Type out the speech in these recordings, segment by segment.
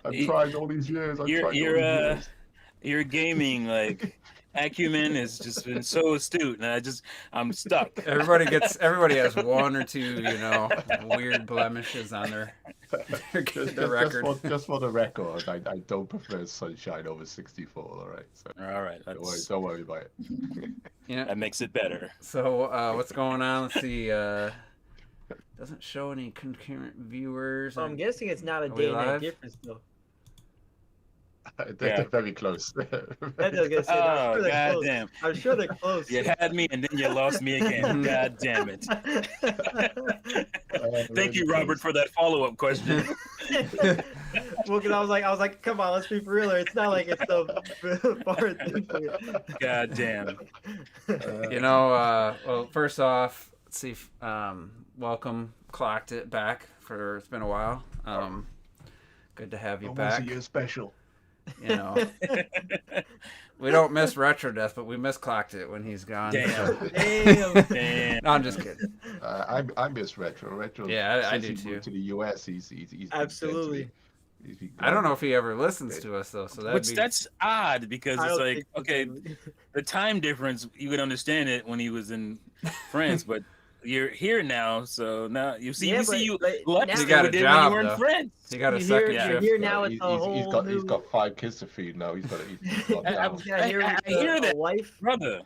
I've tried all these years. I've Your tried all your these uh years. your gaming acumen has just been so astute, and I'm stuck. Everybody has one or two, weird blemishes on their, Just, their just, just record. for just for the record, I don't prefer Sunshine over 64. All right, so All right, don't worry about it. Yeah. that makes it better. So what's going on? Let's see. Doesn't show any concurrent viewers. I'm guessing it's not a Are we day and night live? difference though. They're Yeah. very close. That was gonna say, I'm Oh, sure they're close. goddamn. I'm sure they're close. You had me, and then you lost me again. God damn it. Thank you, Robert, for that follow-up question. Well, because I was like, come on, let's be for real. It's not like it's the far thing for you. God damn. Well, first off, let's see. Welcome, Clocked It back for. It's been a while. Good to have you Almost back. a year special. We don't miss Retro Death, but we miss Clocked It when he's gone. Damn. So. Damn. No, I'm just kidding. I miss Retro. Yeah, I since do he too. moved to the US. He's Absolutely. I don't know if he ever listens to us though, so That's odd because I it's don't like, think okay, the time difference, you could understand it when he was in France, but you're here now, so now you see Yeah, you but less now- than He got we a did job, when you were though. in France. He got a You second hear- shift. Here now it's a he's whole got new. he's got 5 kids to feed now. He's got down. Yeah, here I with hear a that. wife. Brother,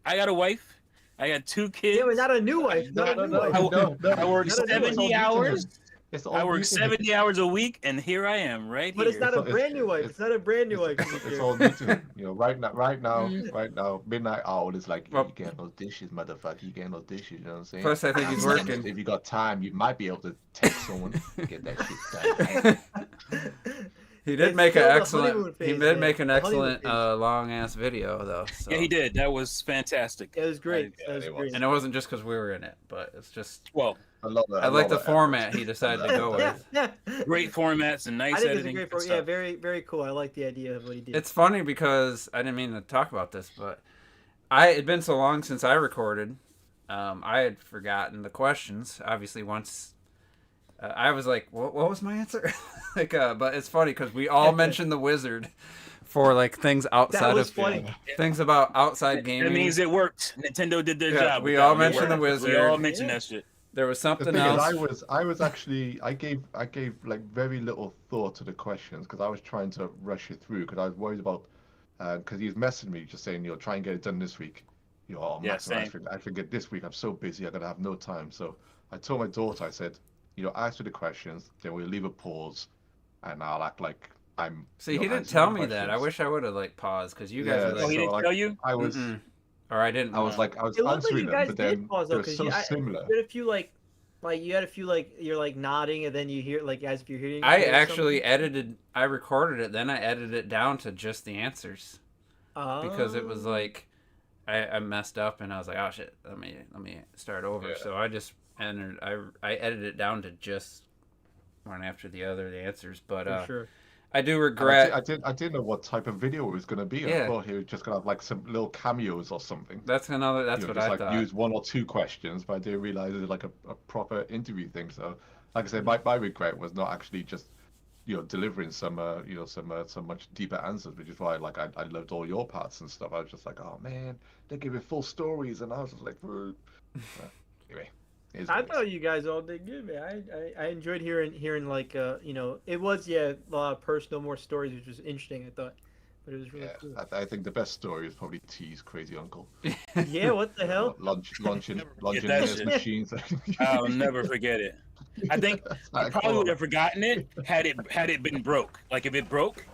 I got a wife. I got 2 kids. Yeah, but not a new wife. Not a new wife. I work Not a new 70 one. hours. It's all I work new to him. 70 hours a week, and here I am, right But it's here. not a It's- brand new wife. It's not a brand new wife. It's all new to him. Right now, midnight owl is like, Well- you get no dishes, motherfucker. You get no dishes. You know what I'm saying? Plus, I think he's working. If you got time, you might be able to text someone, get that shit done. He did It's make an still the excellent. honeymoon He phase, did man. make an The honeymoon excellent phase. long ass video though. So. Yeah, he did. That was fantastic. It was great. Yeah, That was it was. great. And it wasn't just because we were in it, but it's just. Well, I love that. I like the love that format effort. he decided to go with. great formats and nice I think it's a editing. great good program. Yeah, stuff. very, very cool. I like the idea of what he did. It's funny because I didn't mean to talk about this, but it'd been so long since I recorded. I had forgotten the questions. Obviously, once I was like, "What was my answer?" But it's funny because we all mentioned the Wizard for like things outside was of funny. things about outside gaming. That means it worked. Nintendo did their Yeah, job. we with all that. It mentioned worked. the Wizard. We all mentioned Yeah. that shit. There was The something thing else. is, I was actually, I gave like very little thought to the questions because I was trying to rush it through because I was worried about, because he was messaging me just saying, try and get it done this week. Oh, Yeah, Max, I forget this week. I'm so busy. I'm gonna have no time. So I told my daughter, I said, ask me the questions, then we'll leave a pause, and I'll act like I'm. See, he didn't answering tell the me that. I questions. wish I would have like paused because you guys Yeah, were Oh, like, he so, didn't like, tell you? I was. Mm-mm. Or I didn't. I was like, I was It looked like answering you them, guys but did then pause they though, were because so you similar. had a few like you had a few like you're like nodding and then you hear like as if you're hearing. I something. actually I recorded it, then I edited it down to just the answers because it was Oh. like I messed up and I was like, oh shit, let me start over. Yeah. So I just entered. I edited it down to just one after the other the answers, but For sure. I do And regret. I didn't know what type of video it was going to be. Yeah. I thought he was just going to have like some little cameos or something. That's what just I like thought. use 1 or 2 questions, but I didn't realize it was like a proper interview thing. So, like I said, my regret was not actually just delivering some much deeper answers, which is why I loved all your parts and stuff. I was just like, oh man, they're giving full stories, and I was just like, well, anyway. it is I what it is. thought you guys all did good, man. I enjoyed hearing like it was a lot of personal more stories, which was interesting. I thought, but it was really cool. I think the best story is probably T's crazy uncle. Yeah, what the hell? Launching that his shit. machines. I'll never forget it. I think I probably would have forgotten it had it been broke. Like if it broke,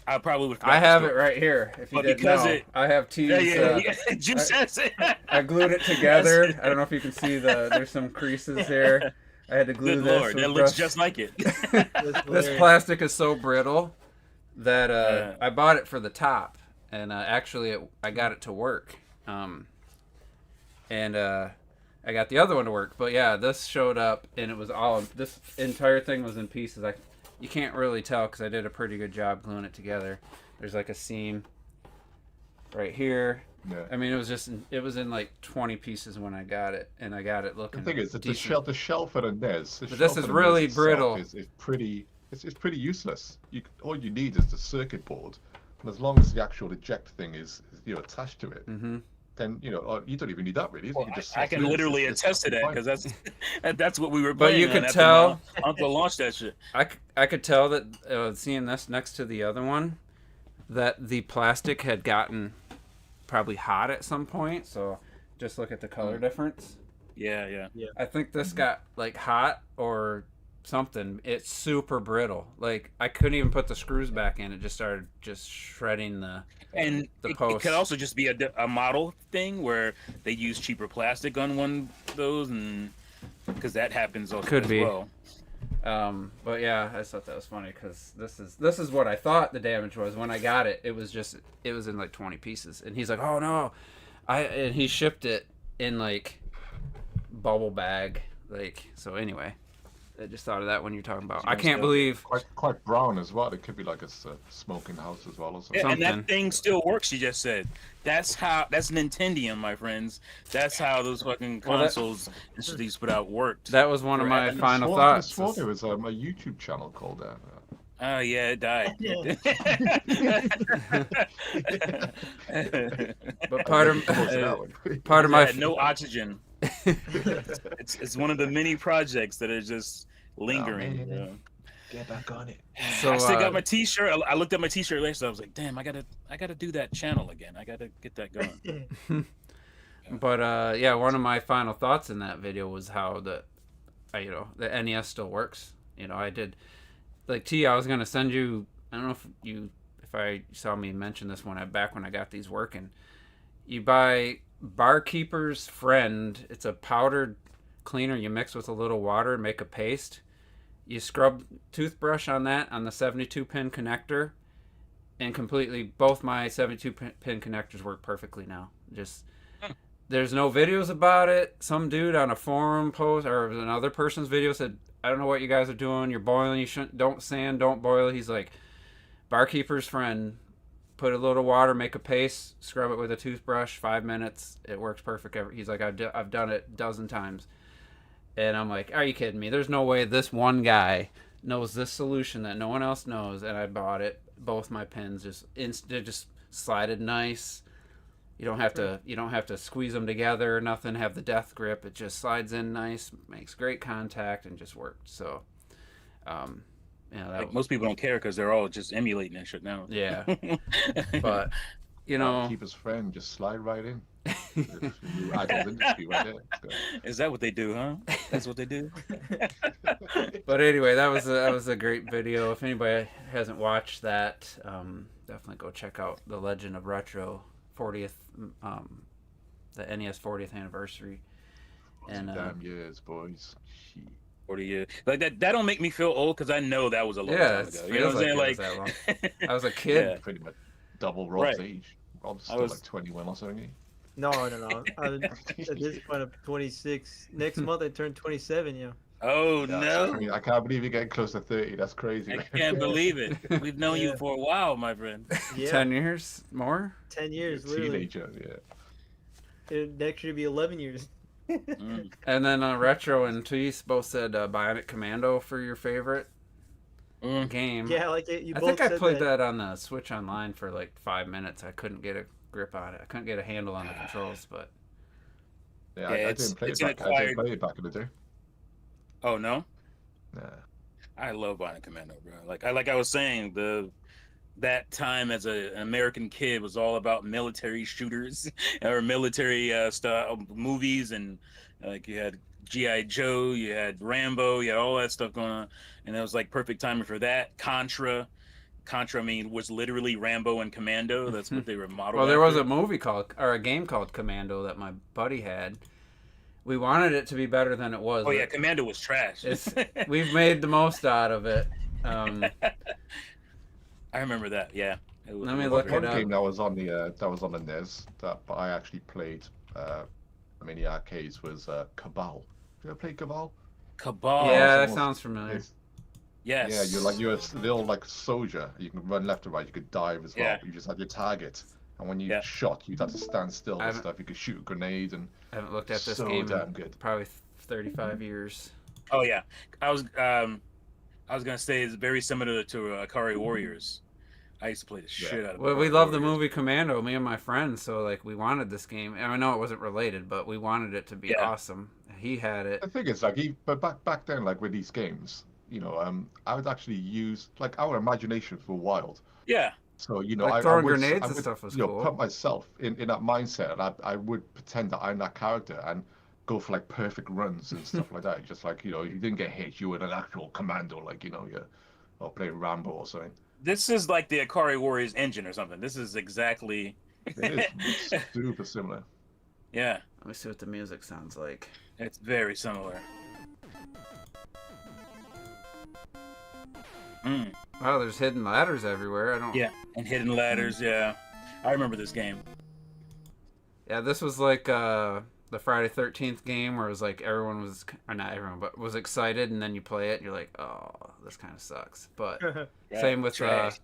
I probably would. I have it right here. If you But didn't because know, I have T's. Yeah. Juice says it. I glued it together. I don't know if you can see there's some creases there. I had to glue Good this. lord, with that looks brush. just like it. This plastic is so brittle that I bought it for the top, and actually I got it to work, and I got the other one to work. But yeah, this showed up, and it was this entire thing was in pieces. You can't really tell because I did a pretty good job gluing it together. There's like a seam right here. Yeah. I mean, it was in like 20 pieces when I got it, and I got it The looking. thing is that decent. the shelf for the NES. But this is really brittle. Is pretty it's pretty useless. All you need is the circuit board, and as long as the actual eject thing is attached to it, then you don't even need that really. You Well, can just I slot can it in. literally It's attest to that fine. because that's what we were But playing. you on could after tell- my uncle launched that shit. I could tell that seeing this next to the other one, that the plastic had gotten probably hot at some point. So just look at the color difference. Yeah. I think this got like hot or something. It's super brittle. Like I couldn't even put the screws back in. It just started shredding the And it post. could also just be a model thing where they use cheaper plastic on one of those, and because that happens also Could as be. well. But yeah, I just thought that was funny because this is what I thought the damage was when I got it. It was in like 20 pieces, and he's like, "Oh no," and he shipped it in like bubble bag, like so. Anyway, I just thought of that when you're talking about. I can't believe. Quite brown as well. It could be like a smoking house as well or something. Yeah, and Something. that thing still works. You just said that's Nintendium, my friends. That's how those fucking Well, that- consoles these put out worked. That was one of my Forever. final I thoughts. swore there was a YouTube channel called that. Oh yeah, it died. But part of It my had no oxygen. It's one of the many projects that are just lingering. man. Get back on it. so I still got my T-shirt. I looked at my T-shirt later, so I was like, "Damn, I gotta do that channel again. I gotta get that going." But yeah, one of my final thoughts in that video was how the NES still works. I did like T. I was gonna send you. I don't know if I saw me mention this back when I got these working. You buy Barkeeper's Friend. It's a powdered cleaner you mix with a little water and make a paste. You scrub toothbrush on that on the 72-pin connector, and completely both my 72-pin connectors work perfectly now. Just there's no videos about it. Some dude on a forum post or another person's video said, "I don't know what you guys are doing. You're boiling. You shouldn't. Don't sand. Don't boil." He's like, Barkeeper's Friend. Put a little water, make a paste, scrub it with a toothbrush. 5 minutes. It works perfect. He's like, I've done it a dozen times. And I'm like, are you kidding me? There's no way this one guy knows this solution that no one else knows. And I bought it. Both my pins just slided nice. You don't have to squeeze them together or nothing. Have the death grip. It just slides in nice, makes great contact, and just worked. So, Most people don't care because they're all just emulating that shit now. Yeah, but Keeper's Friend, just slide right in. New adult industry right there. Is that what they do, huh? That's what they do. But anyway, that was a great video. If anybody hasn't watched that, definitely go check out The Legend of Retro 40th, the NES 40th anniversary. And damn years, boys. Shit. 40 years. Like that don't make me feel old because I know that was a long time ago. You know what I'm saying? Like that long. I was a kid. Yeah. Pretty much double Rob's Right. age. Rob's still like 21 or something. No. At this point, I'm 26. Next month, I turn 27. Yeah. Oh Yeah, no. I can't believe you're getting close to 30. That's crazy. I man. can't believe it. We've known you Yeah. for a while, my friend. Yeah. 10 years more. 10 You're a years, literally. teenager, yeah. Next year will be 11 years. Mm. And then Retro and Tweez both said Bionic Commando for your favorite Mm. game. Yeah, like it, you I both think I said played that on the Switch Online for like 5 minutes. I couldn't get a grip on it. I couldn't get a handle on the controls, but Yeah, Yeah, I it's- didn't play it's it an back. I didn't acquired- play it back in the day. Oh no. Nah. I love Bionic Commando, bro. Like I was saying, that time as an American kid was all about military shooters or military stuff, movies, and like you had G.I. Joe, you had Rambo, you had all that stuff going on, and it was like perfect timing for that. Contra, I mean, was literally Rambo and Commando. That's what they were modeled. well, there was after. a game called Commando that my buddy had. We wanted it to be better than it was. Oh yeah, but Commando was trash. we've made the most out of it. I remember that. Yeah. It was- Let me it was look great. it One up. game that was on the NES that I actually played in the arcades was Cabal. Did you ever play Cabal? Cabal. Yeah, that almost- sounds familiar. It's- Yes. Yeah, you're a little like soldier. You can run left or right. You could dive as well. Yeah. You just had your target, and when you Yeah. shot, you'd have to stand still and I've- stuff. You could shoot a grenade, and I haven't looked at this so game damn in good. probably 35 years. Oh yeah, I I was gonna say it's very similar to Akari Warriors. I used to play the shit out of. Well, we Akari love the Warriors. movie Commando, me and my friends, so like we wanted this game. And I know it wasn't related, but we wanted it to be Yeah. awesome. He had it. The thing is, like, but back then, like with these games, I would actually use like our imaginations were wild. Yeah. So Like I throwing would grenades I and would stuff was put cool. myself in that mindset, and I would pretend that I'm that character and go for like perfect runs and stuff like that. Just like you didn't get hit, you were an actual commando, like you're or playing Rambo or something. This is like the Akari Warriors engine or something. This is exactly. It is super similar. Yeah, Let me see what the music sounds like. it's very similar. Mm, Wow, there's hidden ladders everywhere. I don't. yeah, and hidden ladders. Yeah, I remember this game. Yeah, this was like the Friday 13th game where it was like everyone was, or not everyone, but was excited, and then you play it and you're like, oh, this kind of sucks. But Yeah, same with trash.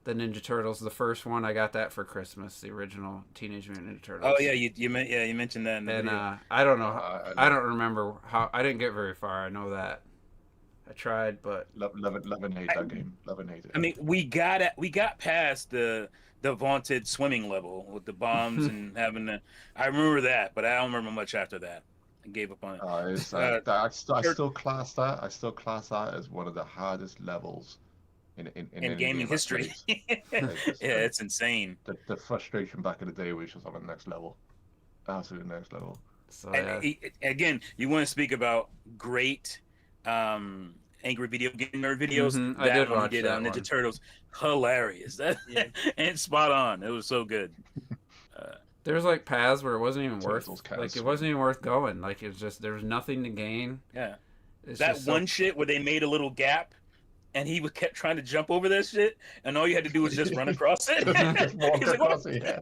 the Ninja Turtles, the first one. I got that for Christmas, the original Teenage Mutant Ninja Turtles. Oh yeah, you mentioned that in the And video. I don't know, I I don't remember how. I didn't get very far. I know that. I tried, but love and hate that game. Love and hate it. I mean, we got past the vaunted swimming level with the bombs and having the. I remember that, but I don't remember much after that. I gave up on it. I still class that. I still class that as one of the hardest levels in In any gaming game I've history. played. It's just, Yeah, it's insane. the frustration back in the day was just on the next level, absolute next level. so And yeah. again, you want to speak about great angry video game nerd videos. Mhm, I That did one watch he did that on Ninja one. Turtles, hilarious. That Yeah. and spot on. It was so good. There's like paths where it wasn't even worth, Turtles like cast. it wasn't even worth going. Like it's just there was nothing to gain. Yeah, It's that just one shit where they made a little gap. And he kept trying to jump over that shit, and all you had to do was just run across it. Just walk He's like, across it, yeah.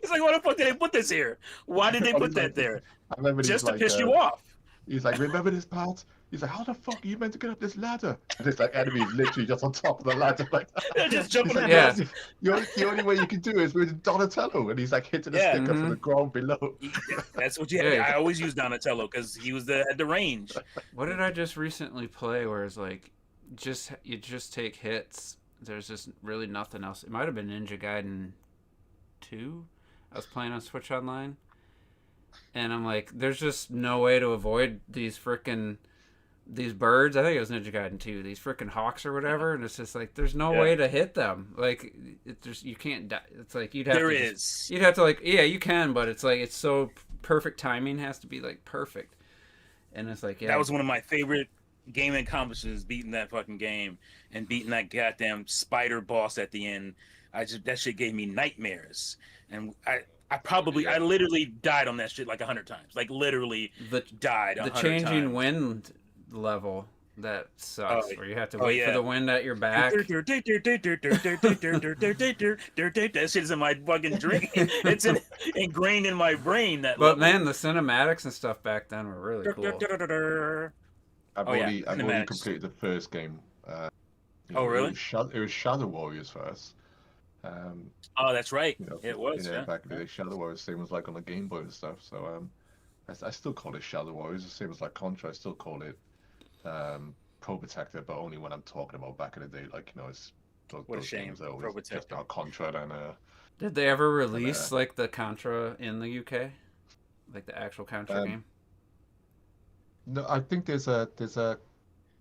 He's like, "What the fuck did they put this here? Why did they Oh, put he's that like- there? I remember Just to he's piss like, you off?" he's like, remember this part? He's like, how the fuck are you meant to get up this ladder? And it's like enemies literally just on top of the ladder, like They're just jumping He's like, across. Yeah. the only way you can do it is with Donatello, and he's like hitting a Yeah. stick up from the ground below. That's what you. Yeah. I always use Donatello because he was at the range. What did I just recently play where it's like you just take hits. There's just really nothing else. It might have been Ninja Gaiden 2. I was playing on Switch Online. And I'm like, there's just no way to avoid these birds. I think it was Ninja Gaiden 2. These freaking hawks or whatever. And it's just like, there's no Yeah. way to hit them. Like, you can't die. It's like, you'd have There to. is. You'd have to like, yeah, you can, but it's like, it's so perfect timing has to be like perfect. And it's like, yeah. That was one of my favorite gaming accomplishments, beating that fucking game and beating that goddamn spider boss at the end. That shit gave me nightmares, and I literally died on that shit like 100 times. Like literally the died. the 100 changing times. wind level that sucks, Oh, where you have to oh, wait for yeah. the wind at your back. That shit's in my fucking dream. It's ingrained in my brain. That But level. man, the cinematics and stuff back then were really cool. I've Oh, yeah, already cinematics. completed the first game. Oh, really? It was Shadow Warriors first. Oh, that's right. You know, It was. Yeah. back in the day, Shadow Warriors, same as like on the Game Boy and stuff. So I still call it Shadow Warriors, the same as like Contra. I still call it Pro Protector, but only when I'm talking about back in the day, like it's What a those shame. games are Pro always just Protector. about Contra and Did they ever release like the Contra in the UK, like the actual Contra game? no, I think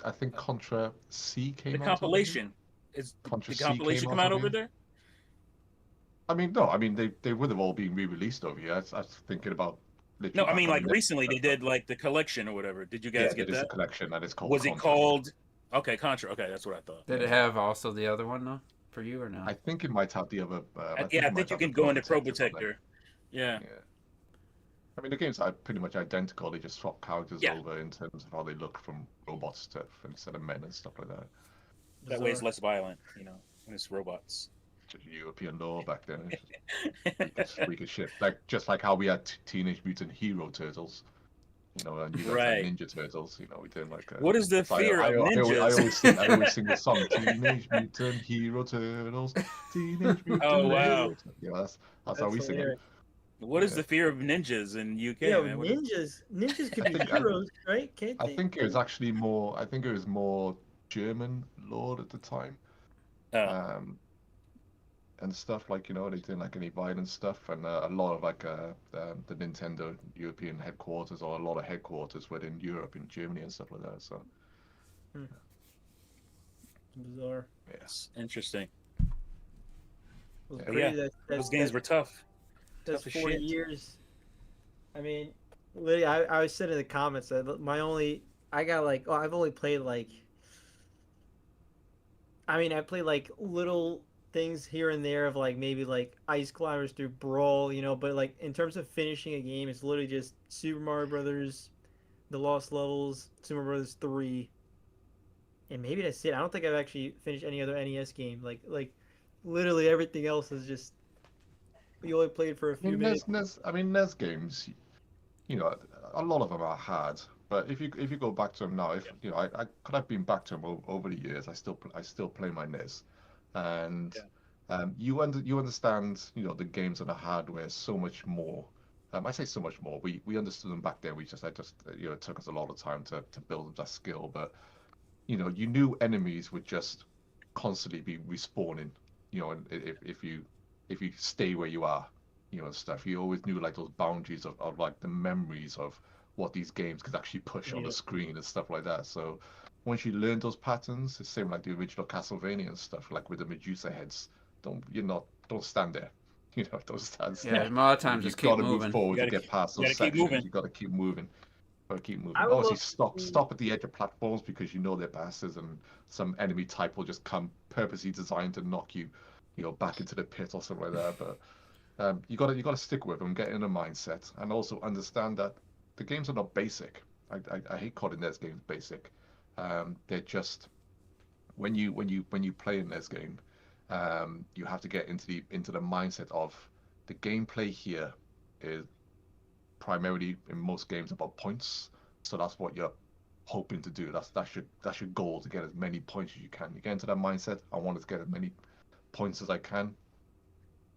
I think Contra C came The out. compilation. Is Contra the C compilation came come out out over over here? there? I mean, no, I mean they would have all been re-released over here. I was thinking about. No, literally I mean back on like the recently they Xbox. did like the collection or whatever. Did you Yeah, guys get it is a that? collection, and it's called. Was it Contra. called? Okay, Contra. Okay, that's what I thought. Did it have also the other one though for you or no? I think it might have the other. I it think might you have can the go into Pro Protectors on there. Protector. Yeah. Yeah. I mean, the games are pretty much identical. They just swap characters Yeah. over in terms of how they look from robots to instead of men and stuff like that. That way it's less violent, when it's robots. Just European law back then. It's just freak of shit. Like just like how we had Teenage Mutant Hero Turtles, and you guys Right. had Ninja Turtles. We did like. What is the fear of I ninjas? always sing the song Teenage Mutant Hero Turtles. Teenage Mutant. Oh, wow. Hero Turtles. Yeah, that's how we sing it. hilarious. What is the fear of ninjas in UK? Yeah, man? What ninjas could be think- heroes, right? Can't I they? think it was actually more. I think it was more German lord at the time. Oh, Um, and stuff like they didn't like any violent stuff, and a lot of like the Nintendo European headquarters or a lot of headquarters were in Europe, in Germany and stuff like that. So Hmm. Bizarre. yeah, it's interesting. Well, yeah. But crazy yeah, that those games were tough. that's Tough as 40 shit. years. I mean, literally, I was said in the comments that my only I got like I've only played like I played like little things here and there of like maybe like Ice Climbers through Brawl, but like in terms of finishing a game, it's literally just Super Mario Brothers, The Lost Levels, Super Mario Brothers 3, and maybe that's it. I don't think I've actually finished any other NES game. Like literally everything else is just we only played for a I few mean, minutes. NES games, you know, a lot of them are hard. But if you go back to them now, if I could have been back to them over the years, I still play my NES, and Yeah. you understand the games and the hardware so much more. I say so much more. We understood them back then. It took us a lot of time to build up that skill. But you knew enemies would just constantly be respawning. And if you stay where you are, stuff. You always knew like those boundaries of like the memories of what these games could actually push on Yeah. the screen and stuff like that. So once you learn those patterns, it's same like the original Castlevania and stuff, like with the Medusa heads. Don't stand there. Don't stand Yeah, still. a lot of times just You've keep got to move moving. You forward to gotta get past you those gotta keep sections. moving. You've got to keep moving. Gotta keep moving. I would Obviously, love stop to see. stop at the edge of platforms because they're bastards, and some enemy type will just come purposely designed to knock you, back into the pit or something like that. But you gotta stick with them, get in a mindset, and also understand that the games are not basic. I hate calling those games basic. They're just when you play in this game, you have to get into the mindset of the gameplay here is primarily in most games about points. So that's what you're hoping to do. That's your goal, to get as many points as you can. You get into that mindset. I want to get as many points as I can.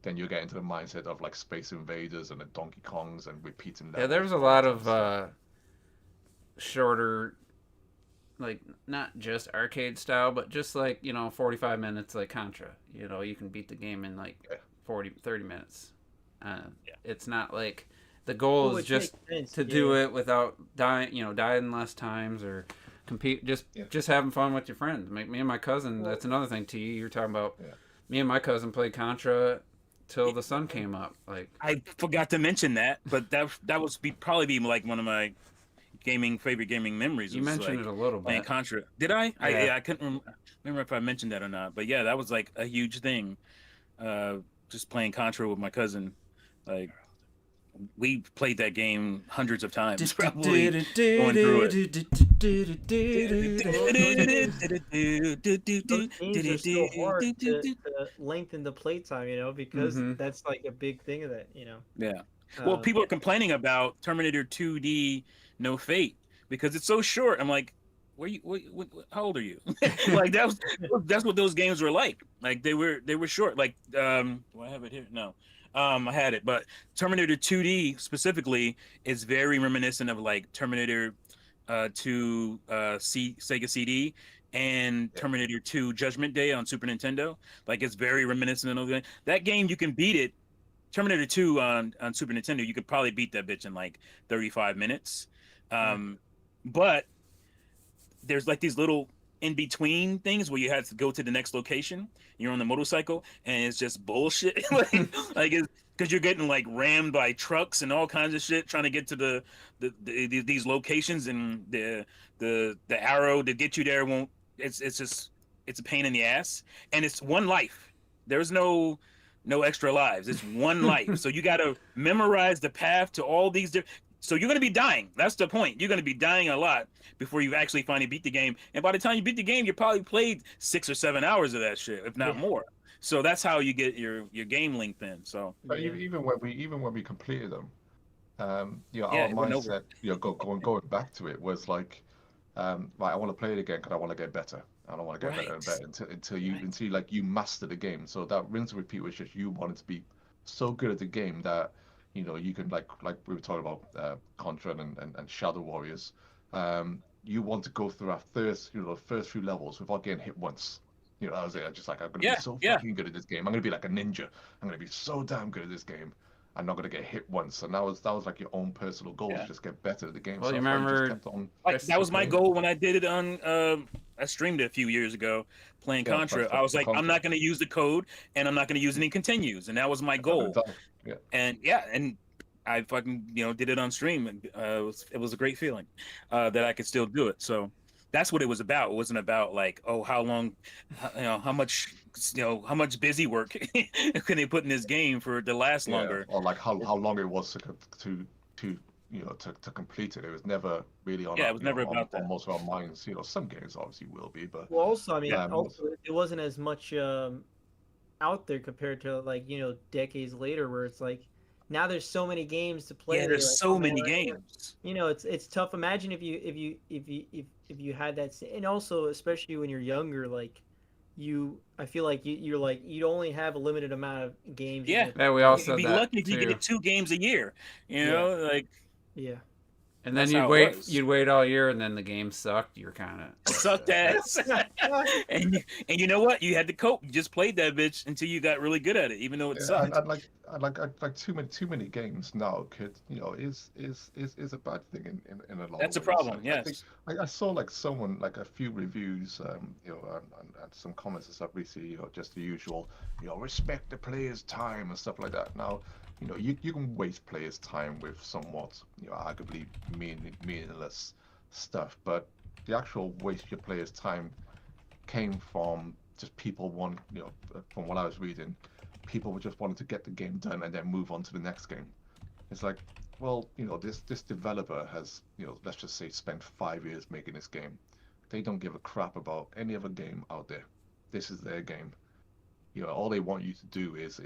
Then you get into the mindset of like Space Invaders and the Donkey Kongs and repeating Yeah, there levels was a all the lot time. of So shorter, like not just arcade style, but just like 45 minutes, like Contra. You can beat the game in like yeah, 30 minutes. Uh, Yeah. it's not like the goal Oh, is which makes just sense. to do Yeah. it without dying, dying less times or compete. Just yeah, just having fun with your friends. Me and my cousin. Well, That's another thing. T. You're talking about. yeah. Me and my cousin played Contra till the sun came up. Like I forgot to mention that, but that was probably be like one of my favorite gaming memories you was mentioned it like a little playing bit. Contra. Did I? Yeah. I couldn't remember if I mentioned that or not. But yeah, that was like a huge thing. Uh, just playing Contra with my cousin. Like we played that game hundreds of times, probably going through it. Those games are so hard to lengthen the playtime, because Mm-hmm. that's like a big thing of that. Yeah. Well, Uh, people are complaining about Terminator 2D No Fate because it's so short. I'm like, how old are you? Like that's what those games were like. Like they were short. Like do I have it here? No. I had it, but Terminator 2D specifically is very reminiscent of like Terminator 2 Sega CD and Yeah. Terminator 2 Judgment Day on Super Nintendo. Like it's very reminiscent of that game. You can beat it Terminator 2 on Super Nintendo, you could probably beat that bitch in like 35 minutes. mm, Um, but there's like these little in between things where you have to go to the next location. You're on the motorcycle, and it's just bullshit. like it's because you're getting like rammed by trucks and all kinds of shit trying to get to these locations, and the arrow to get you there won't. It's just it's a pain in the ass, and it's one life. There's no extra lives. It's one life. So you got to memorize the path to all these different. So you're going to be dying. That's the point. You're going to be dying a lot before you actually finally beat the game. And by the time you beat the game, you probably played 6 or 7 hours of that shit, if not yeah, more. So that's how you get your game length in. So But yeah, even when we completed them, yeah, our it went over. mindset, going back to it was like, right, I want to play it again because I want to get better. I don't want to get better and Right. better until you Right. until like you master the game. So that rinse and repeat was just you wanted to be so good at the game that you can like we were talking about Contra and Shadow Warriors. you want to go through our first few levels without getting hit once. That was it. I just like, I'm gonna Yeah, be so yeah. fucking good at this game. I'm gonna be like a ninja. I'm gonna be so damn good at this game. I'm not gonna get hit once. And that was like your own personal goal, Yeah. to just get better at the game. Well, So you that's why remember- just kept on. Like that was my Christopher- goal when I did it on. I streamed it a few years ago playing Yeah, Contra. for I was like, I'm Contra. not going to use the code, and I'm not going to use any continues, and that was my goal. Yeah. And yeah, and I fucking did it on stream, and it was a great feeling that I could still do it. So that's what it was about. It wasn't about like, oh, how long, how much busy work can they put in this game for it to last longer? Or like how long it was to complete it. It was never really on. It was never about that. On most of our minds. Some games obviously will be, but Well, also, I mean, Yeah, also it wasn't as much out there compared to like decades later, where it's like now there's so many games to play. Yeah, there's like, so many games. It's tough. Imagine if you had that, and also especially when you're younger, like I feel like you're like you'd only have a limited amount of games. Yeah. Yeah, we all You'd said be that lucky if you too. get 2 games a year. Like. Yeah. And then That's how it was. you'd wait all year, and then the game sucked. You're kind of Sucked ass. and you know what? You had to cope. You just played that bitch until you got really good at it, even though it sucked. I'd like too many games now could is a bad thing in a lot. That's a of ways. problem. I think, Yes. I saw like someone like a few reviews, and some comments and stuff recently, just the usual, respect the player's time and stuff like that. Now, you can waste players' time with somewhat, arguably meaningless stuff, but the actual waste your players' time came from just people from what I was reading, people just wanted to get the game done and then move on to the next game. It's like, well, this developer has, let's just say spent 5 years making this game. They don't give a crap about any other game out there. This is their game. All they want you to do is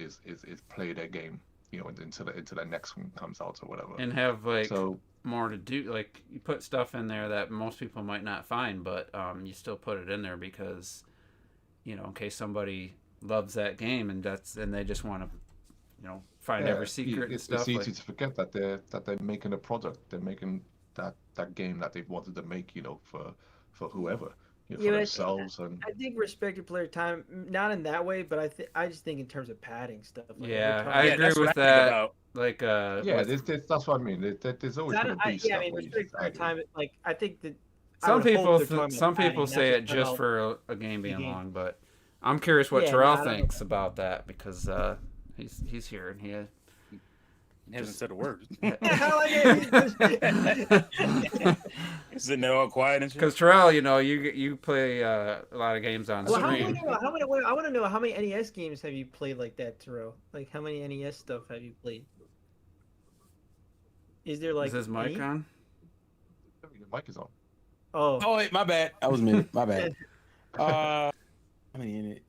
play their game, until the next one comes out or whatever. and have like more to do. Like you put stuff in there that most people might not find, but you still put it in there because, in case somebody loves that game and they just want to, find every secret and stuff. It's easy to forget that they're making a product. They're making that game that they've wanted to make, for whoever. For themselves. And I think respect your player time, not in that way, but I just think in terms of padding stuff. Like I agree with that. Like that's what I mean. There's always going to be stuff. Respect player time. Like I think that some people say it just for a game being long, but I'm curious what Terrell thinks about that because he's here and he hasn't said a word. He's sitting there all quiet and shit. Because Terrell, you play a lot of games on stream. I want to know how many NES games have you played like that, Terrell? Like how many NES stuff have you played? Is there like? Is his mic on? Your mic is on. Oh wait, my bad. I was muted. My bad. I mean,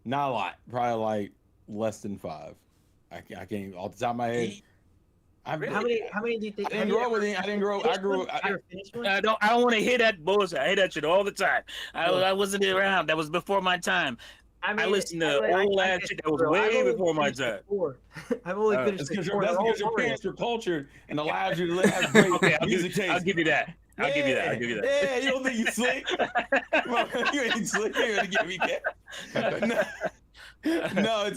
not a lot. Probably like less than 5. I can't even, off the top of my head. How many do you think? I didn't grow up with it. I grew. I don't want to hear that bullshit. I hear that shit all the time. I wasn't around. That was before my time. I listened to old ass shit that was way before my time. I've only finished. That's because your parents were cultured and allowed you to have great music taste. I'll give you that. I'll give you that. Yeah, you don't think you slick? You ain't slick. You ain't gonna give me that. No,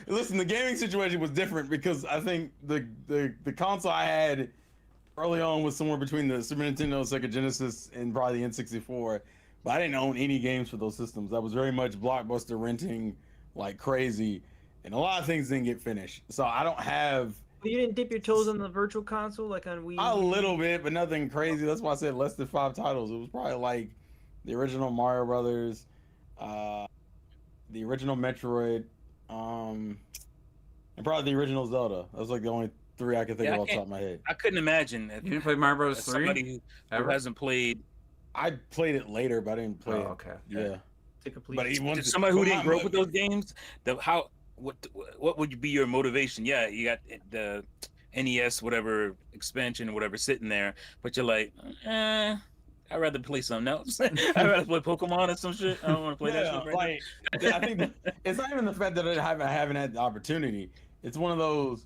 listen. The gaming situation was different because I think the console I had early on was somewhere between the Super Nintendo, Sega Genesis, and probably the N64. But I didn't own any games for those systems. I was very much Blockbuster renting like crazy, and a lot of things didn't get finished. So I don't have. You didn't dip your toes on the virtual console like on Wii? A little bit, but nothing crazy. That's why I said less than 5 titles. It was probably like the original Mario Brothers. The original Metroid, and probably the original Zelda. That was like the only 3 I could think of off the top of my head. I couldn't imagine. You didn't play Mario Bros. 3? Somebody who hasn't played. I played it later, but I didn't play it. Okay. Yeah. But somebody who didn't grow up with those games, what would be your motivation? Yeah, you got the NES, whatever expansion or whatever sitting there, but you're like, I'd rather play something else. I'd rather play Pokemon or some shit. I don't want to play that shit right now. I think it's not even the fact that I haven't had the opportunity. It's one of those,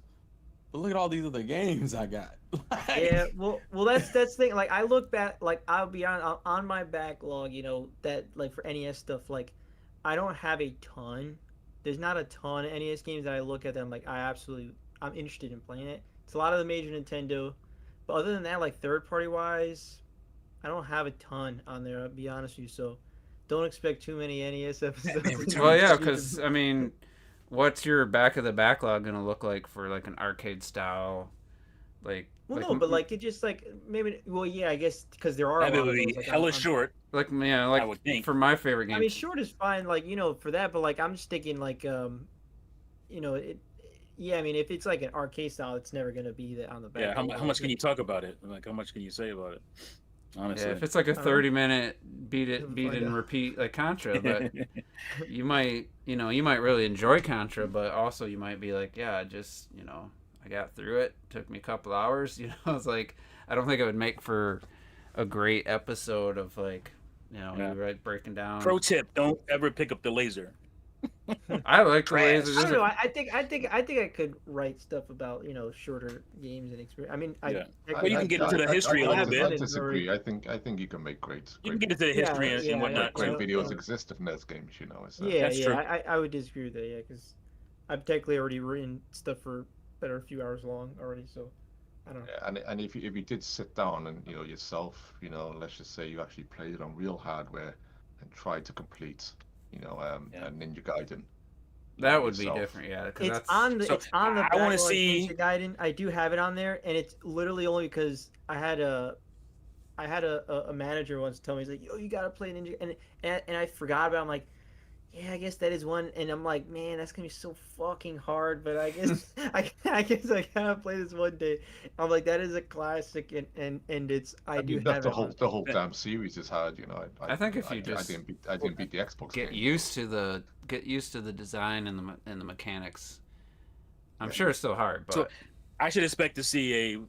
but look at all these other games I got. Like, Yeah, well, that's the thing. Like, I look back, like, I'll be on my backlog, that, like, for NES stuff, like, I don't have a ton. There's not a ton of NES games that I look at them like I'm interested in playing it. It's a lot of the major Nintendo, but other than that, like, third party wise, I don't have a ton on there. I'll be honest with you, so don't expect too many NES episodes. Well, yeah, because I mean, what's your back of the backlog gonna look like for like an arcade style, like? Well, like, no, but like it just like maybe. Well, yeah, I guess because there are a That lot would of be those. Like, hella short. like yeah, I like would think. for my favorite game. I mean, short is fine, like for that. But like, I'm just thinking like it. Yeah, I mean, if it's like an arcade style, it's never gonna be that on the back. Yeah, how much can you talk about it? Like, how much can you say about it? Honestly, Yeah, if it's like a don't know. 30-minute beat Find and out. repeat like Contra, but you might really enjoy Contra, but also you might be like, yeah, just I got through it. Took me a couple hours. It's like I don't think it would make for a great episode of like Yeah. you like breaking down. Pro tip: don't ever pick up the laser. I like the Trash. lasers. I don't know. I think I could write stuff about shorter games and experience. I mean, Yeah. Well, you can get into the history a little bit. I disagree. I think you can make great. You can get into the history Yeah, and yeah, whatnot. Great too. videos exist of NES games, So. Yeah, That's true. I would disagree with that. Yeah, because I've technically already written stuff that are a few hours long already. So I don't know. Yeah, and if you did sit down and yourself, let's just say you actually played it on real hardware and tried to complete, a Ninja Gaiden. That would be yourself. different, yeah. 'Cause It's that's, on the So, I I wanna backlog see- Ninja Gaiden. I do have it on there, and it's literally only because I had a manager once tell me, he's like, "Yo, you gotta play Ninja," and I forgot about it. I'm like, yeah, I guess that is one, and I'm like, man, that's gonna be so fucking hard. But I guess I guess I gotta play this one day. I'm like, that is a classic, and it's I do mean, have that's it. On. the whole damn series is hard, I think if you just I didn't beat the Xbox get game. used to the design and the mechanics. I'm sure it's still hard, but So, I should expect to see a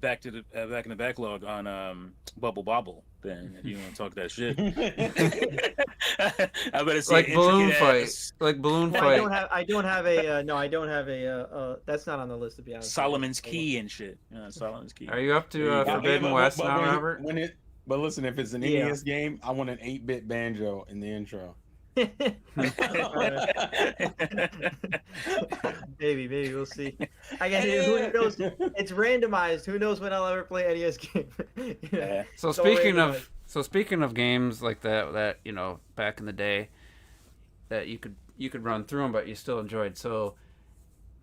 back in the backlog on Bubble Bobble. Then if you want to talk that shit, I better see like an balloon intricate fight, ass like balloon Well, fight. I don't have a no, I don't have a that's not on the list to be honest. Solomon's Key and shit. Solomon's Key. Are you up There you to go. Forbidden West now, when Robert? But listen, if it's an Yeah. NES game, I want an 8-bit banjo in the intro. Maybe we'll see. I guess who knows? It's randomized. Who knows when I'll ever play an NES game? Yeah. So It's all speaking of games like that back in the day that you could run through them, but you still enjoyed. So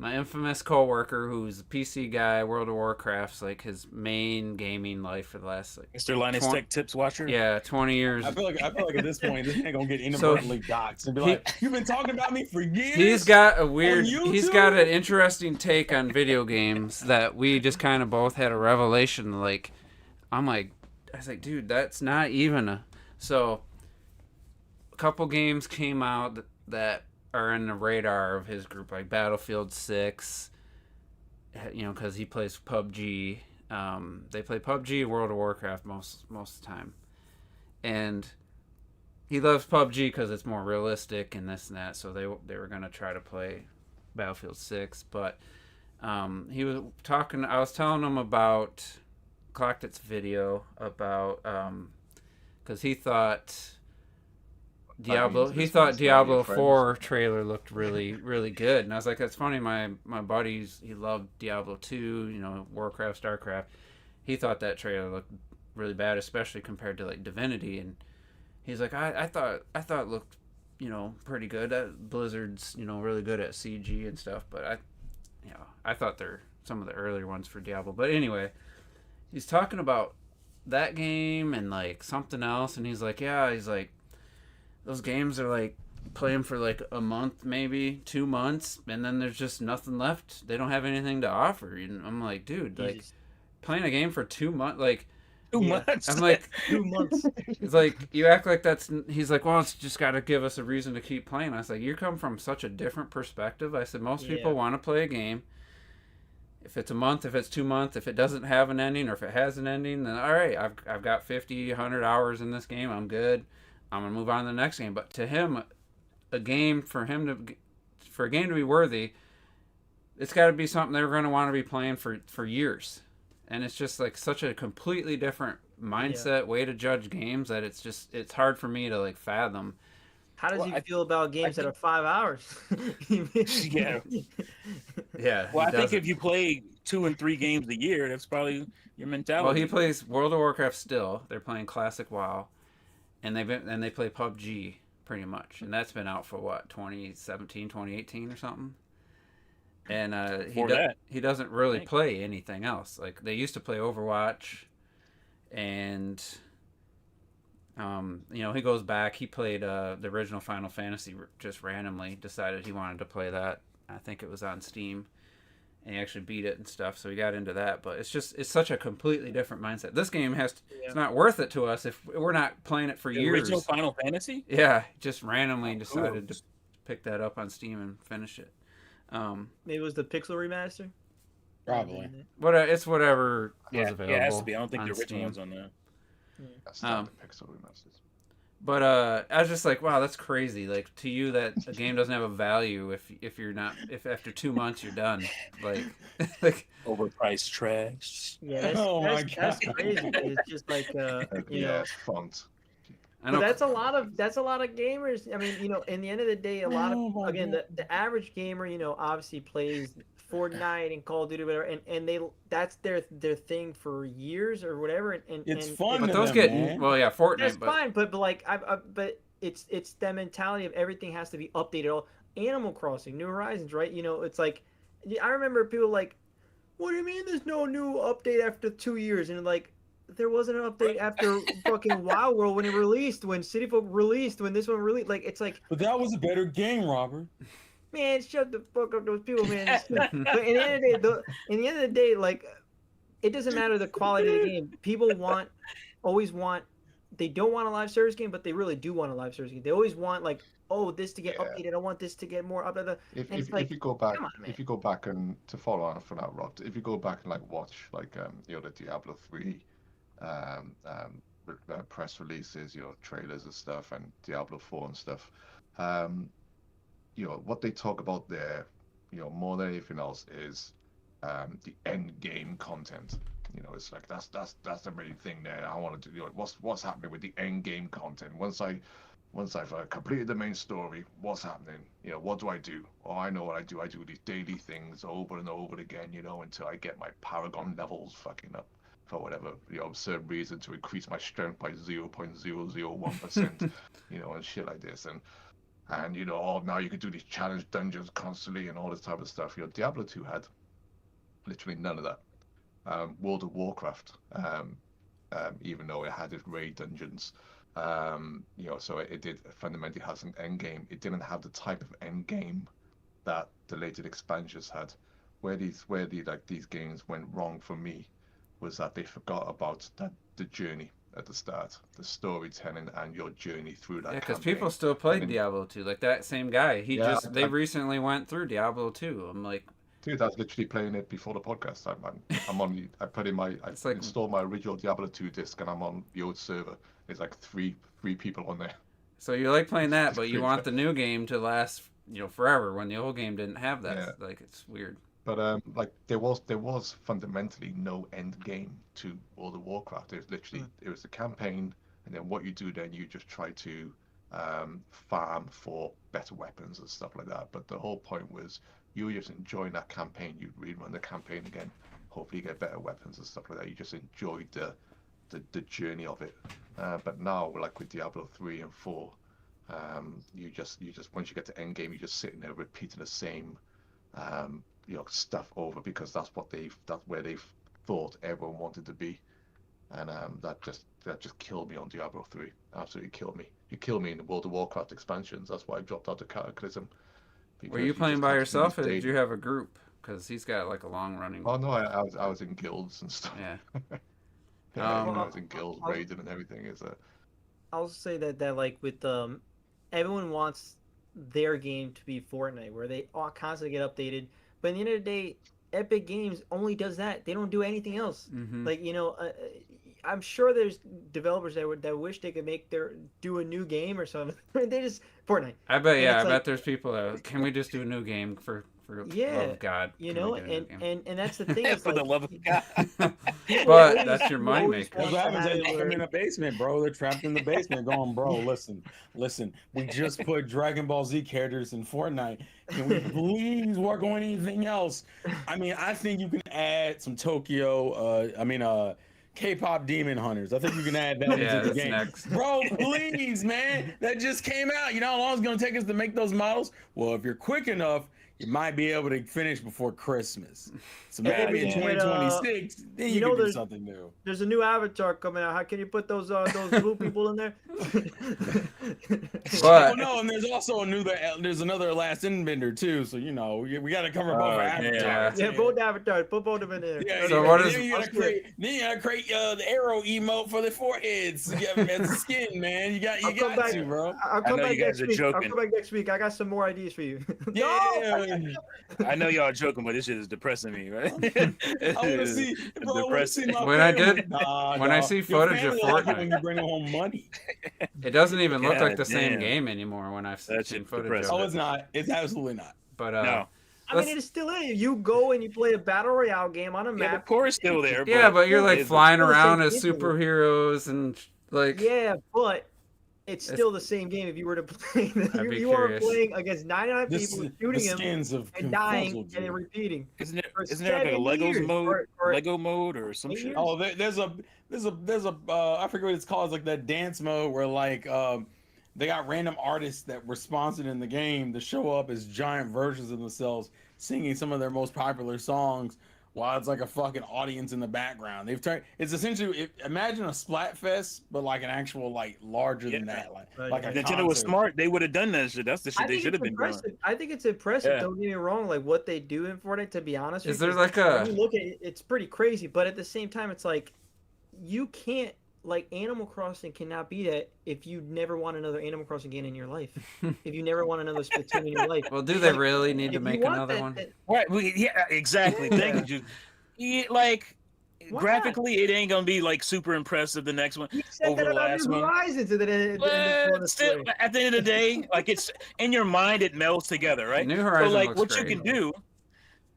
my infamous coworker, who's a PC guy, World of Warcraft's like his main gaming life for the last Mr. Linus Tech Tips Watcher. 20 years. I feel like at this point, this ain't gonna get inadvertently doxxed and be like, "You've been talking about me for years." He's got YouTube? an interesting take on video games that we just kind of both had a revelation. Like, I was like, dude, that's not even a. So, a couple games came out that are in the radar of his group, like Battlefield 6, because he plays PUBG. They play PUBG, World of Warcraft most of the time. And he loves PUBG because it's more realistic and this and that, so they were going to try to play Battlefield 6, but he was talking, I was telling him about Clocktit's video about, because he thought Diablo 4 trailer looked really, really good. And I was like, that's funny, my buddy, he loved Diablo 2, Warcraft, StarCraft. He thought that trailer looked really bad, especially compared to like Divinity. And he's like, I thought it looked, pretty good. Blizzard's, really good at CG and stuff, but I thought they're some of the earlier ones for Diablo. But anyway, he's talking about that game and like something else, and he's like, those games are like playing for like a month, maybe 2 months, and then there's just nothing left. They don't have anything to offer. And I'm like, dude, like playing a game for 2 months, like 2 months. I'm like, 2 months. it's like you act like that's. He's like, well, it's just got to give us a reason to keep playing. I was like, you come from such a different perspective. I said, most people want to play a game. If it's a month, if it's 2 months, if it doesn't have an ending, or if it has an ending, then all right, I've got 50, 100 hours in this game. I'm good. I'm gonna move on to the next game. But to him, for a game to be worthy, it's got to be something they're going to want to be playing for years, and it's just like such a completely different mindset way to judge games that it's hard for me to like fathom. How does Well, he I- feel about games that are 5 hours? Yeah. Yeah, Well, I think doesn't. if you play 2 and 3 games a year, that's probably your mentality. Well, he plays World of Warcraft still. They're playing Classic WoW, and they play PUBG pretty much, and that's been out for what 2017, 2018 or something. And For that, he doesn't really Thanks. play anything else. Like they used to play Overwatch, and he goes back. He played the original Final Fantasy just randomly. Decided he wanted to play that. I think it was on Steam, and he actually beat it and stuff. So he got into that. But it's such a completely different mindset. This game it's not worth it to us if we're not playing it for the years. original Final Fantasy. Yeah, just randomly Oh, decided cool. to pick that up on Steam and finish it. Maybe it was the Pixel remaster. Probably. But it's whatever was Yeah, available. yeah, it has to be. I don't think on the original Steam. one's on there. That's standard pixel remasters. But I was just like, wow, that's crazy. Like to you, that a game doesn't have a value if you're not if after 2 months you're done. Like, like Overpriced trash. Yeah, that's, Oh my that's God. crazy. It's just like you know. It's font. I But know. that's a lot of gamers. I mean, in the end of the day, a lot of Oh my again God. the average gamer, obviously plays Fortnite and Call of Duty, whatever, and that's their thing for years or whatever. And It's and fun But to those them, get man. well, yeah, Fortnite. That's But fine, but like but it's that mentality of everything has to be updated. All Animal Crossing, New Horizons, right? It's like I remember people like, what do you mean there's no new update after 2 years? And like, there wasn't an update after fucking WoW World when it released, when City Folk released, when this one released. Like, it's like, But that was a better game, Robert. man, shut the fuck up, those people, man. But in the end of the day, like, it doesn't matter the quality of the game. People always want. They don't want a live service game, but they really do want a live service game. They always want like, oh, this to get Yeah. updated. I want this to get more updated. If And it's if, like, if you go back, come on, man. if you go back and to follow on from that, Rod, if you go back and like watch like the Diablo 3 press releases, trailers and stuff, and Diablo 4 and stuff, what they talk about there, more than anything else is the end game content. It's like that's the main thing there. I want to do. What's happening with the end game content? Once I've completed the main story, what's happening? What do I do? Oh, I know what I do. I do these daily things over and over again, until I get my Paragon levels fucking up for whatever absurd reason to increase my strength by 0.001%, and shit like this. And now you can do these challenge dungeons constantly and all this type of stuff. Diablo 2 had literally none of that. World of Warcraft, even though it had its raid dungeons, so it did fundamentally has an end game. It didn't have the type of end game that the later expansions had. Where these games went wrong for me was that they forgot about the journey at the start, the storytelling and your journey through that. yeah, because campaign. people still played Diablo 2. Like that same guy, they I recently went through Diablo 2. I'm like, Dude, I was literally playing it before the podcast. I'm on. I put in my. I It's like- installed my original Diablo 2 disc, and I'm on the old server. There's like three people on there. so you like playing that, It's but you crazy. want the new game to last, forever. When the old game didn't have that, Yeah. like it's weird. But like there was fundamentally no end game to World of Warcraft. It was literally it was the campaign, and then what you do then you just try to farm for better weapons and stuff like that. But the whole point was you were just enjoying that campaign. You rerun the campaign again. Hopefully you get better weapons and stuff like that. You just enjoyed the journey of it. But now, like with Diablo 3 and 4, you just once you get to end game, you're just sitting there repeating the same stuff over because that's where they've thought everyone wanted to be. And that just killed me on Diablo 3. Absolutely killed me. You killed me in the World of Warcraft expansions. That's why I dropped out of Cataclysm. Were you playing by yourself, or did you have a group? Because he's got like a long running. Oh no, I was in guilds and stuff. Yeah. I was in guilds raiding and everything. I'll say that like with everyone wants their game to be Fortnite, where they all constantly get updated. But at the end of the day, Epic Games only does that. They don't do anything else. Mm-hmm. Like I'm sure there's developers that wish they could do a new game or something. They just Fortnite. I bet. And Yeah, I it's bet like- there's people that can we just do a new game for For the Yeah, love of God, you can we know, get a new game? and that's the thing. It's For the like love of God. people But always- that's your people always moneymaker. That's want what to happens. have They it lock them where- in the basement, bro. They're trapped in the basement, going, bro. Listen. We just put Dragon Ball Z characters in Fortnite. Can we please work on anything else? I mean, I think you can add some K-pop Demon Hunters. I think you can add that Yeah, into the that's game. next. Bro, please, man. That just came out. You know how long it's gonna take us to make those models? Well, if you're quick enough, you might be able to finish before Christmas. So And then maybe in we can get, 2026, then you you know, can do there's- something new. There's a new avatar coming out. How can you put those blue people in there? But- Oh no, and there's also there's another last endbender too. So you know we got to cover both our yeah. avatars. yeah, both avatars. Put both of them in there. Yeah, So yeah, what and is- then you gotta create the arrow emote for the foreheads. You got as a skin, man. You I'll come back. to, bro. I'll come know back you guys next are week. I'll joking. come back next week. I got some more ideas for you. Yeah, I know y'all joking, but this shit is depressing me, right? I want to see, bro. I want to see my When I family. did- Nah, when I nah. see Your footage of family like it Fortnite. when you bring home money. It doesn't even look like the God same damn. game anymore when I've That seen shit's footage depressing. of Oh, it. it's not. It's absolutely not. But No. I mean, it still is. You go and you play a battle royale game on a Yeah, the map. core is still there. yeah, but you're it like is- flying still the same around as game. superheroes and like Yeah, but it's still the same game if you were to play. I'd be you are curious. playing against 99 The, people, the shooting them skins of and dying confuzzled and then you. repeating. Isn't for there like a 7 Legos years, mode, or- Lego mode, or some 8 shit? years? Oh, there's a I forget what it's called. It's like that dance mode where like they got random artists that were sponsored in the game to show up as giant versions of themselves singing some of their most popular songs while it's like a fucking audience in the background. It's essentially imagine a Splatfest but like an actual like larger than Yeah. that Right, like a right. Nintendo was concert. smart. They would have done that shit. That's the shit I they think should it's have been doing. impressive. I think it's impressive. Yeah. Don't get me wrong. Like what they do in Fortnite, to be honest, Is with there you, like a- when you look at it, it's pretty crazy. But at the same time, it's like you can't like Animal Crossing cannot be that if you never want another Animal Crossing game in your life. If you never want another Splatoon in your life. well, do they Like, really need if to you make want another that- one? that- Right? Yeah, exactly. Thank you, Jude. Yeah, like Why graphically, it ain't gonna be like super impressive. The next one, You said over that the about last New one. Horizons, and then but still, at the end of the day, like it's in your mind, it melds together, right? New So Horizons like, looks what great. you can do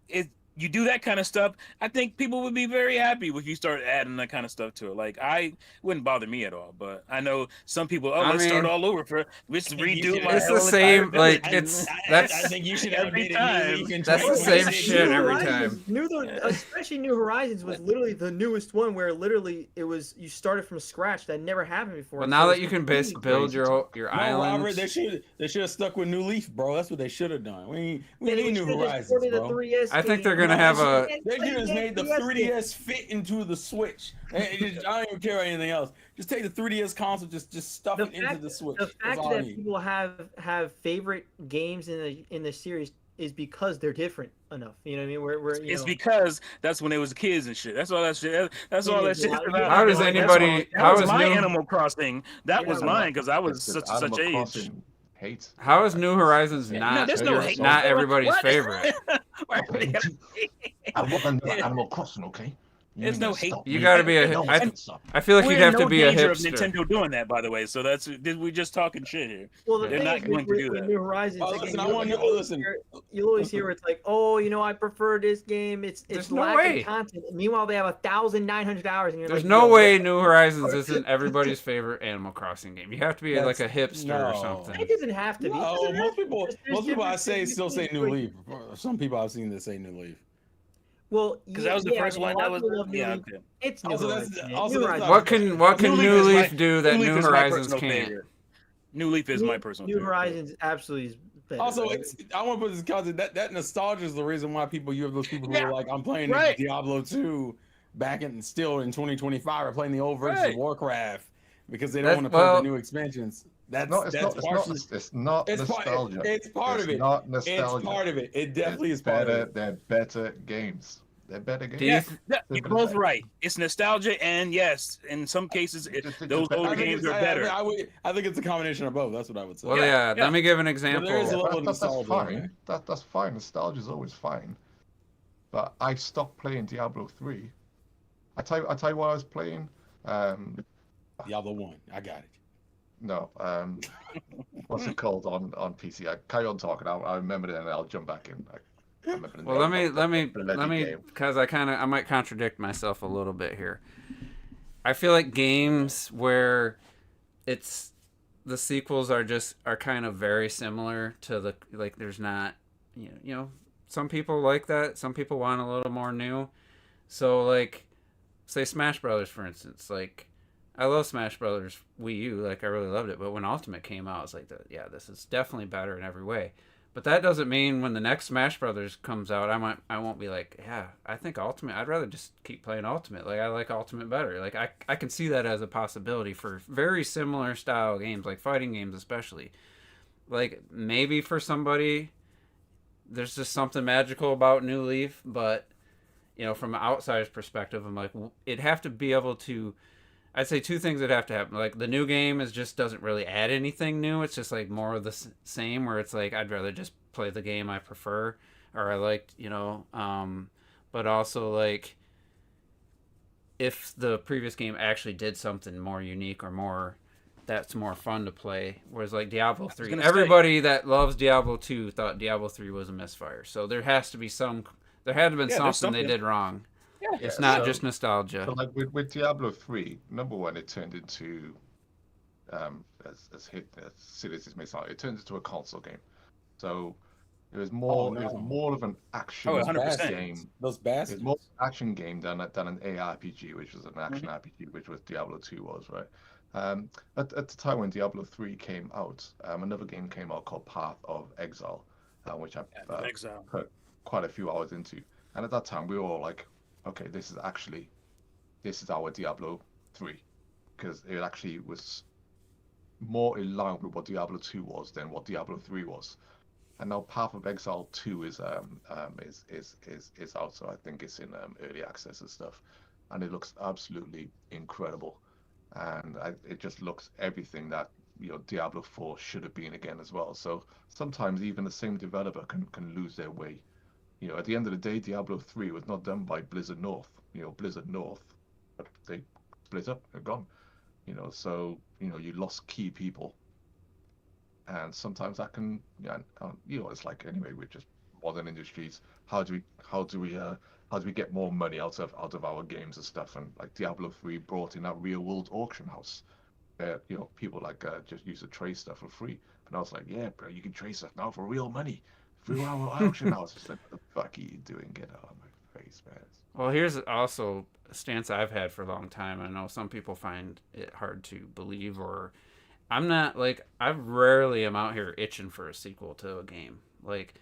is you do that kind of stuff. I think people would be very happy if you start adding that kind of stuff to it. Like it wouldn't bother me at all. But I know some people. I Let's start mean, all over let's think you redo should- my. It's the whole same, entire like, village. it's- I that's- think you should every update it time. New Leaf in That's the 2026. same shit every Horizons, time. Especially New Horizons was literally the newest one where literally it was you started from scratch. That never happened before. Well, So now it's that you can completely build crazy. your No, Robert, islands, they should have stuck with New Leaf, bro. That's what they should have done. We Yeah, need we New should've just Horizons, ported the bro. 3DS I think they're game. gonna have a- They should have just made the 3DS game. 3DS fit into the Switch. I don't even care about anything else. Just take the 3DS console, just stuff The it into fact, the Switch. the That's fact all I that need. people have favorite games in the series is because they're different enough. You know what I mean? Where you It's know, because that's when it was kids and shit. That's all that shit. That's all that shit. How how does That's anybody? That How was is my New? Animal Crossing. That Yeah, was well, mine because I was It's such Animal age. Crossing hate. How is New Horizons No, not? there's no hate. Not everybody's What? favorite. Why would they have I want another Animal Crossing, okay? You There's need no to hate. stop You me. gotta be a- No one's I- gonna stop. I feel like We're you'd in have no to be a danger of hipster. Nintendo doing that, by the way. So we're just talking shit here. well, the They're thing not is going to do with that. New Horizons, Oh, again, listen, I you'll- want you'll to- always listen. hear- You'll always hear it's like, oh, you know, I prefer this game. It's There's no lacking way. content. Meanwhile, they have 1,900 hours, and you're There's like, no yo, way New Horizons isn't everybody's favorite Animal Crossing game. You have to be like a hipster or no. something. It doesn't have to be. It No, doesn't have most to. people, There's most people I different say things still say between- New Leaf. Some people I've seen that say New Leaf. Well, Because that was the first I mean, one. a lot that of was people love New yeah. Leaf. Okay. It's New Also, that's- Horizons, man. also New that's Horizons. not- What can New New Leaf is Leaf my- do that Leaf New is my Horizons personal can't? favorite. New Leaf is my personal New favorite. Horizons absolutely is better. Also, right? I want to put this concept that nostalgia is the reason why you have those people who Yeah. are like, I'm playing Right. Diablo 2 back in 2025 or playing the old version Right. of Warcraft because they That's- don't want to play well- the new expansions. That's No, it's that's not. It's not. partially. It's not It's nostalgia. part. It's part It's of it. not It's nostalgia. part of it. It definitely It's is part better. of it. They're better games. They're better games. Do you Yeah, th- yeah, you're Simple as both that. right. It's nostalgia, and yes, in some cases, Just think those it's older I think games it's- are better. I think it's a combination of both. That's what I would say. Well, Yeah, yeah. Let me give an there is example. a level of That's nostalgia, fine. right? That's fine. Nostalgia is always fine. But I stopped playing Diablo 3. I tell you what I was playing. Diablo 1. I got it. No. What's it called on PC? I carry on talking. I remember it and I'll jump back in. I remember Well, let me, game. because I might contradict myself a little bit here. I feel like games where it's the sequels are kind of very similar to the, like, there's not, some people like that. Some people want a little more new. So, like, say Smash Brothers, for instance. Like, I love Smash Brothers Wii U. Like, I really loved it. But when Ultimate came out, I was like, yeah, this is definitely better in every way. But that doesn't mean when the next Smash Brothers comes out, I won't be like, yeah, I think Ultimate. I'd rather just keep playing Ultimate. Like, I like Ultimate better. Like, I can see that as a possibility for very similar style games, like fighting games especially. Like, maybe for somebody, there's just something magical about New Leaf, but from an outsider's perspective, I'm like, it'd have to be able to. I'd say two things that have to happen. Like, the new game just doesn't really add anything new. It's just like more of the same. Where it's like I'd rather just play the game I prefer or I liked, but also, like, if the previous game actually did something more unique or more that's more fun to play. Whereas, like, Diablo 3, everybody that loves Diablo 2 thought Diablo 3 was a misfire. So there has to be there had to have been something they did wrong. Yeah, it's not just nostalgia. So, like, with Diablo 3, number one, it turned into, as silly as this may sound, it turned into a console game. So it was more of an action 100%. game. Those It bastards. was more an action game than an ARPG, which was an action RPG, which was Diablo 2 was, right? At the time when Diablo 3 came out, another game came out called Path of Exile, which I put quite a few hours into. And at that time, we were all like, okay, this is our Diablo 3, because it actually was more in line with what Diablo 2 was than what Diablo 3 was. And now Path of Exile 2 is out, so I think it's in early access and stuff, and it looks absolutely incredible, and it just looks everything that Diablo 4 should have been again as well. So sometimes even the same developer can lose their way. At the end of the day, Diablo 3 was not done by Blizzard North. Blizzard North, they split up, they're gone. So you lost key people, and sometimes that can, it's like, anyway, we're just modern industries. How do we get more money out of our games and stuff? And like Diablo 3 brought in that real world auction house, where people like just used to trade stuff for free. But I was like, yeah, bro, you can trade stuff now for real money through our auction house. It's like, what the fuck are you doing? Get out of my face, man. Well, here's also a stance I've had for a long time. I know some people find it hard to believe, or I'm not, like, I rarely am out here itching for a sequel to a game. Like,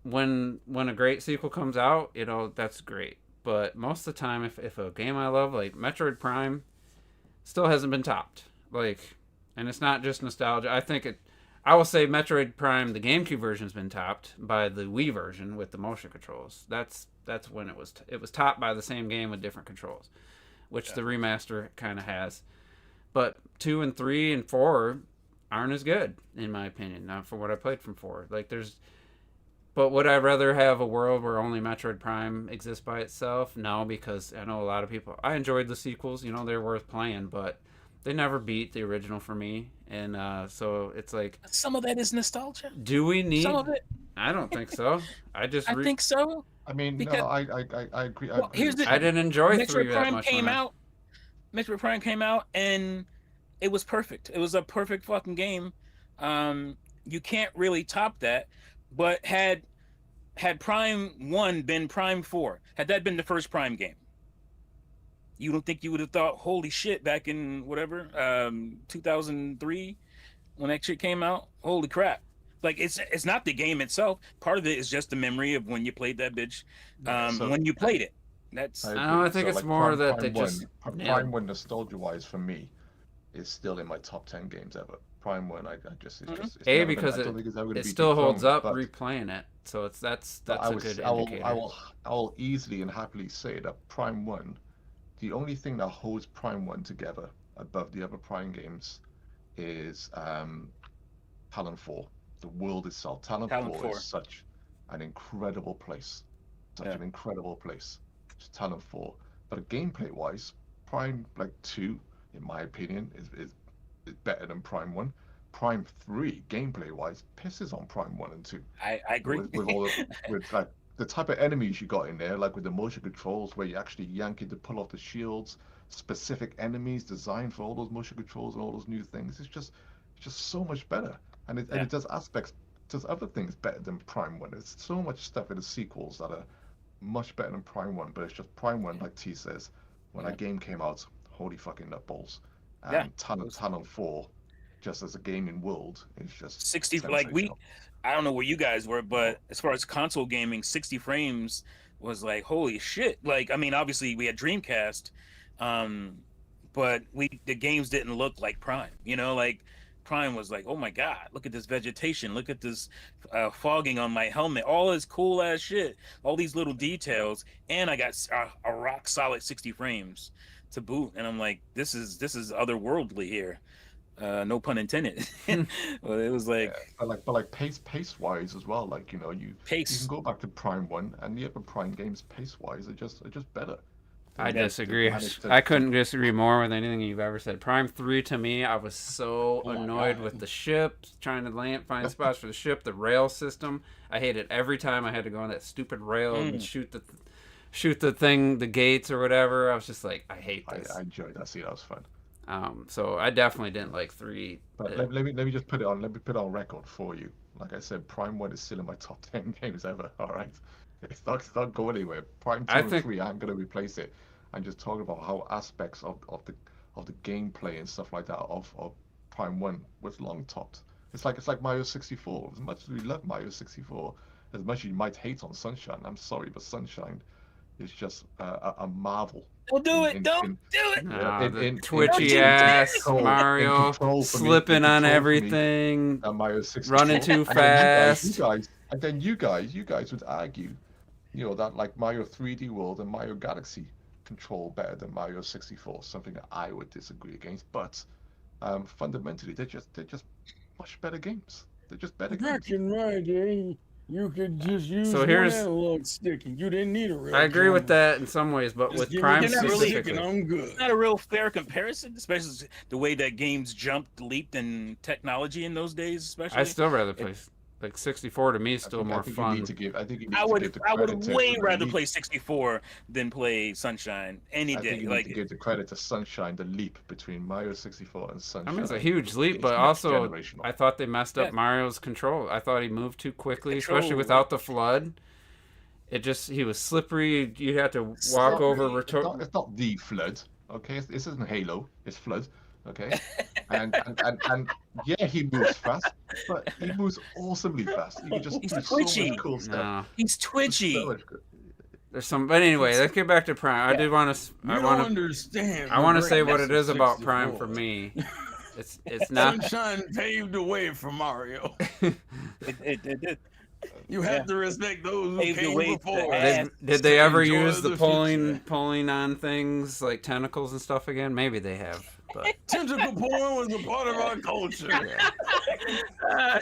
when a great sequel comes out, that's great. But most of the time, if a game I love, like Metroid Prime, still hasn't been topped. Like, and it's not just nostalgia. I will say Metroid Prime, the GameCube version's been topped by the Wii version with the motion controls. That's when it was topped by the same game with different controls, which the remaster kind of has. But 2 and 3 and 4 aren't as good, in my opinion. Not for what I played from 4. But would I rather have a world where only Metroid Prime exists by itself? No, because I know a lot of people. I enjoyed the sequels. They're worth playing, but they never beat the original for me. And so it's like, some of that is nostalgia. Do we need some of it? I don't think so. I think so. I mean, because, no, I agree. Well, I didn't enjoy Metroid 3 Prime that much. Metroid Prime came out, and it was perfect. It was a perfect fucking game. You can't really top that. But had Prime 1 been Prime 4, had that been the first Prime game, you don't think you would have thought, holy shit, back in whatever 2003 when that shit came out, holy crap. Like, it's not the game itself. Part of it is just the memory of when you played that bitch, when you played it. I think it's more that they just Prime 1 nostalgia-wise for me is still in my top 10 games ever. Prime 1, it's because it still holds up replaying it. So that's a good indicator. I will easily and happily say that Prime 1, the only thing that holds Prime 1 together above the other Prime games is Talon 4. The world itself. Talon 4 is such an incredible place. An incredible place. Just Talon 4. But gameplay-wise, Prime 2, in my opinion, is better than Prime 1. Prime 3 gameplay wise pisses on Prime 1 and 2. I agree. With all with like the type of enemies you got in there, like with the motion controls where you actually yank it to pull off the shields, specific enemies designed for all those motion controls and all those new things. It's just so much better. And it does other things better than Prime 1. There's so much stuff in the sequels that are much better than Prime 1, but it's just Prime 1, like T says, when that game came out, holy fucking nutballs. And Talon 4, just as a gaming world, is just 60, like I don't know where you guys were, but as far as console gaming, 60 frames was like, holy shit. Like, I mean, obviously we had Dreamcast, but the games didn't look like Prime, you know, like Prime was like, oh my God, look at this vegetation. Look at this fogging on my helmet. All this cool ass shit. All these little details. And I got a rock solid 60 frames to boot. And I'm like, this is otherworldly here. No pun intended. Well, it was like, but like pace wise as well. Like, you know, you can go back to Prime 1 and the other Prime games pace wise are just better. I disagree. I couldn't disagree more with anything you've ever said. Prime 3 to me, I was so annoyed with the ship, trying to find spots for the ship, the rail system. I hated every time I had to go on that stupid rail and shoot the thing, the gates or whatever. I was just like, I hate this. I enjoyed that. See, that was fun. So I definitely didn't like 3. But let me just put it on. Let me put it on record for you. Like I said, Prime 1 is still in my top 10 games ever. All right, it's not going anywhere. Prime 2 and 3, I'm going to replace it. I'm just talking about how aspects of the gameplay and stuff like that of Prime 1 was long topped. It's like Mario 64. As much as we love Mario 64, as much as you might hate on Sunshine, I'm sorry, but Sunshine is just a marvel. Don't do it! Don't do it! The twitchy ass Mario slipping on everything, Mario 64, running too fast. And then you guys would argue, you know, that like Mario 3D World and Mario Galaxy control better than Mario 64, something that I would disagree against. But fundamentally, they're just much better games. They're just better games. Right, you could just use so here's one analog stick. You didn't need a real. I agree with that in some ways, but just with Prime specifically, I'm good. It's not a real fair comparison, especially the way that games jumped, leaped in technology in those days. Especially, I'd still rather play. Like 64 to me is still more fun. I would way rather play 64 than play Sunshine any day. I think you need to give the credit to Sunshine, the leap between Mario 64 and Sunshine. I mean, it's a huge leap, but also I thought they messed up Mario's control. I thought he moved too quickly, especially without the flood. He was slippery. You had to walk over. It's not the flood, okay? This isn't Halo. It's flood. Okay, and yeah, he moves fast, but he moves awesomely fast. He can just do twitchy. So much cool stuff. No. He's twitchy. So There's some, but anyway, let's get back to Prime. I did want to. I want to say what it is about Prime for me. It's not. Sunshine paved the way for Mario. It did. You have to respect those who came before. Did they ever use the pulling on things like tentacles and stuff again? Maybe they have. But tentacle porn was a part of our culture. Yeah.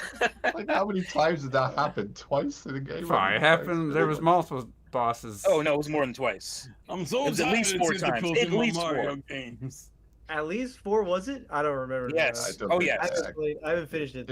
Like how many times did that happen? Twice in the game? It happened. There was multiple bosses. Oh no, it was more than twice. I'm so at least 4 times. At least Mario 4 games. At least 4, was it? I don't remember. Yes. Yes. I haven't finished it.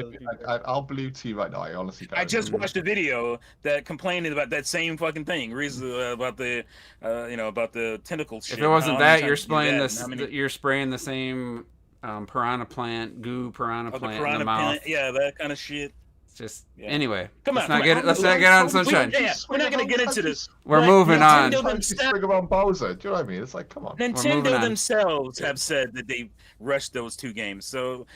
I'll believe to you right now. I honestly don't. I just watched a video that complained about that same fucking thing. About the, about the tentacle shit. If it wasn't that, you're spraying you're spraying the same piranha plant in the mouth. Yeah, that kind of shit. Just anyway. Let's not get on Sunshine. We're not gonna get into this. We're moving on. Swing around Bowser. Do you know what I mean? It's like, come on. Nintendo themselves have said that they rushed those 2 games. So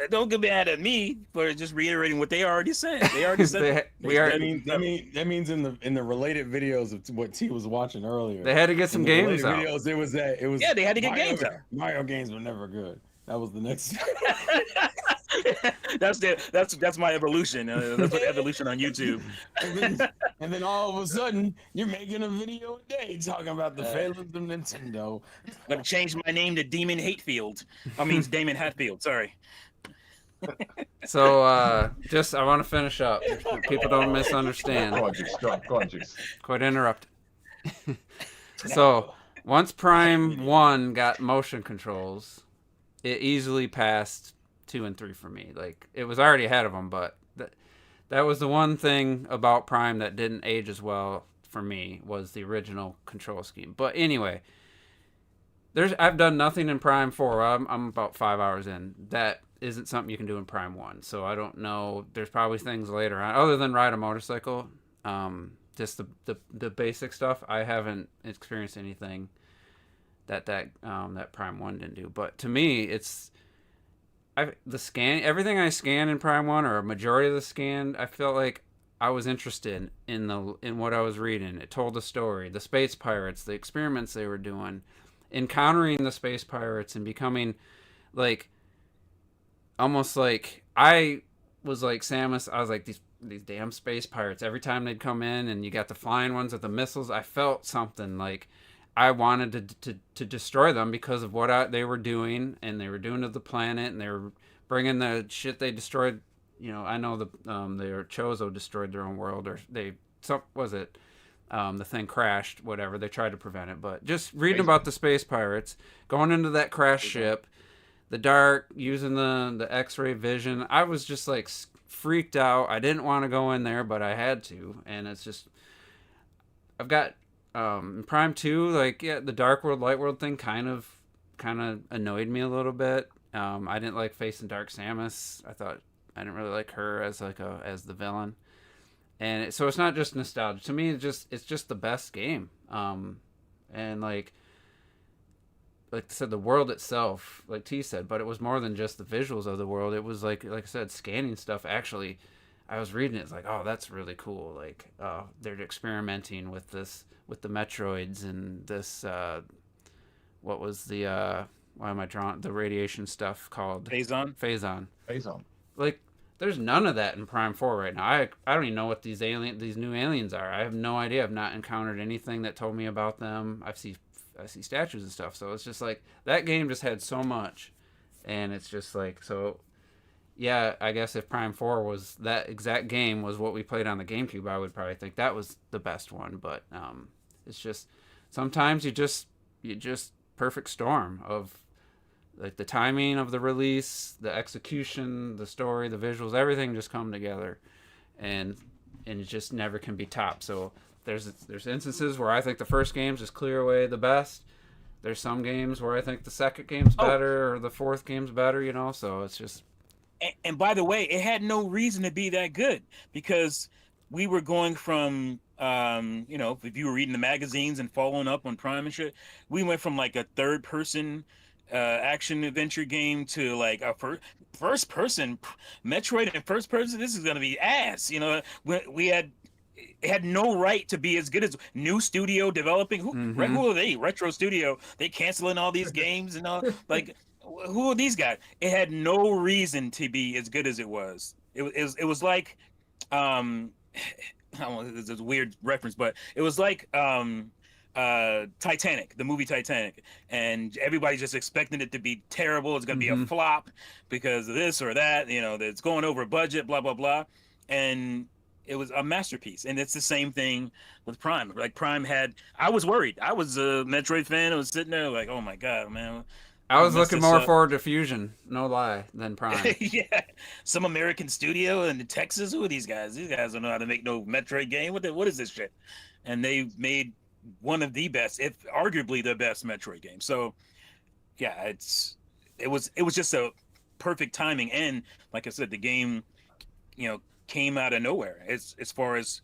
don't get mad at me for just reiterating what they already said. They already said that means in the related videos of what T was watching earlier. They had to get some games out. Videos, it was they had to get games out. Mario games were never good. That was the next. that's my evolution. That's what evolution on YouTube. and then all of a sudden, you're making a video a day talking about the failings of Nintendo. I'm gonna change my name to Damon Hatfield. Damon Hatfield. Sorry. So, I want to finish up. People don't misunderstand. Go on, Juice. Quite interrupt. So, once Prime 1 got motion controls, it easily passed 2 and 3 for me. Like, it was already ahead of them, but that was the one thing about Prime that didn't age as well for me, was the original control scheme. But anyway, I've done nothing in Prime 4. I'm about 5 hours in. That isn't something you can do in Prime 1. So I don't know. There's probably things later on, other than ride a motorcycle. Just the basic stuff. I haven't experienced anything that Prime 1 didn't do. But to me, it's everything I scanned in Prime 1, or a majority of the scan, I felt like I was interested in what I was reading. It told the story, the space pirates, the experiments they were doing, encountering the space pirates and becoming like, almost like I was like Samus. I was like, these damn space pirates. Every time they'd come in and you got the flying ones with the missiles, I felt something like I wanted to destroy them because of what they were doing, and they were doing to the planet, and they were bringing the shit they destroyed. You know, I know their Chozo destroyed their own world, or the thing crashed, whatever. They tried to prevent it, but just reading about the space pirates going into that crash ship, the dark, using the X-ray vision, I was just like freaked out. I didn't want to go in there, but I had to, and it's just, I've got in Prime 2, like, yeah, the Dark World, Light World thing kind of annoyed me a little bit. I didn't like facing Dark Samus. I didn't really like her as as the villain. And so it's not just nostalgia. To me, it's just the best game. And like I said, the world itself, like T said, but it was more than just the visuals of the world. It was like I said, scanning stuff. Actually, I was reading it, it's like, oh, that's really cool. Like, they're experimenting with this, with the Metroids, and this, what was the, why am I drawing the radiation stuff called? Phazon. Like, there's none of that in Prime 4 right now. I don't even know what these new aliens are. I have no idea. I've not encountered anything that told me about them. I see statues and stuff. So it's just like, that game just had so much, and it's just like, so yeah, I guess if Prime 4 was that exact game was what we played on the GameCube, I would probably think that was the best one. But it's just, sometimes you just perfect storm of like the timing of the release, the execution, the story, the visuals, everything just come together, and it just never can be topped. So there's instances where I think the first game's just clear away the best. There's some games where I think the second game's better, or the fourth game's better, you know. So it's just. And by the way, it had no reason to be that good, because we were going from, you know, if you were reading the magazines and following up on Prime and shit, we went from like a third-person action adventure game to like a first-person Metroid and first-person. This is gonna be ass, you know. It had no right to be as good as new studio developing. Who are they? Retro Studio. They canceling all these games and all, like. Who are these guys? It had no reason to be as good as it was. It was like, I don't know, it's a weird reference, but it was like Titanic, the movie Titanic, and everybody's just expecting it to be terrible. It's gonna be a flop because of this or that. You know, it's going over budget, blah blah blah, and it was a masterpiece. And it's the same thing with Prime. Like Prime had, I was worried. I was a Metroid fan. I was sitting there like, oh my god, man. I was looking more forward to Fusion, no lie, than Prime. Yeah, some American studio in Texas. Who are these guys? These guys don't know how to make no Metroid game. What is this shit? And they made one of the best, if arguably the best Metroid game. So, yeah, it was just a perfect timing. And like I said, the game, you know, came out of nowhere as far as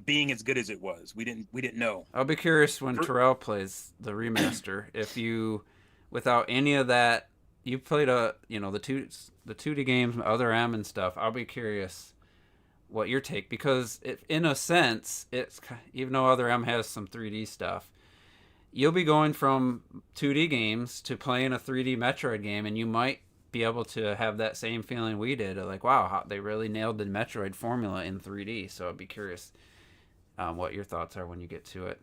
being as good as it was. We didn't know. I'll be curious when Terrell plays the remaster, if you. Without any of that, you played the 2D games, Other M and stuff. I'll be curious what your take, because in a sense, it's, even though Other M has some 3D stuff, you'll be going from 2D games to playing a 3D Metroid game, and you might be able to have that same feeling we did, of like, wow, they really nailed the Metroid formula in 3D. So I'd be curious what your thoughts are when you get to it.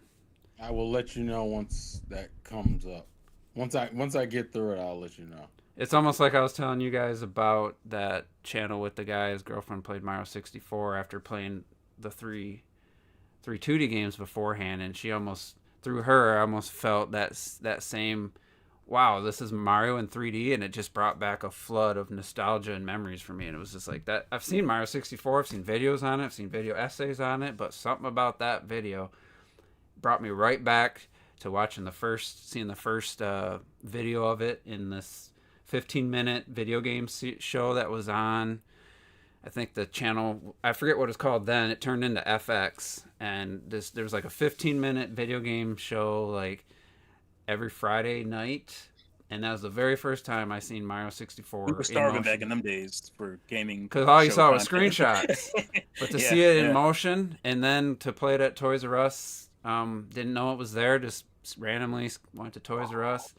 I will let you know once that comes up. Once I get through it, I'll let you know. It's almost like I was telling you guys about that channel with the guy, his girlfriend played Mario 64 after playing the three 2D games beforehand, and she almost, through her, I almost felt that same wow, this is Mario in 3D, and it just brought back a flood of nostalgia and memories for me. And it was just like that. I've seen Mario 64, I've seen videos on it, I've seen video essays on it, but something about that video brought me right back to seeing the first video of it in this 15-minute video game show that was on. I think the channel, I forget what it's called then. It turned into FX, and there was like a 15-minute video game show like every Friday night, and that was the very first time I seen Mario 64. We were starving back in them days for gaming. Because all you show saw was content. screenshots. But to Yeah, see it in yeah. motion, and then to play it at Toys R Us, didn't know it was there, just randomly went to Toys R Us.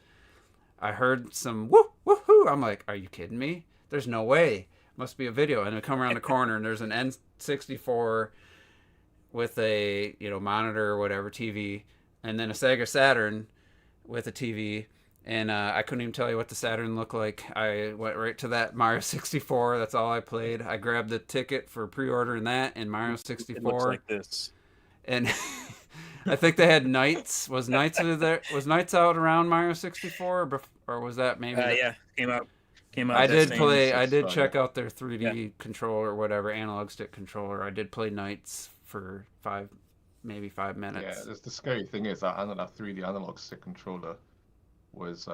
I heard some woo, woohoo. I'm like, are you kidding me? There's no way. Must be a video. And I come around the corner, and there's an N64 with a monitor or whatever, TV, and then a Sega Saturn with a TV. And I couldn't even tell you what the Saturn looked like. I went right to that Mario 64. That's all I played. I grabbed the ticket for pre-ordering that and Mario 64. It looks like this. And I think they had Nights. Was Nights out around Mario 64, or was that maybe? Yeah, came out. I that did same- play. I did right. check out their 3D controller, or whatever, analog stick controller. I did play Nights for 5 minutes. Yeah, the scary thing is that 3D analog stick controller was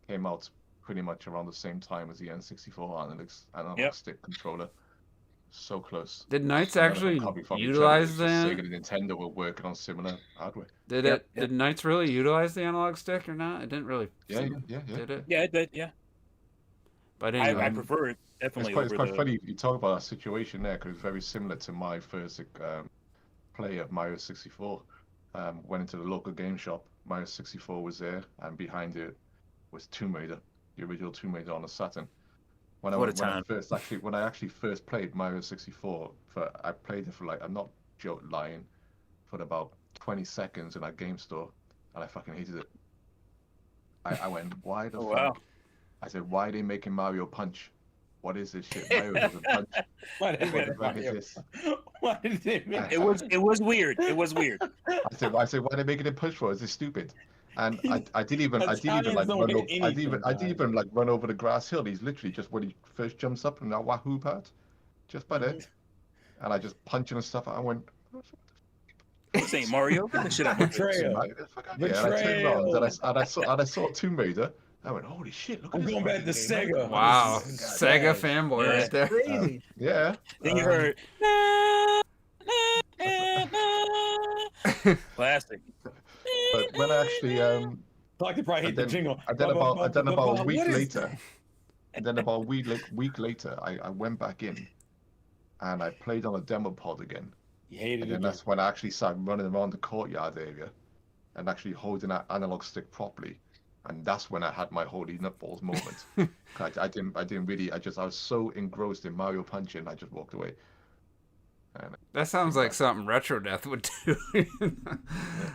came out pretty much around the same time as the N64 analog Yep. stick controller. So close. Did Knights None of them actually copy from each other. utilize It's just that? Sega and Nintendo were working on similar hardware. Yep. Did Knights really utilize the analog stick or not? It didn't really. Yeah. Did it? Yeah, it did. Yeah, But I anyway, prefer it It's definitely quite, over it's quite the. funny you talk about that situation there because it's very similar to my first play of Mario 64. Went into the local game shop. Mario 64 was there, and behind it was Tomb Raider, the original Tomb Raider on a Saturn. When What a time. when I actually first played Mario 64, I played it for like, I'm not lying, for about 20 seconds in that game store, and I fucking hated it. I went, why the Oh, fuck? wow. I said, why are they making Mario punch? What is this shit? Mario doesn't punch. Why did What they the fuck make is it? this? Why did they make It was weird. It was weird. I said, why are they making him push for? Is this stupid? And I didn't even Italians like don't run hit over, I anything, didn't even like run over the grass hill. He's literally just when he first jumps up and that wahoo part, just by there, and I just punch him and stuff. I went, This ain't Mario. Get the shit out of my face. Betrayal. "Right, the fuck out of here." And I turned around and I saw Tomb Raider. I went, holy shit! Look at I'm this going back to fucking game. Sega. wow, God, Sega gosh. fanboy Yeah. right there. Crazy. Yeah. Then you heard. Classic. But when I actually Like they probably hate And the then- jingle. and then about a week What is later, that? and then about a week later, I went back in, and I played on a demo pod again. You hated And it. then that's when I actually started running around the courtyard area, and actually holding that analog stick properly. And that's when I had my holy nutballs moment. I didn't really. I was so engrossed in Mario punching, I just walked away. And That sounds like something Retro Death would do.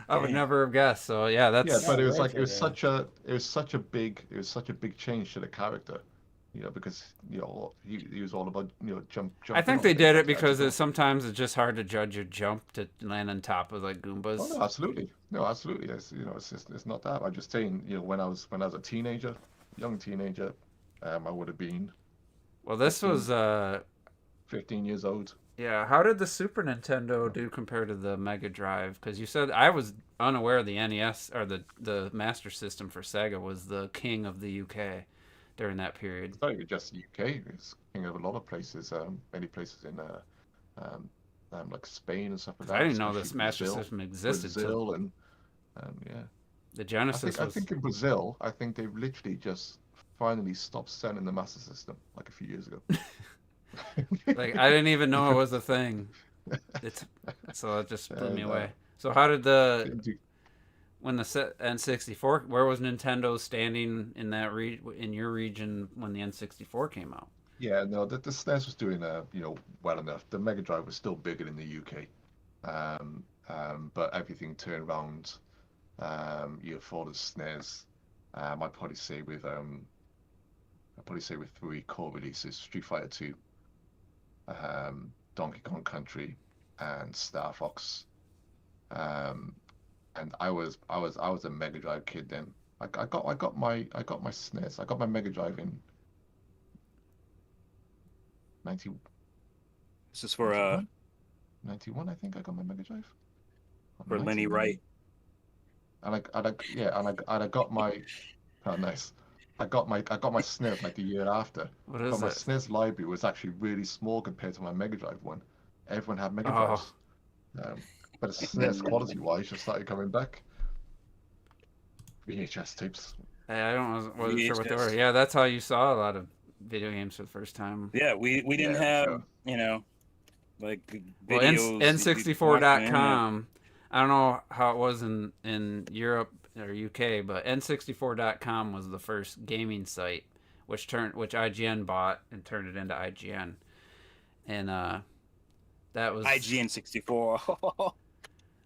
I would never have guessed. So yeah, that's yeah, but it was like Retro, it was such a big change to the character, because he was all about jump. I think they did it because sometimes it's just hard to judge your jump to land on top of like Goombas. Oh, no, absolutely. No, absolutely. It's not that. I'm just saying, when I was a teenager, young teenager, I would have been Well, this was 15 years old. yeah. How did the Super Nintendo do compared to the Mega Drive? Because you said I was unaware the NES or the Master System for Sega was the king of the UK during that period. It's not even just UK. It's king of a lot of places. Many places in like Spain and stuff like that. I didn't know this especially Master Brazil, System existed. Brazil and yeah. The I Genesis think, was. I think in Brazil, I think they've literally just finally stopped selling the Master System like a few years ago. Like I didn't even know it was a thing. So it just blew me And, away. So how did when the N64? Where was Nintendo standing in that in your region when the N64 came out? Yeah, no, the SNES was doing well enough. The Mega Drive was still bigger in the UK, but everything turned around. For the SNES, I'd probably say with three core releases: Street Fighter 2, Donkey Kong Country, and Star Fox. And I was a Mega Drive kid then. I got my SNES. I got my Mega Drive in 90, This is for 91? 91, I think I got my Mega Drive. Or Lenny 90 Wright. maybe? And I got my oh nice. I got my SNES like the year after. What But is my it? SNES library was actually really small compared to my Mega Drive one. Everyone had Mega Oh. Drives. But the SNES quality wise just started coming back. VHS tapes. Hey, I wasn't sure what they were. VHS. Yeah, that's how you saw a lot of video games for the first time. Yeah, we didn't Yeah, have, sure. you know, like Well, videos. N64.com. I don't know how it was in Europe or UK, but N64.com was the first gaming site, which IGN bought and turned it into IGN, and that was IGN 64.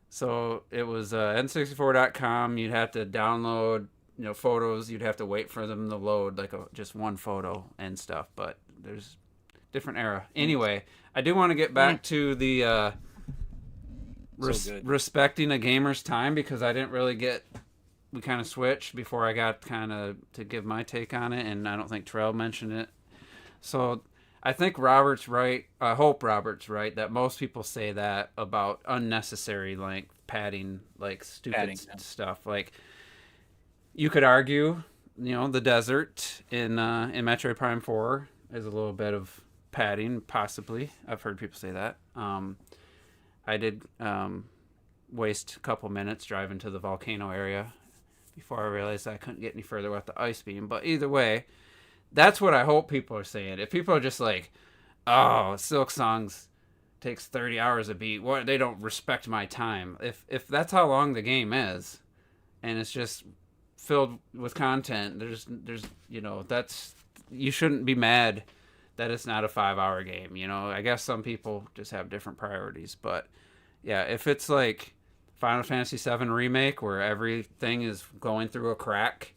So it was N64.com. You'd have to download, photos. You'd have to wait for them to load, like just one photo and stuff. But there's different era. Anyway, I do want to get back to the respecting a gamer's time, because I didn't really we kind of switched before I got kind of to give my take on it, and I don't think Terrell mentioned it. So I think Robert's right. I hope Robert's right that most people say that about unnecessary length padding, like stupid stuff. Like, you could argue, the desert in Metroid Prime 4 is a little bit of padding, possibly. I've heard people say that. I did waste a couple minutes driving to the volcano area before I realized I couldn't get any further with the ice beam. But either way, that's what I hope people are saying. If people are just like, oh, Silk Songs takes 30 hours a beat, what, they don't respect my time. If that's how long the game is, and it's just filled with content, there's that's, you shouldn't be mad that it's not a 5-hour game. I guess some people just have different priorities, but yeah, if it's like Final Fantasy VII Remake, where everything is going through a crack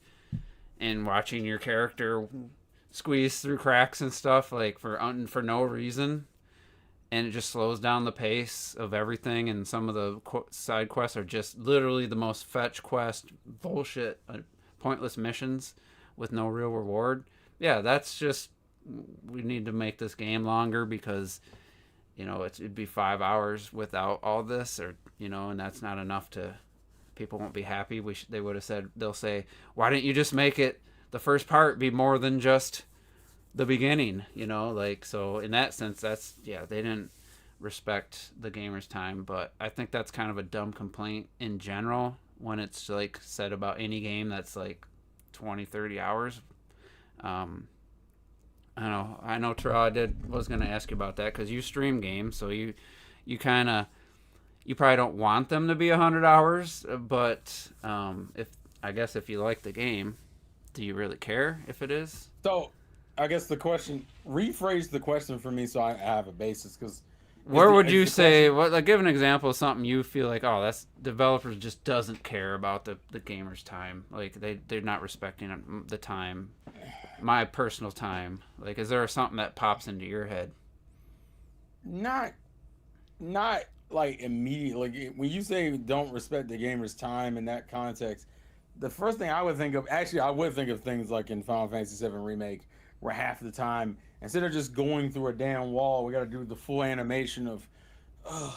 and watching your character squeeze through cracks and stuff, like for no reason, and it just slows down the pace of everything, and some of the side quests are just literally the most fetch quest bullshit, pointless missions with no real reward. Yeah, that's just, we need to make this game longer, because it'd be 5 hours without all this, or and that's not enough to, people won't be happy. They would have said, they'll say, why didn't you just make it, the first part, be more than just the beginning, like, so in that sense, that's, yeah, they didn't respect the gamer's time. But I think that's kind of a dumb complaint in general when it's like said about any game that's like 20-30 hours. I know Terrell, was going to ask you about that, because you stream games, so you kind of, you probably don't want them to be 100 hours, but if you like the game, do you really care if it is? So, I guess rephrase the question for me so I have a basis, because where would you say, give an example of something you feel like, oh, that's, developers just doesn't care about the gamer's time, like they're not respecting the time, my personal time. Like, is there something that pops into your head? Not like immediately. Like, when you say don't respect the gamer's time in that context, the first thing I would think of, actually, I would think of things like in Final Fantasy VII Remake, where half the time, instead of just going through a damn wall, we got to do the full animation of, a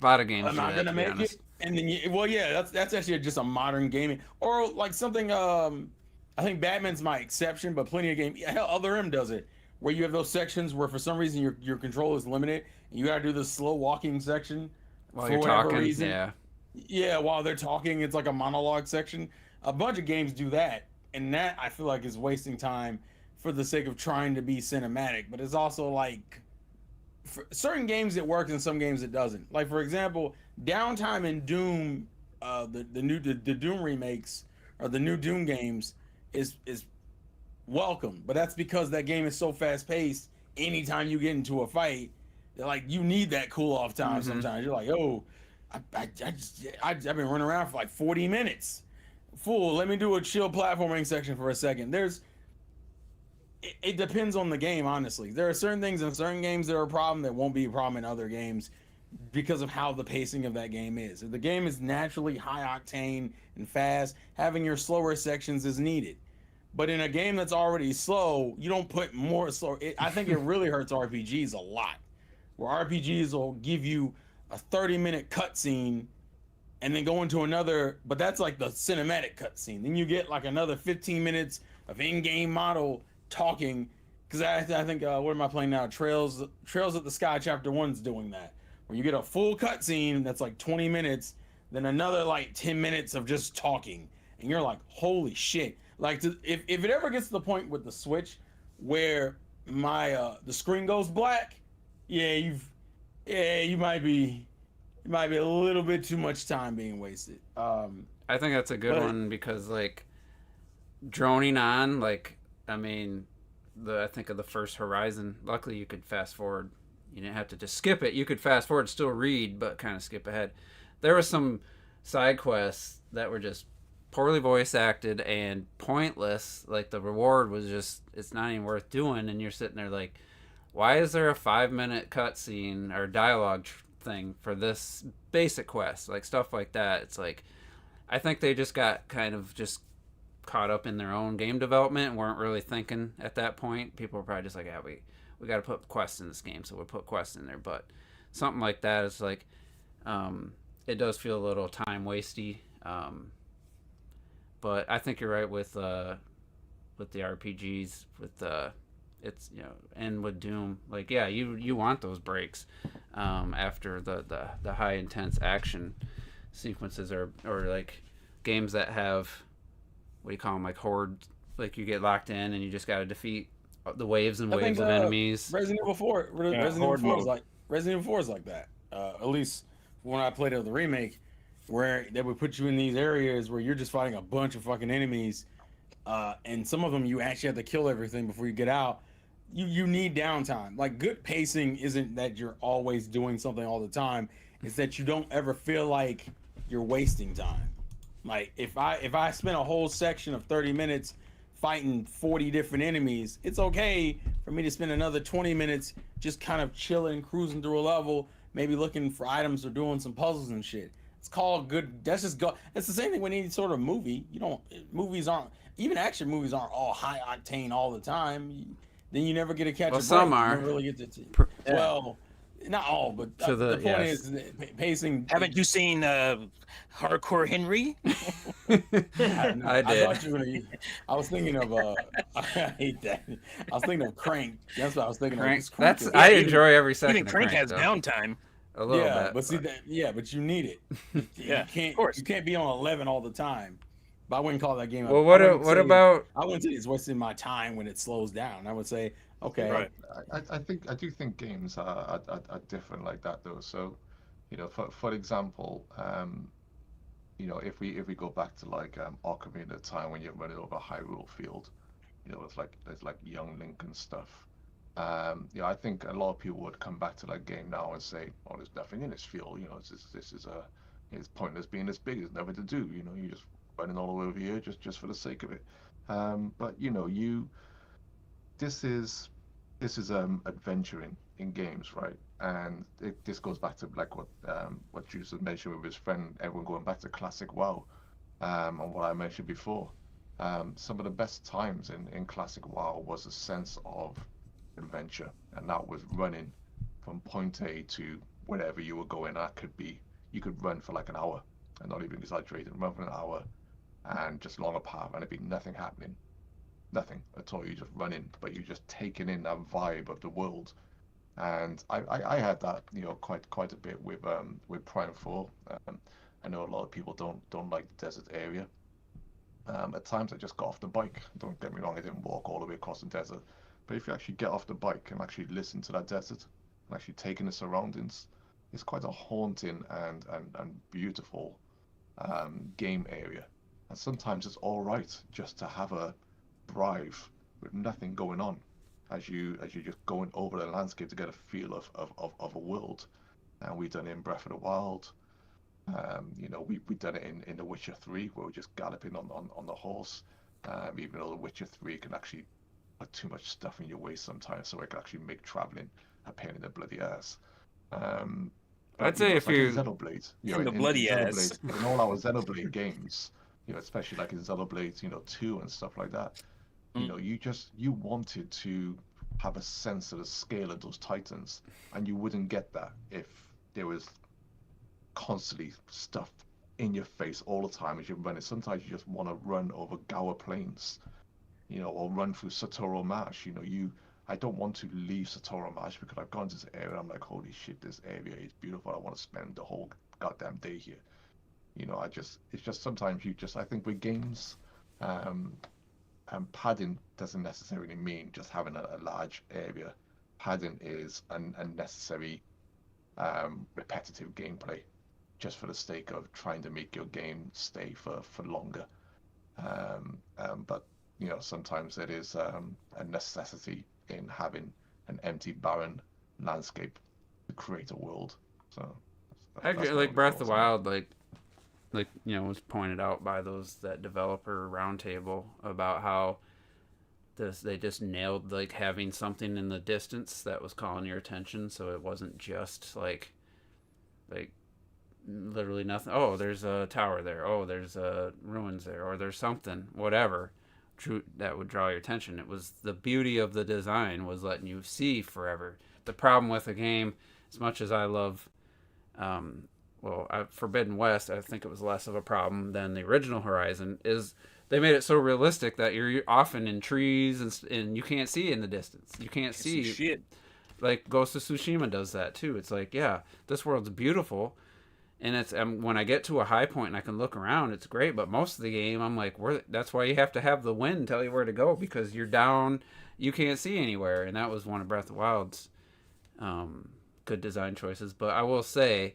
lot of games. I'm not gonna make it, and then that's actually just a modern gaming, or like something. I think Batman's my exception, but plenty of games. Hell, Other M does it, where you have those sections where for some reason your control is limited, and you got to do the slow walking section while for you're whatever talking. reason. Yeah, while they're talking, it's like a monologue section. A bunch of games do that, and that I feel like is wasting time for the sake of trying to be cinematic. But it's also like, for certain games it works and some games it doesn't. Like, for example, downtime in Doom, the Doom remakes, or the new Doom games, is welcome. But that's because that game is so fast paced. Anytime you get into a fight, like, you need that cool off time. Sometimes you're like, oh, I've been running around for like 40 minutes. Fool, let me do a chill platforming section for a second. It depends on the game, honestly. There are certain things in certain games that are a problem that won't be a problem in other games. because of how the pacing of that game is. If the game is naturally high octane and fast, having your slower sections is needed. But in a game that's already slow, you don't put more slow. I think it really hurts RPGs a lot, where RPGs will give you a 30-minute cutscene and then go into another, but that's like the cinematic cutscene. Then you get like another 15 minutes of in-game model talking. Because I think what am I playing now? Trails of the Sky Chapter 1's doing that, where you get a full cutscene that's like 20 minutes, then another like 10 minutes of just talking, and you're like, holy shit! Like if it ever gets to the point with the Switch where the screen goes black, yeah, you might be a little bit too much time being wasted. I think that's a good one because like droning on, like I mean, I think of the first Horizon. Luckily, you could fast forward. You didn't have to just skip it. You could fast forward, still read, but kind of skip ahead. There were some side quests that were just poorly voice acted and pointless. Like the reward was just, it's not even worth doing. And you're sitting there like, why is there a 5-minute cutscene or dialogue thing for this basic quest? Like stuff like that. It's like, I think they just got kind of just caught up in their own game development and weren't really thinking at that point. People were probably just like, yeah, we got to put quests in this game, so we'll put quests in there. But something like that is like, it does feel a little time wasty. But I think you're right with the RPGs, with it's, you know, and with Doom, like, yeah, you want those breaks after the high intense action sequences, or like games that have, what do you call them, like horde, like you get locked in and you just got to defeat the waves and waves of enemies. Resident Evil 4 Resident Evil 4 is like that. At least when I played it, the remake, where they would put you in these areas where you're just fighting a bunch of fucking enemies, and some of them you actually have to kill everything before you get out. You need downtime. Like, good pacing isn't that you're always doing something all the time. It's that you don't ever feel like you're wasting time. Like, if I spent a whole section of 30 minutes fighting 40 different enemies, it's okay for me to spend another 20 minutes just kind of chilling, cruising through a level, maybe looking for items or doing some puzzles and shit. It's called good. That's just go. It's the same thing with any sort of movie. Movies aren't, even action movies aren't all high octane all the time. Then you never get to catch a break. Some are. You never really get to. Well, not all, but the point is pacing. Haven't you seen Hardcore Henry? I did. I thought you were gonna, I was thinking of I hate that. I was thinking of Crank. That's what I was thinking Crank. of. That's I enjoy every second. Even Crank has though. downtime. A little yeah, bit. But see that. Yeah, but you need it. Yeah, you can't. of course. You can't be on 11 all the time. But I wouldn't call that game. Well, what about? I wouldn't say it's wasting my time when it slows down. I would say, okay. Right. I do think games are different like that though. So, you know, for example, you know, if we go back to like Ocarina of Time, when you're running over Hyrule Field, you know, there's like young Link and stuff. You know, I think a lot of people would come back to that game now and say, "Oh, there's nothing in this field. You know, it's pointless being this big. There's nothing to do. You know, you're just running all over here just for the sake of it." But you know, this is adventuring in games, right? And this goes back to like what Juice had mentioned with his friend, everyone going back to classic WoW, and what I mentioned before. Some of the best times in classic WoW was a sense of adventure, and that was running from point A to wherever you were going. That could be, you could run for like an hour, and not even exaggerating, run for an hour and just along a path and it'd be nothing happening, nothing at all. You're just running, but you're just taking in that vibe of the world. And I had that, you know, quite a bit with Prime 4. I know a lot of people don't like the desert area. At times I just got off the bike. Don't get me wrong, I didn't walk all the way across the desert. But if you actually get off the bike and actually listen to that desert and actually take in the surroundings, it's quite a haunting and beautiful game area. And sometimes it's all right just to have a drive with nothing going on, as you're just going over the landscape to get a feel of a world. And we've done it in Breath of the Wild. You know, we've done it in The Witcher 3, where we're just galloping on the horse. Even though The Witcher 3 can actually put too much stuff in your way sometimes, so it can actually make traveling a pain in the bloody ass. I'd But say it's if like in you Xenoblade, And the in bloody ass. Xenoblade, in all our Xenoblade games, especially like in Xenoblade, 2 and stuff like that, Mm. you wanted to have a sense of the scale of those titans, and you wouldn't get that if there was constantly stuff in your face all the time as you're running. Sometimes you just want to run over Gower Plains, or run through Satoru Marsh. I don't want to leave Satoru Marsh because I've gone to this area. I'm like, holy shit, this area is beautiful. I want to spend the whole goddamn day here. It's just sometimes I think with games, um, padding doesn't necessarily mean just having a large area. Padding is an unnecessary, repetitive gameplay just for the sake of trying to make your game stay for longer. But sometimes it is a necessity in having an empty, barren landscape to create a world. So I agree, that's my like only Breath of the thoughts on Wild, like was pointed out by that developer roundtable about how they just nailed like having something in the distance that was calling your attention, so it wasn't just like literally nothing. Oh, there's a tower there. Oh, there's ruins there, or there's something, whatever, that would draw your attention. It was the beauty of the design was letting you see forever. The problem with a game, as much as I love, Forbidden West, I think it was less of a problem than the original Horizon. Is they made it so realistic that you're often in trees and you can't see in the distance. You can't see shit. Like Ghost of Tsushima does that too. It's like, yeah, this world's beautiful, and it's when I get to a high point and I can look around, it's great. But most of the game, I'm like, that's why you have to have the wind tell you where to go, because you're down, you can't see anywhere. And that was one of Breath of the Wild's good design choices. But I will say,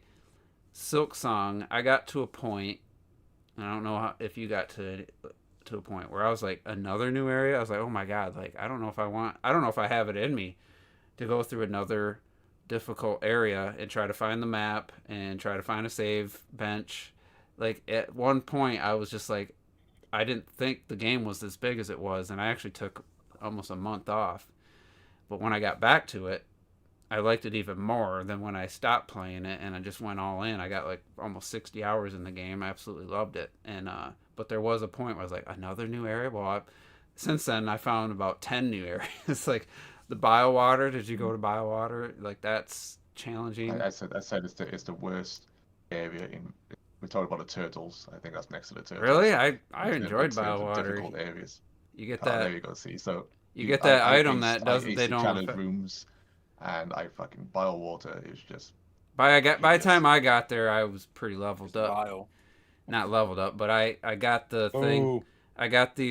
Silk Song, I got to a point, and I don't know if you got to a point where I was like, another new area. I was like, oh my god, like I don't know if I have it in me to go through another difficult area and try to find the map and try to find a save bench. Like at one point I was just like, I didn't think the game was as big as it was, and I actually took almost a month off. But when I got back to it, I liked it even more than when I stopped playing it and I just went all in. I got like almost 60 hours in the game. I absolutely loved it. And but there was a point where I was like, another new area? Well, since then I found about 10 new areas. Like the Biowater. Did you go to Biowater? Like that's challenging. I said it's the worst area in. We talked about the turtles. I think that's next to the turtles. Really? I in enjoyed terms of Biowater. difficult areas. You get There that. you go. See, so You get that item aced- that doesn't. I aced They the don't. challenge rooms, and I fucking Biowater is just. By the ridiculous. time I got there, I was pretty leveled It's up. vile. Not leveled up, but I got the thing. Oh, I got the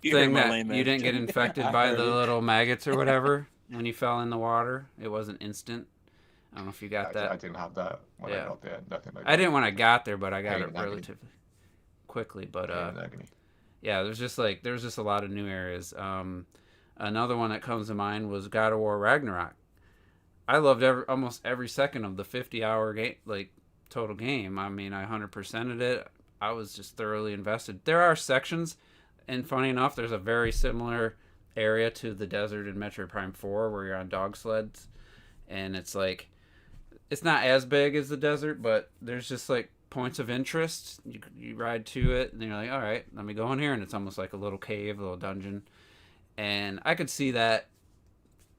You thing heard my that lame you man. didn't get infected I by heard the it. little maggots or whatever when you fell in the water. It wasn't instant. I don't know if you got I that. didn't have that when Yeah. I got there. Nothing like I that. didn't when I got there, but I got Pain it and agony. relatively quickly. But Pain and agony. yeah, there's just a lot of new areas. Another one that comes to mind was God of War Ragnarok. I loved almost every second of the 50-hour game, like total game. I mean, I 100%ed it. I was just thoroughly invested. There are sections, and funny enough, there's a very similar area to the desert in Metroid Prime 4 where you're on dog sleds, and it's like it's not as big as the desert, but there's just like points of interest. You ride to it, and you're like, all right, let me go in here, and it's almost like a little cave, a little dungeon, and I could see that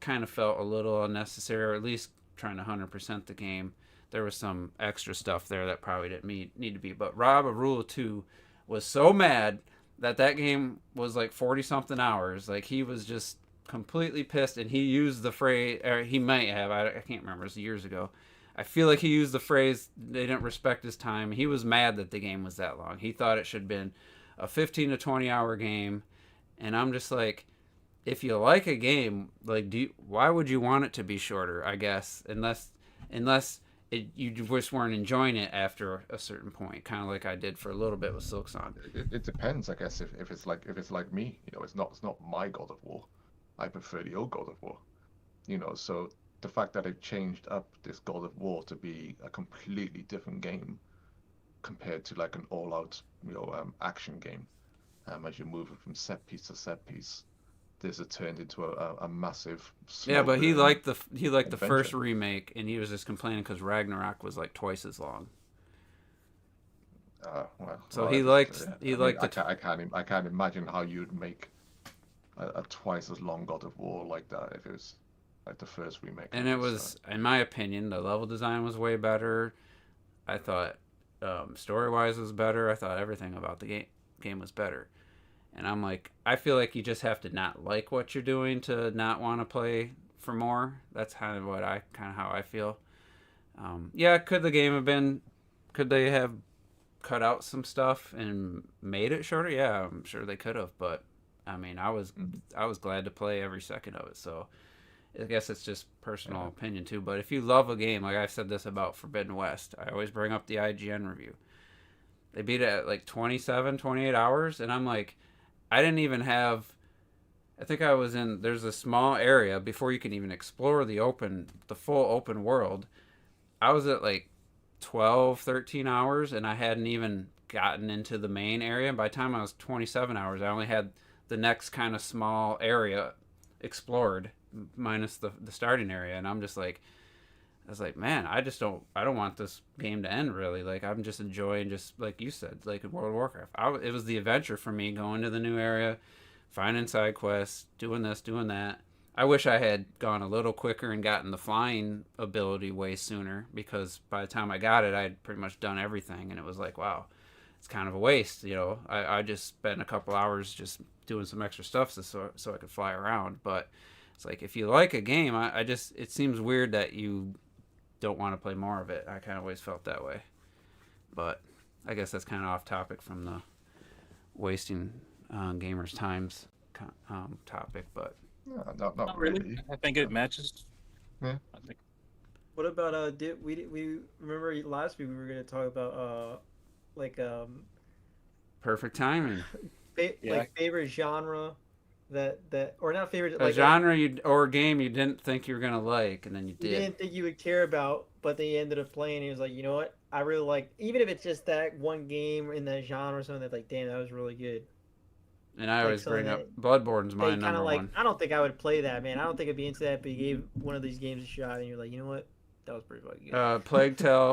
kind of felt a little unnecessary, or at least trying to 100% the game. There was some extra stuff there that probably didn't need to be. But Rob of Rule 2 was so mad that game was like 40 something hours. Like he was just completely pissed, and he used the phrase, or he might have, I can't remember, it was years ago. I feel like he used the phrase, they didn't respect his time. He was mad that the game was that long. He thought it should have been a 15 to 20 hour game. And I'm just like, if you like a game, like, why would you want it to be shorter? I guess unless you just weren't enjoying it after a certain point, kind of like I did for a little bit with Silksong. It depends, I guess. If it's like me, it's not my God of War. I prefer the old God of War. So the fact that they've changed up this God of War to be a completely different game compared to like an all-out action game, as you're moving from set piece to set piece. this had turned into a massive. Yeah, but he liked the adventure. first remake, and he was just complaining because Ragnarok was like twice as long. Well, So he liked I can't imagine how you'd make a twice as long God of War like that if it was like the first remake. And it was, in my opinion, the level design was way better. I thought story-wise was better. I thought everything about the game was better. And I'm like, I feel like you just have to not like what you're doing to not want to play for more. That's kind of how I feel. Yeah, could they have cut out some stuff and made it shorter? Yeah, I'm sure they could have, but I mean, I was glad to play every second of it. So I guess it's just personal opinion too. But if you love a game, like I've said this about Forbidden West, I always bring up the IGN review. They beat it at like 27, 28 hours, and I'm like, I didn't even have. I think I was in. There's a small area before you can even explore the full open world. I was at like 12, 13 hours, and I hadn't even gotten into the main area. And by the time I was 27 hours, I only had the next kind of small area explored, minus the starting area. And I'm just like, I was like, man, I don't want this game to end, really. Like, I'm just enjoying, just like you said, like in World of Warcraft. It was the adventure for me, going to the new area, finding side quests, doing this, doing that. I wish I had gone a little quicker and gotten the flying ability way sooner, because by the time I got it, I'd pretty much done everything, and it was like, wow, it's kind of a waste, you know. I just spent a couple hours just doing some extra stuff so I could fly around. But it's like, if you like a game, it seems weird that you don't want to play more of it. I kind of always felt that way. But I guess that's kind of off topic from the wasting gamers' times topic, but not really. I think it matches. Yeah. I think. What about we remember last week we were gonna talk about perfect timing. like favorite genre that or not favorite, a genre or game you didn't think you were gonna like, and then you did. You didn't think you would care about, but they ended up playing. He was like, you know what? I really like, even if it's just that one game in that genre or something. That's like, damn, that was really good. And I always bring up Bloodborne's my number like, one. I don't think I would play that, man. I don't think I'd be into that. But you gave one of these games a shot, and you're like, you know what? That was pretty fucking good.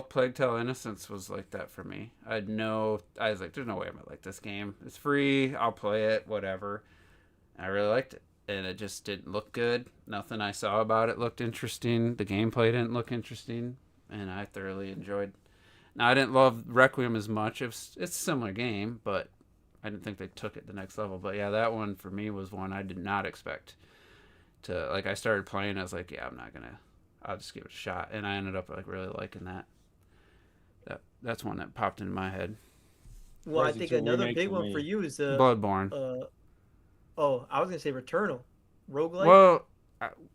Plague Tale Innocence was like that for me. I was like, there's no way I'm gonna like this game. It's free. I'll play it. Whatever. I really liked it. And it just didn't look good. Nothing I saw about it looked interesting. The gameplay didn't look interesting, and I thoroughly enjoyed. Now, I didn't love Requiem as much. It's a similar game, but I didn't think they took it the next level. But yeah, that one for me was one I did not expect to. Like, I started playing, I was like, yeah, I'll just give it a shot, and I ended up like really liking that. That's one that popped into my head. Well, I think another big one for you is Bloodborne. I was gonna say Returnal, roguelike.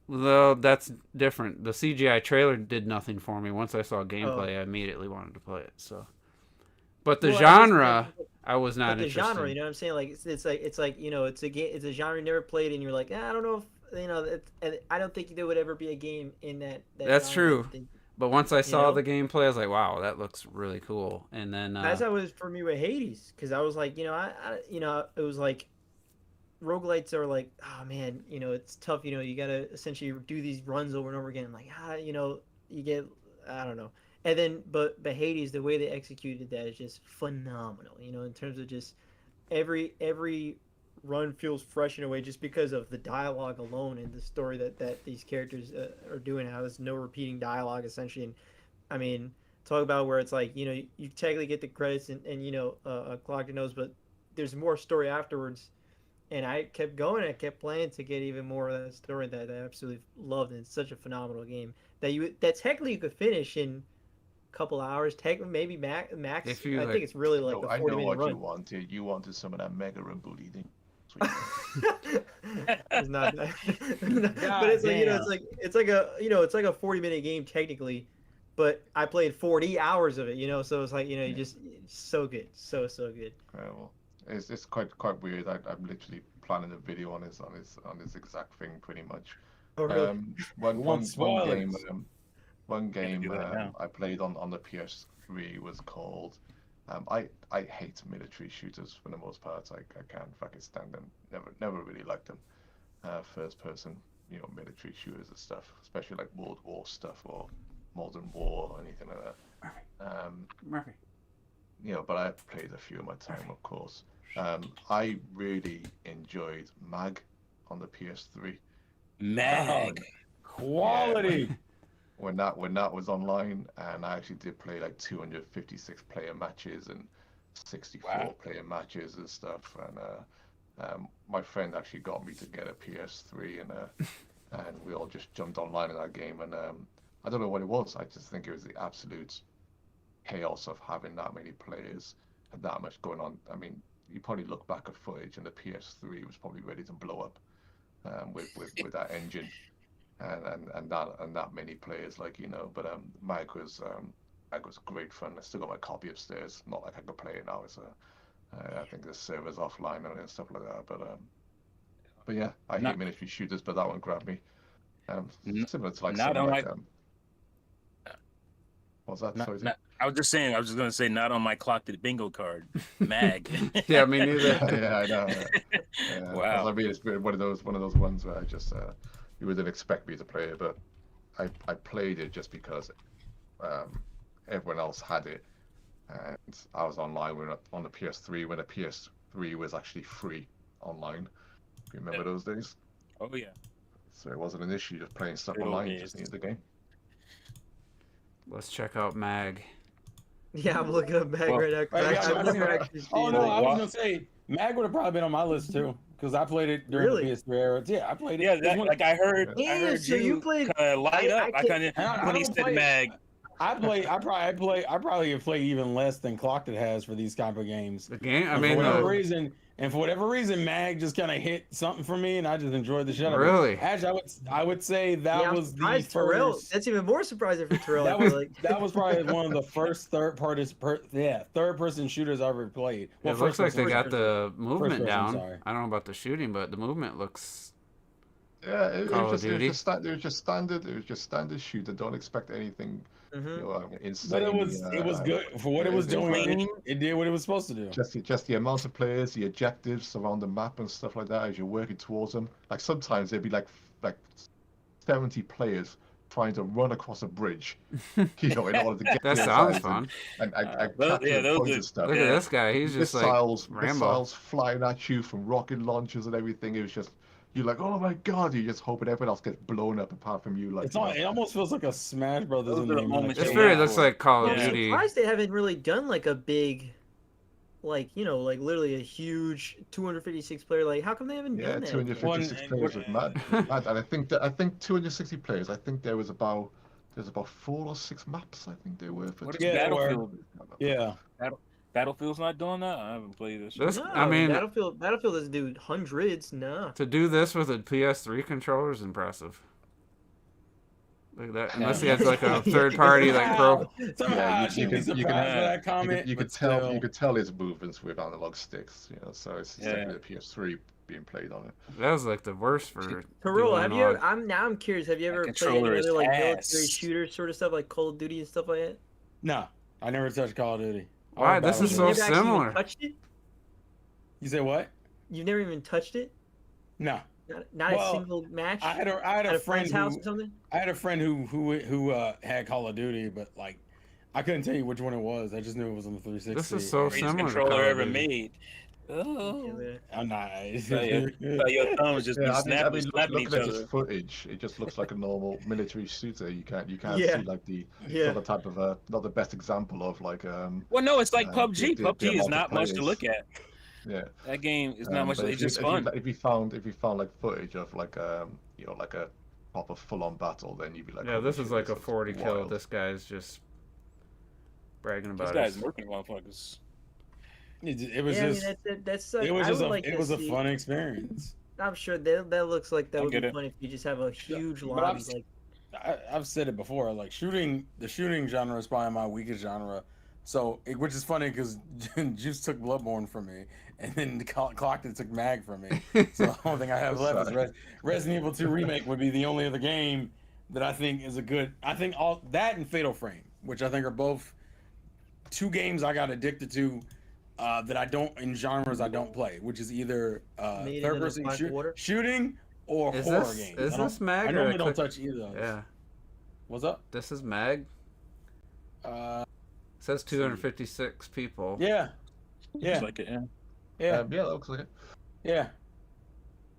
Well, that's different. The CGI trailer did nothing for me. Once I saw gameplay, I immediately wanted to play it. So, but the genre, I was not interested. The genre, you know what I'm saying? Like it's like you know, it's a genre you never played, and you're like, I don't know if you know. And I don't think there would ever be a game in that. That's genre true. But once I saw the gameplay, I was like, wow, that looks really cool. And then that's how it was for me with Hades, because I was like, it was like. Roguelites are like, oh man, it's tough. You gotta essentially do these runs over and over again. I'm like, you get, I don't know. And then, but Hades, the way they executed that is just phenomenal. In terms of just every run feels fresh in a way, just because of the dialogue alone and the story that these characters are doing. How there's no repeating dialogue essentially. And I mean, talk about where it's like, you technically get the credits and clock the nose, but there's more story afterwards. And I kept going. I kept playing to get even more of that story that I absolutely loved. And it's such a phenomenal game that technically you could finish in a couple hours. Maybe max. I think it's really like a 40-minute run. I know what you wanted. You wanted some of that mega reboot thing. It's not that. But it's like it's like a 40-minute game technically, but I played 40 hours of it. So it's like you just so good, so good. Well. It's quite weird. I'm literally planning a video on this exact thing pretty much. Oh really? One game I played on the PS3 was called. I hate military shooters for the most part. I can't fucking stand them. Never really liked them. first-person, military shooters and stuff, especially like World War stuff or Modern War or anything like that. Murphy. But I played a few in my time, of course. I really enjoyed MAG on the PS3. Mag. Quality. When that was online, and I actually did play like 256 player matches and 64 player matches and stuff. And my friend actually got me to get a PS3, and we all just jumped online in that game. And I don't know what it was. I just think it was the absolute chaos of having that many players and that much going on. I mean, you probably look back at footage, and the PS3 was probably ready to blow up with that engine and that many players, But Mag was great fun. I still got my copy upstairs. Not like I could play it now. I think the server's offline and stuff like that. But yeah, I hate military shooters, but that one grabbed me. Similar to not on my. What's that? Sorry, I was just saying. I was just gonna say, not on my clocked it bingo card. Mag. Yeah, me neither. Yeah, I know. Yeah. Wow. I mean, it's one of those ones where I just you wouldn't expect me to play it, but I played it just because everyone else had it, and I was online on the PS3 when the PS3 was actually free online. If you remember those days? Oh yeah. So it wasn't an issue just playing stuff Good old online. You days. just needed the game. Let's check out Mag. Yeah, I'm looking up Mag right now. 'Cause Right, I've yeah, never actually Oh seen no, it. I was gonna say Mag would have probably been on my list too, because I played it during Really? the PS3 era. Yeah, I played it. Yeah, It was one- I heard. Yeah, I heard so you played- kind of light up. I kind of I when he don't said play- Mag. I probably have played even less than Clocked It has for these type of games. The game, I And mean, for whatever reason, Mag just kind of hit something for me, and I just enjoyed the shit out of it. Really? Actually, I would say that Yeah, I'm was the surprised Terrell. first. That's even more surprising for Terrell. I That feel was like. that was probably one of the first third person shooters I ever played. Well, it looks like they first got person. the movement person, down. sorry. I don't know about the shooting, but the movement looks. Yeah, it Call of was Duty. just standard. It was just standard shooter. Don't expect anything Mhm. insane. But it was good for what it was doing. It did what it was supposed to do. Just the amount of players, the objectives around the map and stuff like that as you're working towards them. Like sometimes there'd be like 70 players trying to run across a bridge, in order to get That the sounds inside fun. and those- capture yeah, those points are- and stuff. Look at this guy. He's just like Rambo. Missiles flying at you from rocket launchers and everything. It was just you're like, oh my god! You're just hoping everyone else gets blown up apart from you. Like It almost feels like a Smash Brothers Those in are the the amount of moments This you chaos. really Yeah. looks like Call of I'm Duty. surprised they haven't really done like a big, like literally a huge 256 player. Like, how come they haven't Yeah, done that? 256 One- players was mad. Mad. And I think 260 players. I think there's about 4 or 6 maps. I think there were for. What is Yeah, Battlefield? Yeah. Battlefield's not doing that. I haven't played this. This- No, I mean- Battlefield doesn't do hundreds. No. To do this with a PS3 controller is impressive. Look at that. Unless he has like a third party like pro. Somehow Yeah, I shouldn't be surprised by that comment. You could but tell still. you could tell his movements with analog sticks. So it's Yeah. definitely the PS3 being played on it. That was like the worst for. Terrell, doing have you? analog. I'm curious. Have you ever played any controller is other like ass. military shooter sort of stuff like Call of Duty and stuff like that? No, I never touched Call of Duty. Why? This is You've so never actually even similar. touched it? You say what? You've never even touched it? No. Not Well, a single match? I had a at a friend friend's house who or something? I had a friend who had Call of Duty, but like I couldn't tell you which one it was. I just knew it was on the 360. This is so Greatest similar to controller Call of ever Duty. made. Oh. I'm not. Your thumbs just be snapping looking each at this other. footage, it just looks like a normal military shooter. You can't Yeah. see like the Yeah. not the type of not the best example of like Well, no, it's like the- PUBG. the PUBG is amount of not much to players. look at. yeah. That game is not much. But It's just fun. If you found like footage of like like a proper full on battle, then you'd be like, Yeah, holy this shit, is like a looks 40 kill. wild. This guy's just bragging This about guy's it. working motherfuckers. It was Yeah, just. I mean, that's It was I just would a. like It to was a see- fun experience. I'm sure that looks like that I would be get it. fun if you just have a huge but lobby. I've- Like, I've said it before. Like the shooting genre is probably my weakest genre. So, which is funny because Juice took Bloodborne from me, and then Clocked It took Mag from me. So the only thing I have left is Resident Evil 2 Remake would be the only other game that I think is a good. I think all that and Fatal Frame, which I think are both 2 games I got addicted to that I don't in genres I don't play, which is either Made it third in the person Black Water? shooting or Is horror this- games. is this Mag I or normally I don't click- touch either of those. Yeah. What's up? This is Mag. Uh, It says 256 people. yeah, yeah, Looks like it, yeah. yeah, Yeah, that looks like it. yeah.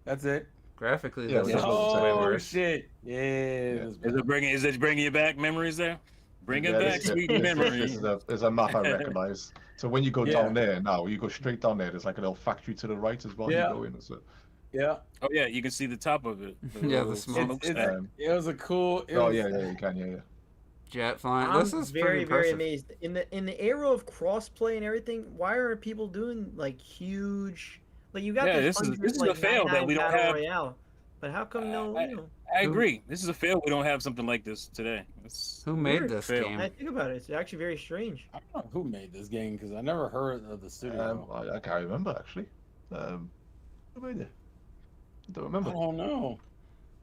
That's it. Graphically, Yeah, this that's looks what I'm way saying. Oh worse. shit! Yeah. Is it bringing you back memories there? Bring it Yeah, back, sweet memories. There's a map I recognise. So when you go Yeah. down there now, you go straight down there. There's like a little factory to the right as well. Yeah. You go in. So, Yeah. Oh yeah, you can see the top of it. Yeah, the little smoke stack. It was a cool. It oh was, yeah, you can, yeah. Jet flying. I'm This is very, pretty very impressive. amazed. In the era of crossplay and everything, why aren't people doing like huge? Like you got Yeah, this, this is a like, fail that 99 we don't battle have. Royale, but how come no? I- You know, I agree. This is a fail. We don't have something like this today. It's Who made Weird. this Fail. game? I think about it. It's actually very strange. I don't know who made this game because I never heard of the studio. I can't remember actually. Who made it? I don't I remember. don't know.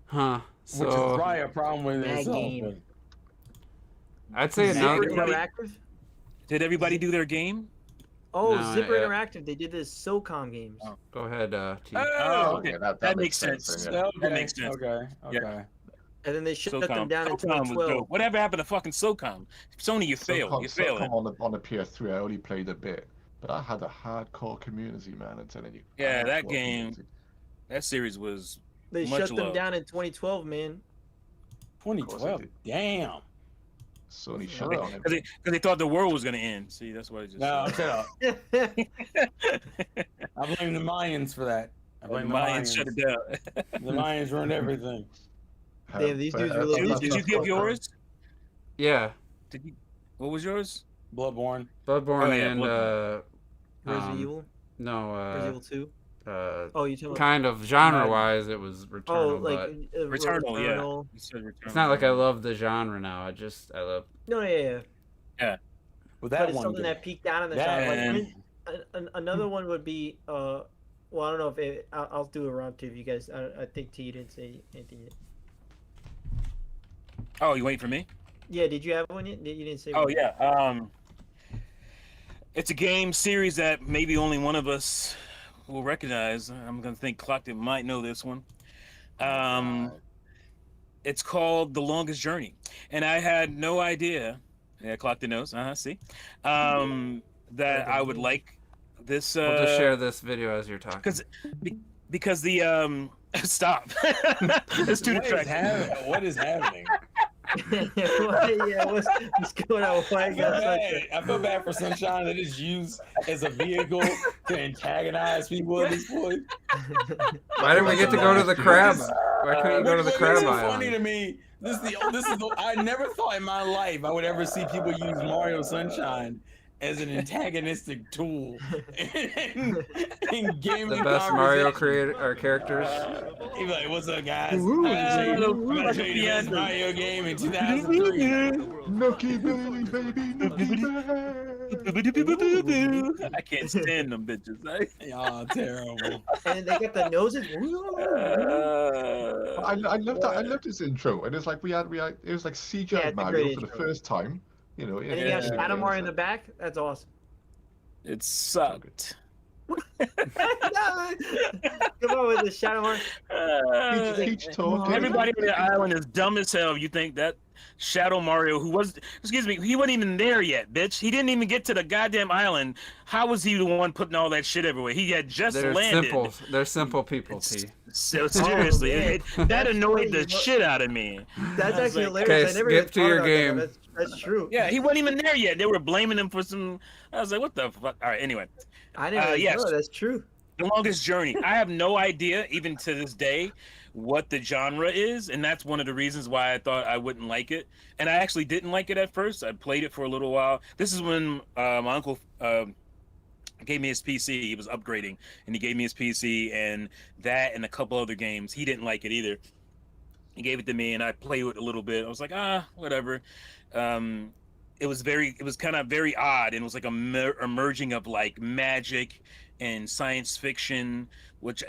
Huh. Which is So probably a problem with Bad itself. game. But I'd say Zipper another. Everybody- Interactive. Did everybody do their game? Oh, No, Zipper yeah. Interactive. They did this SOCOM games. Oh. Go ahead, T. Oh, okay. Yeah, That makes sense. then, yeah. okay, That makes sense. Okay. Okay. And then they shut them SOCOM. down in SOCOM was 2012. dope. Whatever happened to fucking SOCOM? Sony, you failed. You failed. Come on the PS3. I only played a bit, but I had a hardcore community, man. I'm telling you. Yeah, that Hardcore game- community. That series was. They Much shut them love. down in 2012, man. 2012. did. Damn. Sony shut Because down. they thought the world was gonna end. See, that's why I just. No, said. shut up. I blame the Mayans for that. I blame the Mayans Mayans. shut it down. The Mayans ruined everything. Damn, these dudes really- Did you give yours? Yeah, Did you? What was yours? Bloodborne. Bloodborne Oh, yeah, and Resident Evil, no, Resident Evil 2. Oh, you talking about? kind of genre-wise, it was Returnal, Oh, like but Returnal, yeah. Returnal. You said Returnal. it's not like I love the genre now. I love. No, yeah. With But that it's one. something game. that peaked out in the That shop. Like, and- another one would be, well, I don't know if I'll do a round two if you guys. I think T didn't say anything yet. Oh, you waiting for me? Yeah, did you have one yet? You didn't say. Oh one. yeah. It's a game series that maybe only one of us will recognize. I'm gonna think Clockton might know this one. It's called The Longest Journey, and I had no idea. Yeah, Clockton knows. See, that I would like this. We'll just share this video as you're talking. Because the stop. It's too distracting. What is happening? Yeah, what's going on? Why I you feel got bad. such I feel bad for Sunshine that is used as a vehicle to antagonize people at this point. Why didn't we get to go to the crab? Why couldn't you go to the Which crab is funny island? to me. This is I never thought in my life I would ever see people use Mario Sunshine as an antagonistic tool in gaming. The best Mario conversation. characters. He'd be like, "What's up, guys? Ooh. I'm gonna show you the best Mario game in 2003." Nookie baby. I can't stand them bitches. Right? Y'all terrible. And they got the noses. I loved that. I loved his intro, and it's like we had it was like CGI Yeah, it's a Mario great for the intro. first time. You know, And then you have Yeah, Shadow Mario in the back. That's awesome. It sucked. Come on with the Shadow Mario. Peach talking. Everybody on the island is dumb as hell. You think that Shadow Mario, he wasn't even there yet, bitch. He didn't even get to the goddamn island. How was he the one putting all that shit everywhere? He had just They're landed. simple. They're simple people, T. So seriously, man. that annoyed the Funny, shit out of me. That's I was actually like, hilarious. okay, I never skip even to thought your about that, game. but That's true. Yeah, he wasn't even there yet. They were blaming him for some. I was like, what the fuck? All right, anyway. I didn't even yes. know. That's true. The Longest Journey. I have no idea, even to this day, what the genre is, and that's one of the reasons why I thought I wouldn't like it. And I actually didn't like it at first. I played it for a little while. This is when my uncle gave me his PC. He was upgrading, and he gave me his PC, and that and a couple other games. He didn't like it either. He gave it to me, and I played with it a little bit. I was like, whatever. It was kind of very odd, and it was like a merging of like magic and science fiction, which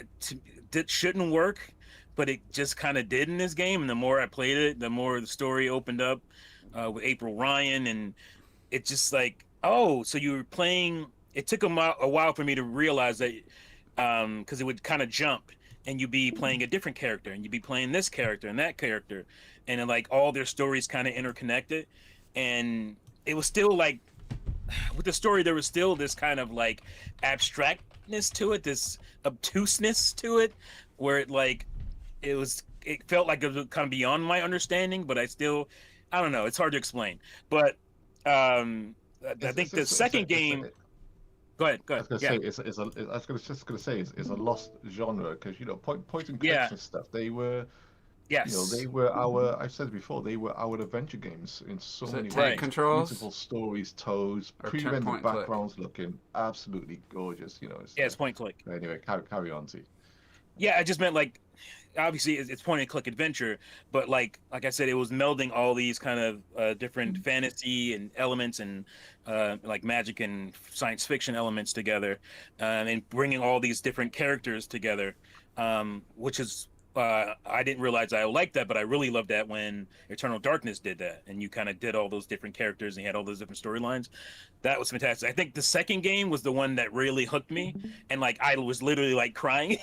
shouldn't work, but it just kind of did in this game. And the more I played it, the more the story opened up with April Ryan, and it just like, oh, so you were playing. It took a while for me to realize that because it would kind of jump, and you'd be playing a different character, and you'd be playing this character and that character, and then like all their stories kind of interconnected, and it was still like with the story there was still this kind of like abstractness to it, this obtuseness to it, where it felt like it was kind of beyond my understanding, but I don't know, it's hard to explain. But I think the second game. Go ahead. I was gonna Yeah. say I was just gonna say it's a lost genre because point and clicks Yeah. and stuff. They were Yes. they were our. I've said it before. They were our adventure games in so Is many it ways. tank controls? Beautiful stories, toes, Or pre-rendered point click? backgrounds looking absolutely gorgeous. Yeah, it's point click. Anyway, carry on, T. Yeah, I just meant like obviously it's point and click adventure, but like I said, it was melding all these kind of different fantasy and elements and like magic and science fiction elements together, and bringing all these different characters together, which is I didn't realize I liked that, but I really loved that when Eternal Darkness did that, and you kind of did all those different characters and you had all those different storylines. That was fantastic. I think the second game was the one that really hooked me, and like I was literally like crying.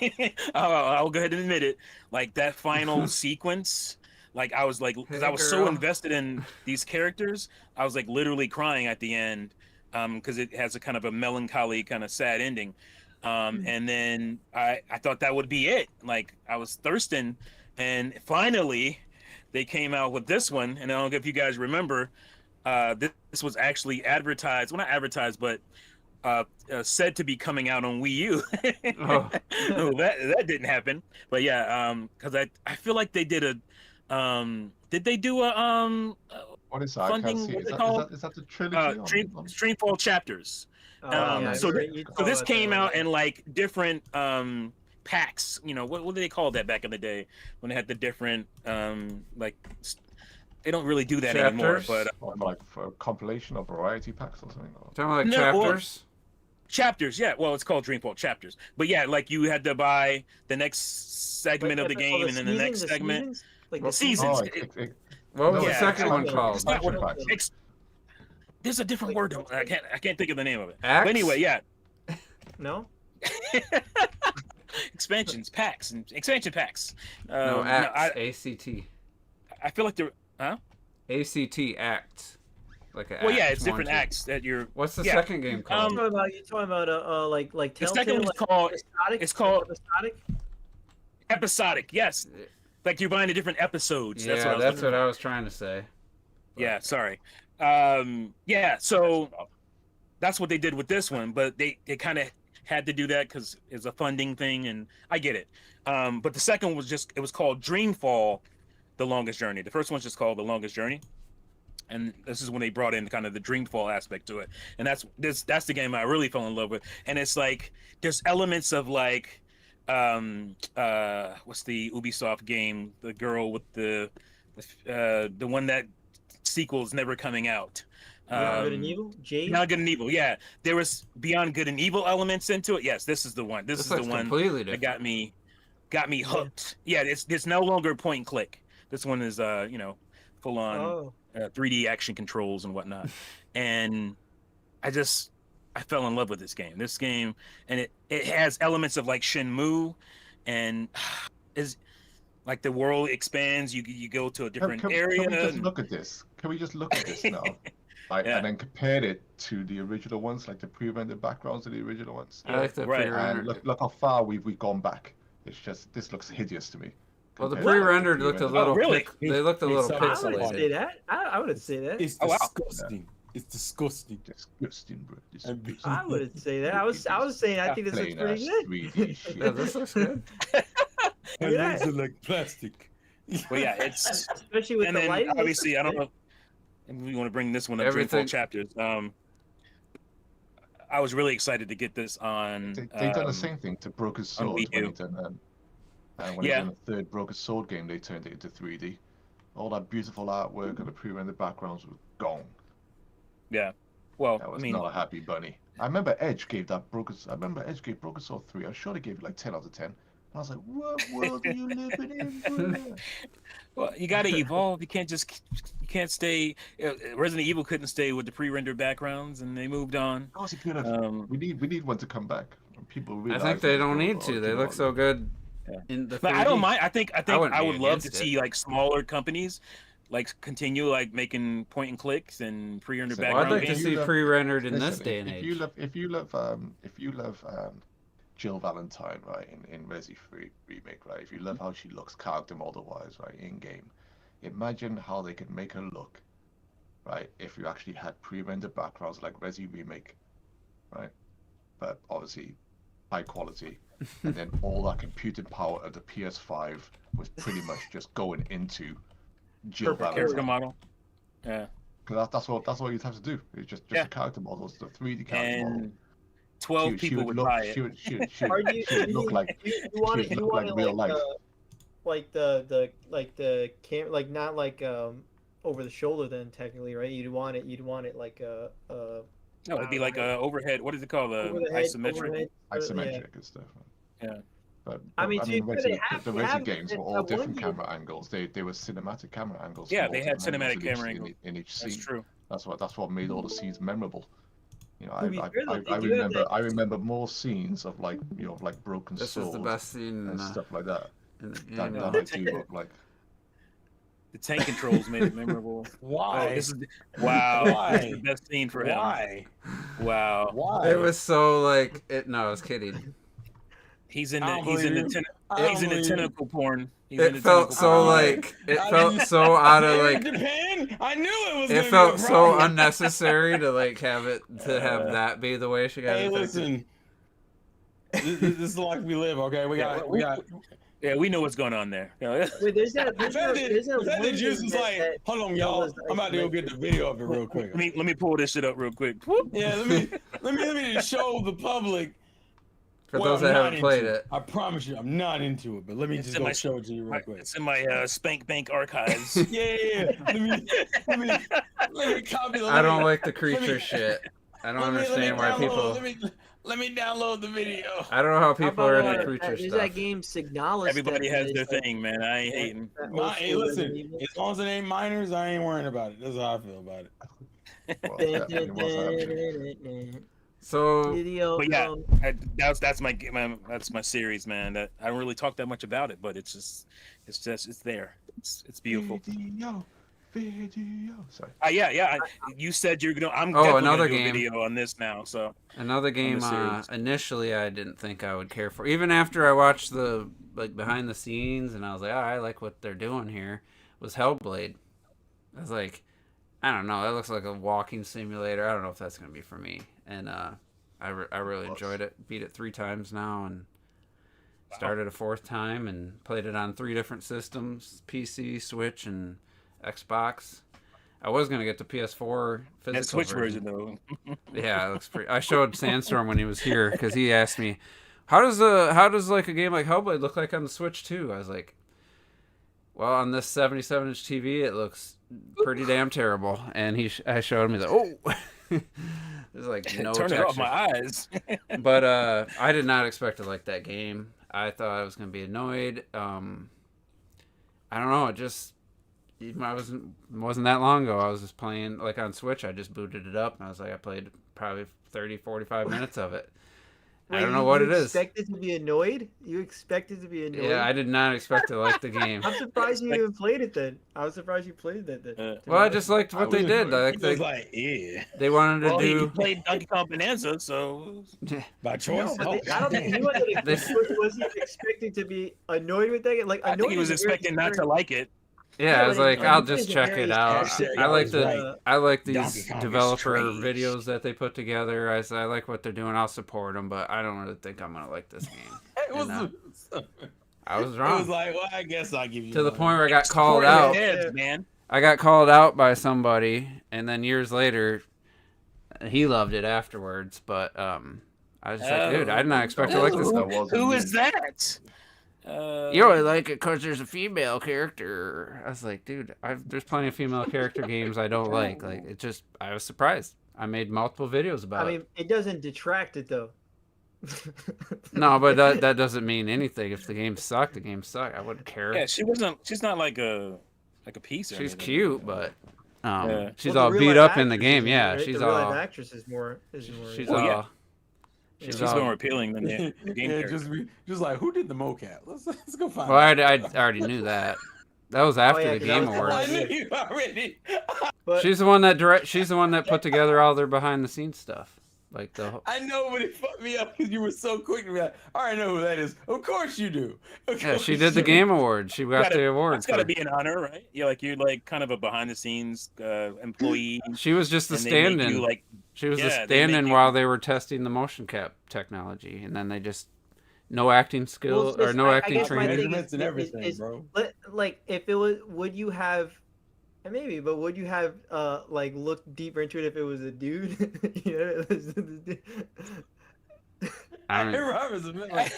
I'll go ahead and admit it. Like that final sequence, like I was like, because I was so girl. invested in these characters, I was like literally crying at the end, because it has a kind of a melancholy, kind of sad ending. And then I thought that would be it. Like I was thirsting, and finally they came out with this one. And I don't know if you guys remember, this was actually advertised. Well, not advertised, but said to be coming out on Wii U. Oh. No, that didn't happen. But yeah, because I feel like they did did they do a What is that? I funding? can't see. What's Is it that, called? is that the trilogy? Streamfall Chapters. Oh, yeah, I So heard you So talk this about came that out one. in like different packs. You know, what did they call that back in the day when they had the different like they don't really do that anymore. Chapters? But Like for a compilation of variety packs or something. Or... Talking like No, well, chapters. chapters, yeah. Well, it's called Dreamfall Chapters. But yeah, like you had to buy the next segment of the game, and then the next segment. Seasons? Like Well, the seasons. Oh, What was no, the yeah, second one it's called? It's not what- Expansion packs. There's a different word. I can't think of the name of it. Axe? But anyway, yeah. No? Expansion packs. No, Um, act. ACT. I feel like they're. Huh? ACT act. Like a Well, yeah, act it's different 1, 2. acts that you're. What's the Yeah. second game called? You're talking about like The Telltale, second one's like, called. episodic? It's called episodic. episodic. Yes, like you're buying the different episodes. yeah, That's what I was trying to say. Yeah, sorry. Yeah, so that's what they did with this one, but they kind of had to do that because it's a funding thing, and I get it. But the second was it was called Dreamfall: The Longest Journey. The first one's just called The Longest Journey, and this is when they brought in kind of the Dreamfall aspect to it, and that's the game I really fell in love with. And it's like there's elements of like what's the Ubisoft game, the girl with the one that sequel's never coming out. Beyond Good and Evil? Jade? Beyond Good and Evil, yeah. There was Beyond Good and Evil elements into it. Yes, this is the one. This is the looks one completely that different. got me hooked. Yeah, it's no longer point and click. This one is full on Oh. 3D action controls and whatnot. And I fell in love with this game. And it has elements of like Shenmue, and is like the world expands. You go to a different area. Can we just look at this? Can we just look at this now? Like, Yeah. and then compare it to the original ones, like the pre-rendered backgrounds of the original ones. I like the Right. pre-rendered. And look how far we've gone back. It's just this looks hideous to me. Well, the compared to pre-rendered looked a pre-rendered. little. really? They looked a little It's- I wouldn't say pixelated. that. I wouldn't say that. It's Oh, wow. disgusting. It's disgusting. Disgusting, bro. And Disgusting. I wouldn't say that. I was saying I think this looks Plain pretty ass good. 3D shit. Yeah, this looks good. My Yeah. legs are like plastic. But yeah, it's Especially with and the then lighting. obviously I don't know if we want to bring this one up. Everything- Dreamfall Chapters. I was really excited to get this on. They've done the same thing to Broken Sword Wii when U. they done when Yeah. they done the third Broken Sword game. They turned it into 3D. All that beautiful artwork and the pre-rendered backgrounds was gone. Yeah. Well, That I was mean, not a happy bunny. I remember Edge gave Edge gave Broken Sword 3. I'm sure they gave it like 10 out of 10. And I was like, what world are you living in, bro? well, you got to evolve. You can't stay. Resident Evil couldn't stay with the pre-rendered backgrounds, and they moved on. How's it good? Um, We need one to come back. People I realize think they that, don't oh, need oh, to. you They know look what? so good in the 3D. But I don't mind. I think wouldn't I be would love to against see like smaller companies like continue like making point and clicks and pre-rendered So, Well, I'd background like to games. see pre-rendered in this Listen, day and age. if you love Jill Valentine, right, in Resi 3 remake, right, if you love how she looks character model wise, right, in game, imagine how they could make her look, right, if you actually had pre-rendered backgrounds like Resi remake, right, but obviously high quality, and then all that computing power of the PS5 was pretty much just going into Jill Perfect Character Valentine. model. Yeah. Because that's all you'd have to do. It's just Yeah. the character models, the 3D character model. And 12 people would buy it. She would Are you, she would look like you want she it? would You look want like it real like life. like the cam, like not like over the shoulder then technically, right? You'd want it like No, it'd be like a overhead. What is it called? over the head, Isometric. overhead, Isometric and stuff. Yeah. But I mean, to be fair, they the have Resi games that were all one different game- camera angles. They were cinematic camera angles. Yeah, they had multiple angles cinematic camera in angles. in each scene. That's true. That's what made all the scenes memorable. You know, To be fair, though, they do have that- I remember more scenes of like like broken This swords is the best scene and stuff like that. in the Than game. I do of like The tank controls made it memorable. Why? Oh, this is wow. Why? This is the best scene for him. Why? Wow. Why? It was so like it. No, I was kidding. He's in I the don't he's in the believe you. ten, I don't he's in the believe you. tentacle porn. He's It in the felt tentacle so porn. like it I felt didn't- so out of Here in like Japan, I knew it was. it gonna felt be a so problem. unnecessary to like have it to have that be the way she got Hey, infected. listen. This is the life we live. Okay, we got. Yeah, we know what's going on there. You know, Wait, there's that. There's that. There's that That one juice thing is that- like, that- hold on, y'all. was I'm about to go get the video of it real quick. let me pull this shit up real quick. Whoop. Yeah, let me just show the public. For what those I'm that not haven't played into. it, I promise you, I'm not into it. But let me It's just in go my- show it to you real quick. It's in my Spank Bank archives. Yeah. Let me copy the. I don't link. like the creature shit. I don't understand why people. Let me download the video. I don't know how How people are about, into creature there's stuff. that game Signalis. Everybody that has their is, like, thing, man. I ain't hating. that old Hey, school listen. Resident Evil. As long as it ain't minors, I ain't worrying about it. That's how I feel about it. well, yeah, it was actually. So Video. But yeah, that's my series, man. That I don't really talk that much about it, but it's there. It's beautiful. Video. Sorry. Yeah. You said you're gonna. I'm Oh, definitely another gonna do a game. video on this now. So another game. series. Initially, I didn't think I would care for. Even after I watched the like behind the scenes, and I was like, oh, I like what they're doing here. Was Hellblade. I was like, I don't know. That looks like a walking simulator. I don't know if that's gonna be for me. And I really enjoyed it. Beat it 3 times now, and started a 4th time, and played it on 3 different systems: PC, Switch, and Xbox. I was gonna get the PS4 physical that Switch version though. Yeah, it looks pretty. I showed Sandstorm when he was here because he asked me, how does like a game like Hellblade look like on the Switch too? I was like, well, on this 77-inch TV, it looks pretty damn terrible. And I showed him, he's like, oh, there's like no Turn texture. it off my eyes. But I did not expect to like that game. I thought I was gonna be annoyed. I don't know. It just wasn't that long ago. I was just playing like on Switch. I just booted it up, and I was like, I played probably 30, 45 minutes of it. I don't know what it is. You expected to be annoyed? You expected to be annoyed? Yeah, I did not expect to like the game. I'm surprised you even played it then. I was surprised you played that then. to be Well, I honest. just liked what they did. Like, He was like, yeah, they wanted to Well, he do. played Donkey Kong Bonanza, so by choice. No, but I don't think he wasn't. Was he expecting to be annoyed with that? Like, I think he annoyed was is a very- expecting not to like it. Yeah, I was like, but I'll it just is a check very it out. sad- I like was the right. I like Donkey these Kong is developer trash. videos that they put together. I like what they're doing. I'll support them, but I don't really think I'm gonna like this game. It was, And, I was it wrong. was like, well, I guess I'll give you To the one. point where I got called Support out. your heads, man. I got called out by somebody, and then years later, he loved it afterwards. But I was just like, dude, I did not expect to like this That stuff. wasn't Who me. is that? You only like it because there's a female character. I was like, dude, there's plenty of female character games I don't like. Like, it just, I was surprised. I made multiple videos about I mean, it doesn't detract it though. it. No, but that doesn't mean anything. If the game sucked, the game sucked. I wouldn't care. Yeah, she's not like a piece. Or She's anything. cute, but Yeah. she's Well, all the beat real-life up in the actress game. is Yeah, right? she's the real-life all. actress is more. She's Oh, all. yeah. She's She's all- more appealing than the game yeah, character. just like who did the mocap? Let's go find. Well, out. I already knew that. That was after yeah, the 'cause that Game was the Awards. I whole- knew you already. But She's the one that put together all their behind the scenes stuff. Like the I know, but it fucked me up because you were so quick to be like, "I already know who that is." Of course you do. Of yeah, she course did the you Game Awards. She got the award. That's got to for- be an honor, right? You're like kind of a behind the scenes employee. She was just the and they make stand-in. you, like, She was the yeah, they make stand-in you- while they were testing the motion cap technology, and then they just no acting skill Well, or no I acting guess my training. thing Measurements and everything, bro. Like if it was, would you have? And maybe, but would you have like looked deeper into it if it was a dude? You know, it was- I mean, Robert's a man, like,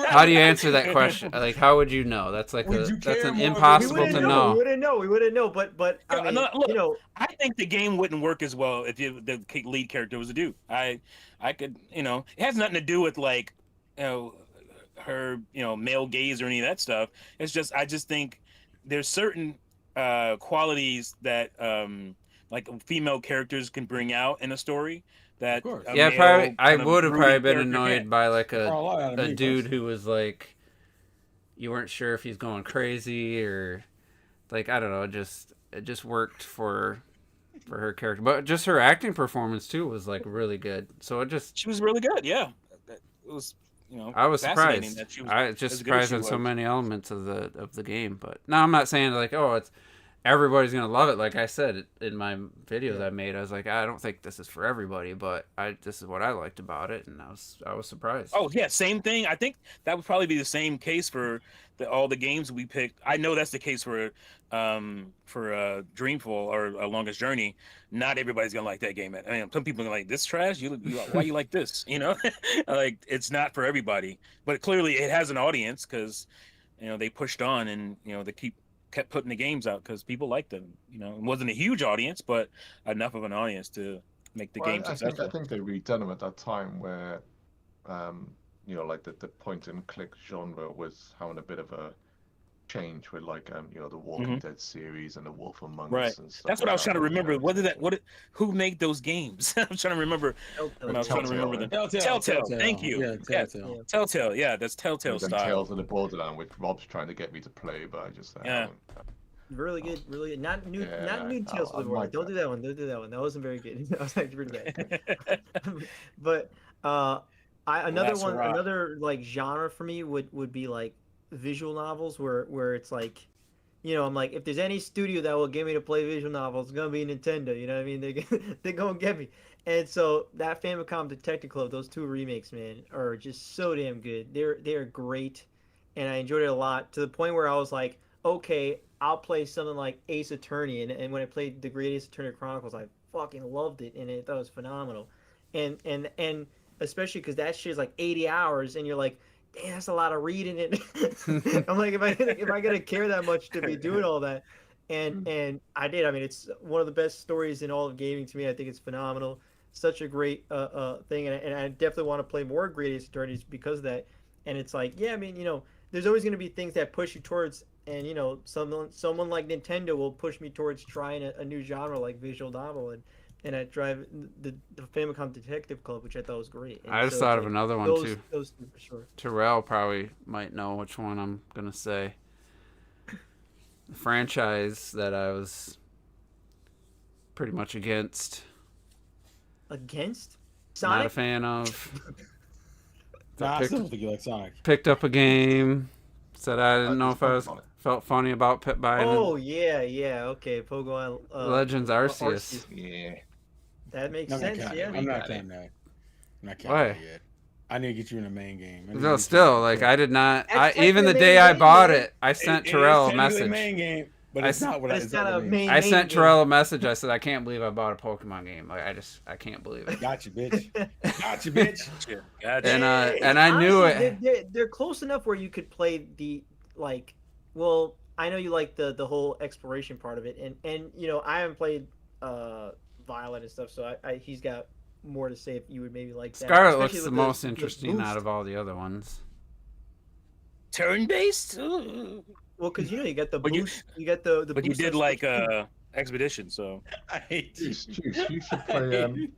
how do you answer that question? Like, how would you know? That's like Would you that's care an more if it- impossible we to wouldn't know. We wouldn't know. But I Yeah, mean, no, look, you know, I think the game wouldn't work as well if the lead character was a dude. I could, it has nothing to do with like, her, male gaze or any of that stuff. It's just, I just think there's certain qualities that like female characters can bring out in a story that Of course. a Yeah, male probably. I kind of would have probably brooding been character annoyed can't. by like Oh, a lot out of a me, dude folks. who was like, you weren't sure if he's going crazy or like I don't know. It just worked for her character, but just her acting performance too was like really good. So it just She was really good. Yeah, it was. I was fascinating surprised. that she was I was just as good as surprised she on so was. many elements of the game. But no, I'm not saying like it's everybody's gonna love it. Like I said in my videos I made, I was like I don't think this is for everybody, but this is what I liked about it, and I was surprised. Oh yeah, same thing. I think that would probably be the same case for all the games we picked. I know that's the case for Dreamfall or Longest Journey. Not everybody's gonna like that game. I mean, some people are like this trash. You why you like this? Like it's not for everybody. But clearly it has an audience because they pushed on and they kept putting the games out because people liked them. It wasn't a huge audience, but enough of an audience to make the game successful. I think they redone them at that time where, like the point and click genre was having a bit of a change with like the Walking Dead series and the Wolf Among Us Right. and stuff. That's what I was trying to remember. Who Who made those games? I'm trying to remember. When I was trying to remember them. Telltale. Thank you. Yeah, Yeah. Telltale. Telltale. Yeah, that's Telltale style. Tales of the Borderland, which Rob's trying to get me to play, but I just Yeah. really good, really good. Not new Tales I of the World. like Don't do that one. Don't do that one. That wasn't very good. That was actually pretty bad. But That's right. another like genre for me would be like visual novels where it's like, I'm like, if there's any studio that will get me to play visual novels, it's gonna be Nintendo. You know what I mean? They're gonna get me. And so that Famicom Detective Club, those two remakes, man, are just so damn good. They're great, and I enjoyed it a lot to the point where I was like, okay, I'll play something like Ace Attorney, and when I played the Great Ace Attorney Chronicles, I fucking loved it, and I thought it was phenomenal, and especially because that shit is like 80 hours, and you're like, damn, that's a lot of reading it. I'm like, if I gonna care that much to be doing all that, and I did. I mean, it's one of the best stories in all of gaming to me. I think it's phenomenal. Such a great thing, and I definitely want to play more Great Ace Attorneys because of that. And it's like, yeah, I mean, there's always going to be things that push you towards, and someone like Nintendo will push me towards trying a new genre like visual novel, and I drive the Famicom Detective Club, which I thought was great. And I just so thought it's of like, another one too. Those two for sure. Terrell probably might know which one I'm gonna say. The franchise that I was pretty much against. Against Not a Sonic. fan of. Nah, I Picked- still don't think you like Sonic. Picked up a game. Said I didn't know if I was felt funny about buying Oh yeah, okay, Pokemon Legends Arceus. Yeah. That makes I'm not sense. counting. Yeah. I'm not Got it. counting that. I'm not counting Why? that yet. I need to get you in the main game. I need to No, get you still in- like I did not. That's Even the technically day I main bought game. it, I sent It is Terrell a technically message. main game, but I it's s- not what But I it's it's not not a the main- I sent game. Terrell a message. I said I can't believe I bought a Pokemon game. Like I can't believe it. Got you, bitch. Got you, bitch. Gotcha. And I knew Honestly, it. They're close enough where you could play the like. Well, I know you like the whole exploration part of it, and I haven't played Violet and stuff, so he's got more to say if you would maybe like that. Scarlet especially looks with the most the interesting out boost. of all the other ones. Turn-based? Well, because you got the But you- boost, you got the. But you boost did on like Switch too. Expedition. So I hate you. Juice, you should play.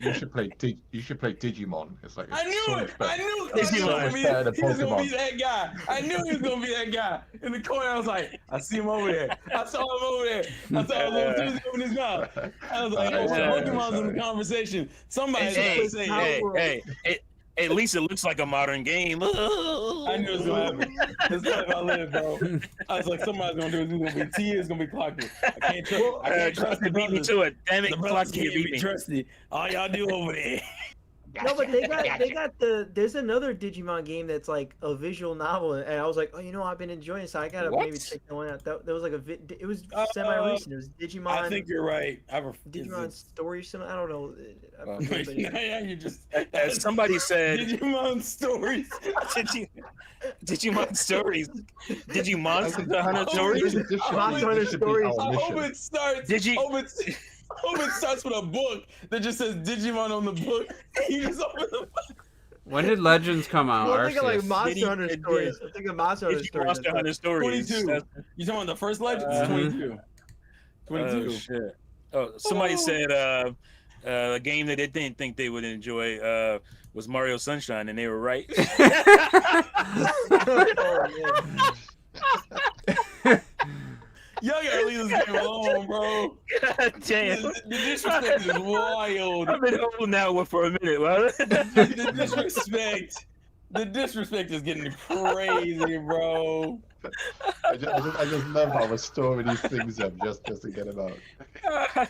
You should play. You should play Digimon. It's like I knew so it. much better. I knew It's he so was much gonna better be. than He was gonna be Pokemon. that guy. I knew he was gonna be that guy. In the corner, I was like, I see him over there. I saw him over there. I saw his little tooth open his mouth. I was like, oh, Pokemon's in the conversation. Somebody's gonna say, hey, at least it looks like a modern game. I knew it was gonna happen. That's life I live, bro. I was like, somebody's gonna do it. It's gonna be T. It's gonna be Clocky. I can't trust the beat me brothers. to it. Damn it, The brothers Clocky, you can't beat be me. trusted. All y'all do over there. No, but they got there's another Digimon game that's like a visual novel, and I was like, oh, you know, I've been enjoying it, so I gotta What? maybe check that one out. That was like it was semi-recent. It was Digimon. I think you're right. Digimon story, or something. I don't know. Yeah, you just Somebody said Digimon stories. Digimon stories. Digimon I Hunter think stories. this should be- Monster Hunter this should be stories. our I hope mission. it starts. I hope it starts with a book that just says Digimon on the book. You just open the book. When did Legends come out? Well, I'm thinking like Arceus? Monster Hunter Digi- stories. I'm thinking Monster Hunter stories. Monster Hunter stories. 22. That's- You talking about the first Legends? Uh-huh. 22. 22. Oh, shit. Oh, somebody said a game that they didn't think they would enjoy was Mario Sunshine, and they were right. Oh, man. Y'all gotta leave this game alone, bro. God damn. The disrespect is wild. I've been holding that one for a minute. Well. The disrespect is getting crazy, bro. I just love how we're storing these things up just to get them out.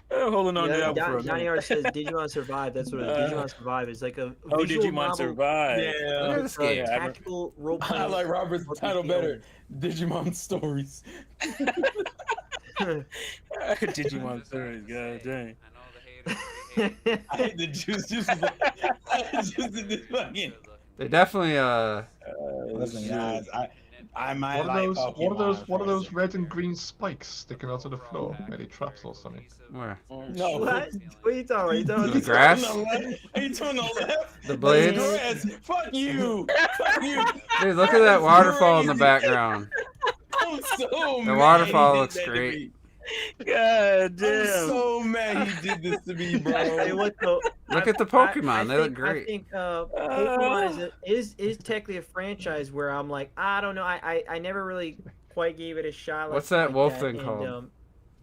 Holding on to Yeah, that one for a Johnny minute. R says Digimon Survive. That's what it is. Digimon Survive is like a Oh, visual Digimon novel, Survive. Look at Yeah. this game. tactical role I playing. like Robert's title better. Digimon stories. Digimon stories, god dang. I hate the juice. Juice is like, juice is this fucking. They definitely Listen, guys, I might What like are those red and green spikes sticking out of the floor? Maybe traps or something. where? No. What? What are you talking about? The grass? Are you to the left? The blades? Grass. Fuck you. Fuck you. Dude, look at that waterfall in the background. I'm so The mad waterfall he did looks that to great. me. God I'm damn. so mad he did this to me, bro. Hey, what the? Look at the Pokemon. They look great. I think Pokemon is technically a franchise where I'm like, I don't know. I never really quite gave it a shot. What's that wolf thing and, called?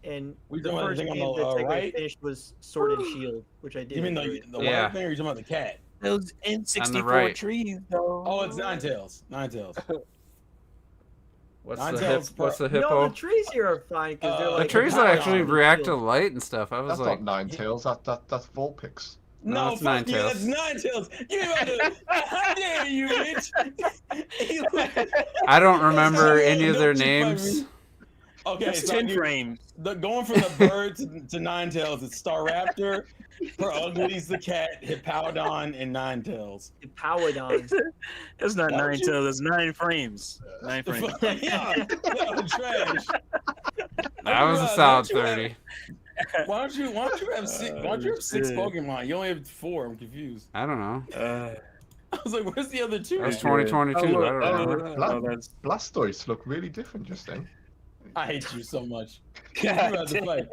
And We the talking about first the game thing on the, that technically I right? finished was Sword and Shield, which I did. You mean enjoy. the Yeah. white thing, or you talking about the cat? Those N64 right. trees, though. Oh, it's Ninetales. Ninetales. What's Nine the tails what's the No, hippo? the trees here are fine because they're The The like trees Sword actually and react to light and stuff. I was That's like, not Ninetales. That's Vulpix. No, No, it's fuck you. Ninetales. That's Ninetales. You about to? How dare you, bitch? I don't remember any of their Don't you fuck names. me. Okay, That's so 10 frames. going from the bird to Ninetales, it's Staraptor, for Uglies the cat, Hippowdon, and Ninetales. Powodon. That's not Why don't 9 you- tails, that's 9 frames. 9 The frames. fuck- yeah, trash. That was a Why solid don't you have- 30. Why don't you have six? Why don't you have six shit. Pokemon? You only have 4. I'm confused. I don't know. I was like, where's the other 2? That was Yeah. 2022. I don't Oh, know. that's Blastoise look really different just then. I hate you so much. We're God about to fight.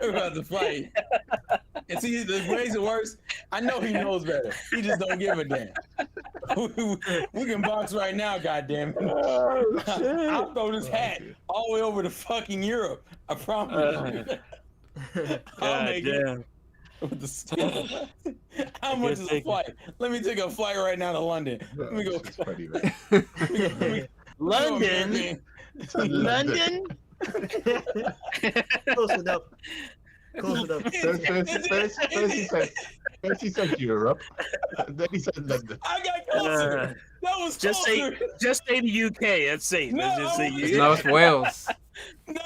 We're about to fight. And see, the ways it works, I know he knows better. He just don't give a damn. We can box right now, goddammit. Oh, shit. I'll throw this hat all the way over to fucking Europe. I promise you. I'll God make it damn. with the skin. How much is a flight? Let me take a flight right now to London. Let me go. It's pretty bad. Let me- London? London? Close enough. Close enough. First he said Europe, and then he said London. I got closer. Uh, That was just closer. say the UK. That's safe. No, Let's just say I UK. No, it's Wales. No.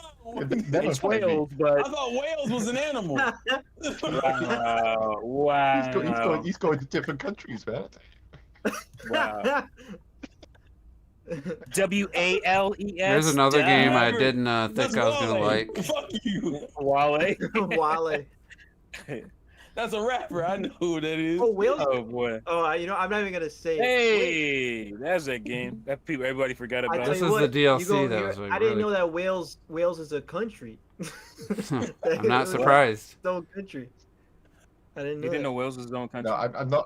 Never It's find me. Wales, I but thought Wales was an animal. wow. He's going to different countries, man. Wow. WALES. Here's another game I Whatever. didn't think That's I was gonna Wale. like. Fuck you. Wale. Wale. That That's a rapper. I know who that is. Oh, Wales. Oh boy. Oh, I'm not even gonna say it. Wait, Hey, that's that game that everybody forgot I about. tell This you is what, the you DLC go that here- was like I didn't really- know that Wales is a country. I'm not surprised. It's a country. I didn't know. You didn't that. know Wales was his own country. No,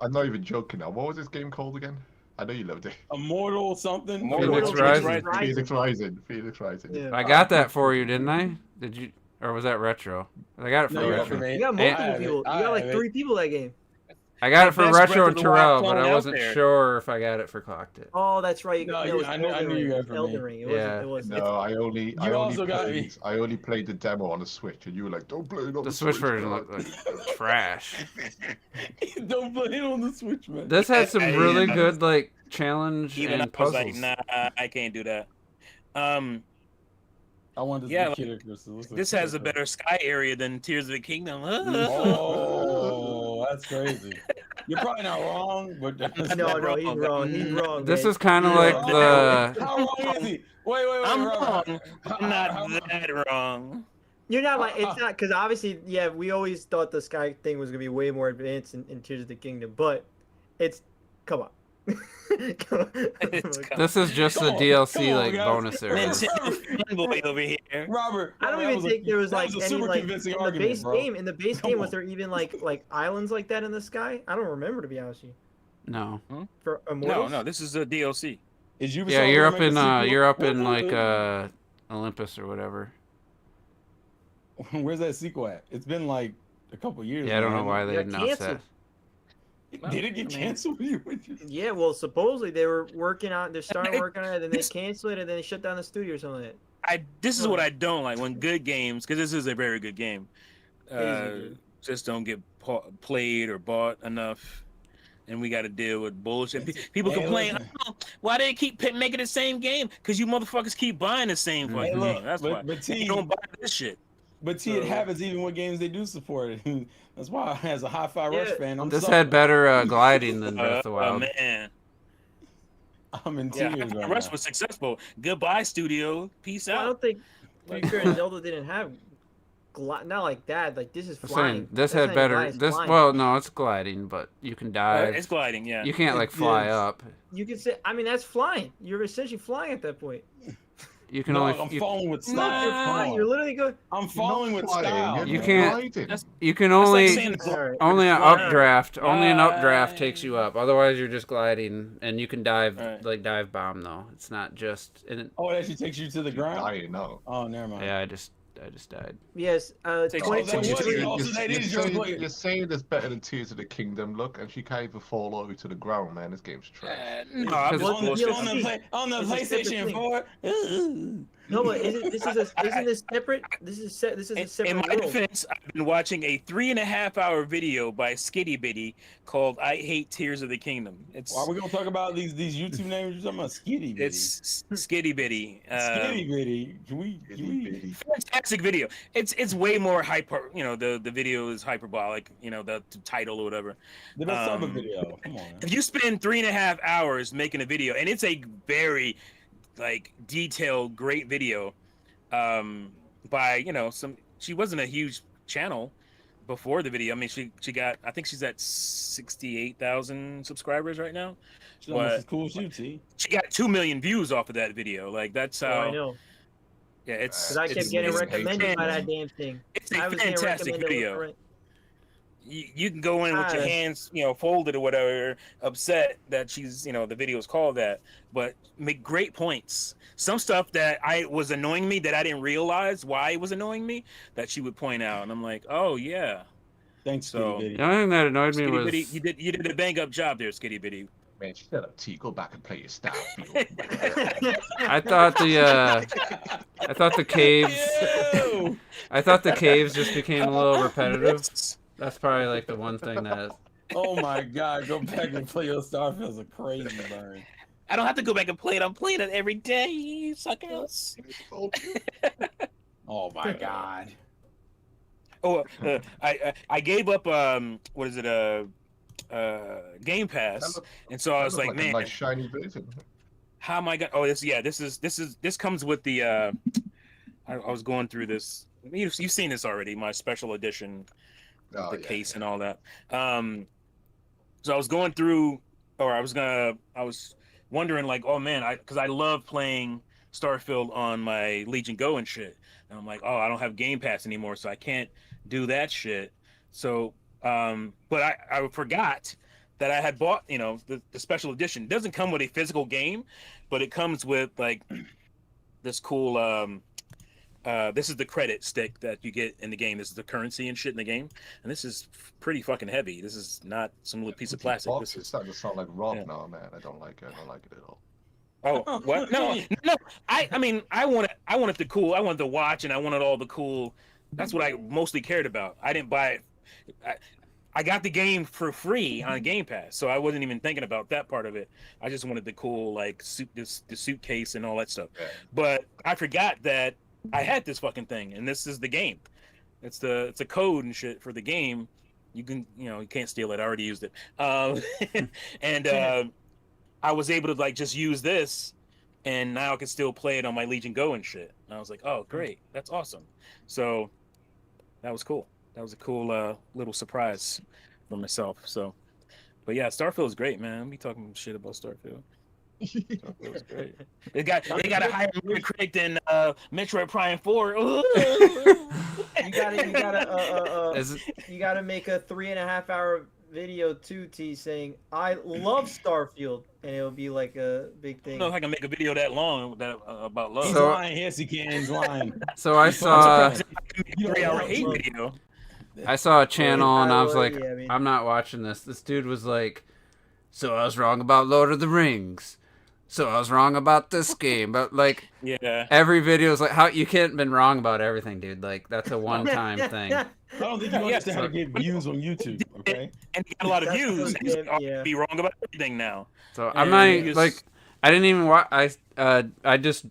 I'm not even joking now. What was this game called again? I know you loved it. Immortal something. Immortal Phoenix Rising. Phoenix Rising. Phoenix Rising. Yeah. I got that for you, didn't I? Did you? Or was that retro? I got it for No, you got retro. for me. You got And- multiple people. You got like 3 people that game. I got The it for best retro Breath and of the Wild Terrell, but clone I out wasn't there. sure if I got it for Clocked It. Oh, that's right. No, that yeah, was I knew Elden you got it Ring. from Elden me. Ring. It Yeah. wasn't. No, I also got me. only played the demo on the Switch, and you were like, "Don't play it on The Switch version God." looked like trash. Don't play it on the Switch, man. This had some I- really I- good like challenge Even I and was puzzles. like, nah, I can't do that. I wanted to Yeah, be like, Kid Icarus. It looks like This Kid has a Icarus. better sky area than Tears of the Kingdom. Oh, that's crazy. You're probably not wrong, but No, he's wrong. He's wrong. This man. is kind of He's like wrong. the. How wrong is he? Wait, I'm Robert. wrong. I'm not that wrong. You're not like it's not because obviously, yeah, we always thought the sky thing was gonna be way more advanced in Tears of the Kingdom, but it's come on. Come on. It's This is just Come the on, DLC come on, like guys. bonus area. Nintendo fanboy over here. Robert, I don't that even was a- think there was that like a any super like convincing in the argument, base bro. game. In the base Come game, was on. there even like islands like that in the sky? I don't remember, to be honest with you. No. For No, Immortals? no, this is a DLC. Is Ubisoft Yeah, you're gonna up make in a sequel? you're up in like Olympus or whatever. Where's that sequel at? It's been like a couple years. Yeah, I don't now, know why hasn't they Yeah, announced that. canceled. it? Did it get canceled? Yeah, well, supposedly they were working on. They're starting It- working on it, and then they this- canceled it, and then they shut down the studio or something like that. This is what I don't like when good games, because this is a very good game, good. just don't get played or bought enough, and we got to deal with bullshit. People Hey, complain, listen. oh, why they keep making the same game? Because you motherfuckers keep buying the same Hey, fucking look, game. That's why. but T, You don't buy this shit. But see, it So- happens even with games they do support. That's why, as a Hi-Fi Rush Yeah. fan, I'm This suffering. had better gliding than Breath of the Wild. Man. I'm in Yeah, tears right Rush now. was successful. Goodbye, studio. Peace Well, I out. don't think to be fair, Zelda didn't have not like that. Like this is I'm flying. saying this That's had not even better. gliding, it's This flying. well, no, it's gliding, but you can dive. It's gliding, yeah. You can't like It fly is. up. You could say. I mean, that's flying. You're essentially flying at that point. You can No, only I'm you, following with No, style. you're Come flying. on. You're literally going. I'm following with style. You you're can't- gliding. That's- you can That's like only saying All right. only an Flying. updraft. Only an updraft Bye. takes you up. Otherwise, you're just gliding, and you can dive Right. like dive bomb though. It's not just. And it, Oh, it actually takes you to the You're ground. dying now. Oh, never mind. yeah, I just died. Yes. Takes- Oh, that 22 was degrees. it. Also, that is your player. You're saying it's better than Tears of the Kingdom, look, and she can't even fall over to the ground, man. This game's trash. No, I'm Because- just On the, bullshit. on the, play, on the It's a separate PlayStation thing. 4. Ooh. No, but isn't this separate? This is a In separate my world. defense, I've been watching a 3.5-hour video by Skitty Bitty called "I Hate Tears of the Kingdom." It's Are we gonna talk about these YouTube names? You're talking about Skitty Bitty. it's Skitty Bitty. Skitty Bitty. Can we? Fantastic video. It's way more hyper. You know, the video is hyperbolic. You know, the title or whatever. The best type of Um, video. Come on. Man. If you spend 3.5 hours making a video, and it's a very like detailed, great video, by she wasn't a huge channel before the video. I mean, she got, I think she's at 68,000 subscribers right now. She's almost but- as cool as you, T. She got 2 million views off of that video. Like that's Oh, how. I know. Yeah, it's. Because I kept it's- getting it's- recommended by that damn thing. It's a I was getting fantastic recommended video. left You can go in with your Ah. hands, folded or whatever, upset that she's, the video is called that, but make great points. Some stuff that was annoying me that I didn't realize why it was annoying me that she would point out, and I'm like, oh yeah, Thanks, So- Skitty Bitty. The only thing that annoyed me Skitty was Bitty, you did a bang up job there, Skitty Bitty. Man, shut up, T. Go back and play your style. I thought the caves Ew! I thought the caves just became a little repetitive. That's probably like the one thing that Oh my God! Go back and play your Starfield's a crazy burn. I don't have to go back and play it. I'm playing it every day, you suckers. Oh my God! Oh, I gave up. What is it? Game Pass, and so I was like, a man, nice shiny version. how am I gonna? Oh, this comes with the. I was going through this. You've seen this already. My special edition Oh, the yeah, case yeah. and all that. So I was going through, or I was wondering like, oh man, because I love playing Starfield on my Legion Go and shit, and I'm like, oh, I don't have Game Pass anymore, so I can't do that shit. So, but I forgot that I had bought, the special edition. It doesn't come with a physical game, but it comes with like this cool this is the credit stick that you get in the game. This is the currency and shit in the game, and this is pretty fucking heavy. This is not some little piece of plastic. Box This is is starting to sound like Rob yeah. now, man. I don't like it. I don't like it at all. Oh, what? No, no. I mean, I wanted the cool. I wanted the watch, and I wanted all the cool. That's what I mostly cared about. I didn't buy it. I got the game for free on Game Pass, so I wasn't even thinking about that part of it. I just wanted the cool like the suitcase and all that stuff. Yeah. But I forgot that I had this fucking thing, and this is the game. It's a code and shit for the game. You can you can't steal it. I already used it. And I was able to like just use this, and now I can still play it on my Legion Go and shit. And I was like, oh great, that's awesome. So that was cool. That was a cool little surprise for myself. So, but yeah, Starfield's great, man. I'll be talking shit about Starfield. Starfield's great. They got a higher critic than Metroid Prime 4. You gotta make a 3.5-hour video too, T, saying I love Starfield, and it'll be like a big I thing. don't know if I can make a video that long about love. He's lying. Yes, he can. He's lying. So I saw. I'm surprised I can make a 3-hour hate video. I saw a channel and I was like, Yeah, I mean- I'm not watching this. This dude was like, so I was wrong about Lord of the Rings. So I was wrong about this game. But like, Yeah. every video is like, how you can't been wrong about everything, dude. Like, that's a one-time thing. I don't think you Yeah, understand how to get views on YouTube. Okay. And he got a lot of That's views. so He's good, gonna yeah. be wrong about everything now. So And I'm not he just- like, I didn't even watch. I just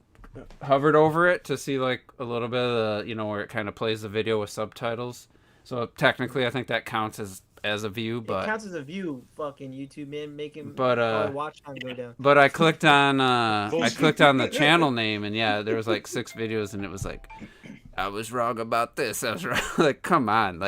hovered over it to see like a little bit of the, where it kind of plays the video with subtitles. So technically, I think that counts as a view, It but counts as a view, fucking YouTube man, making But, our watch time go down. but I clicked on the channel name, and yeah, there was like 6 videos, and it was like, I was wrong about this. I was wrong. Like, come on,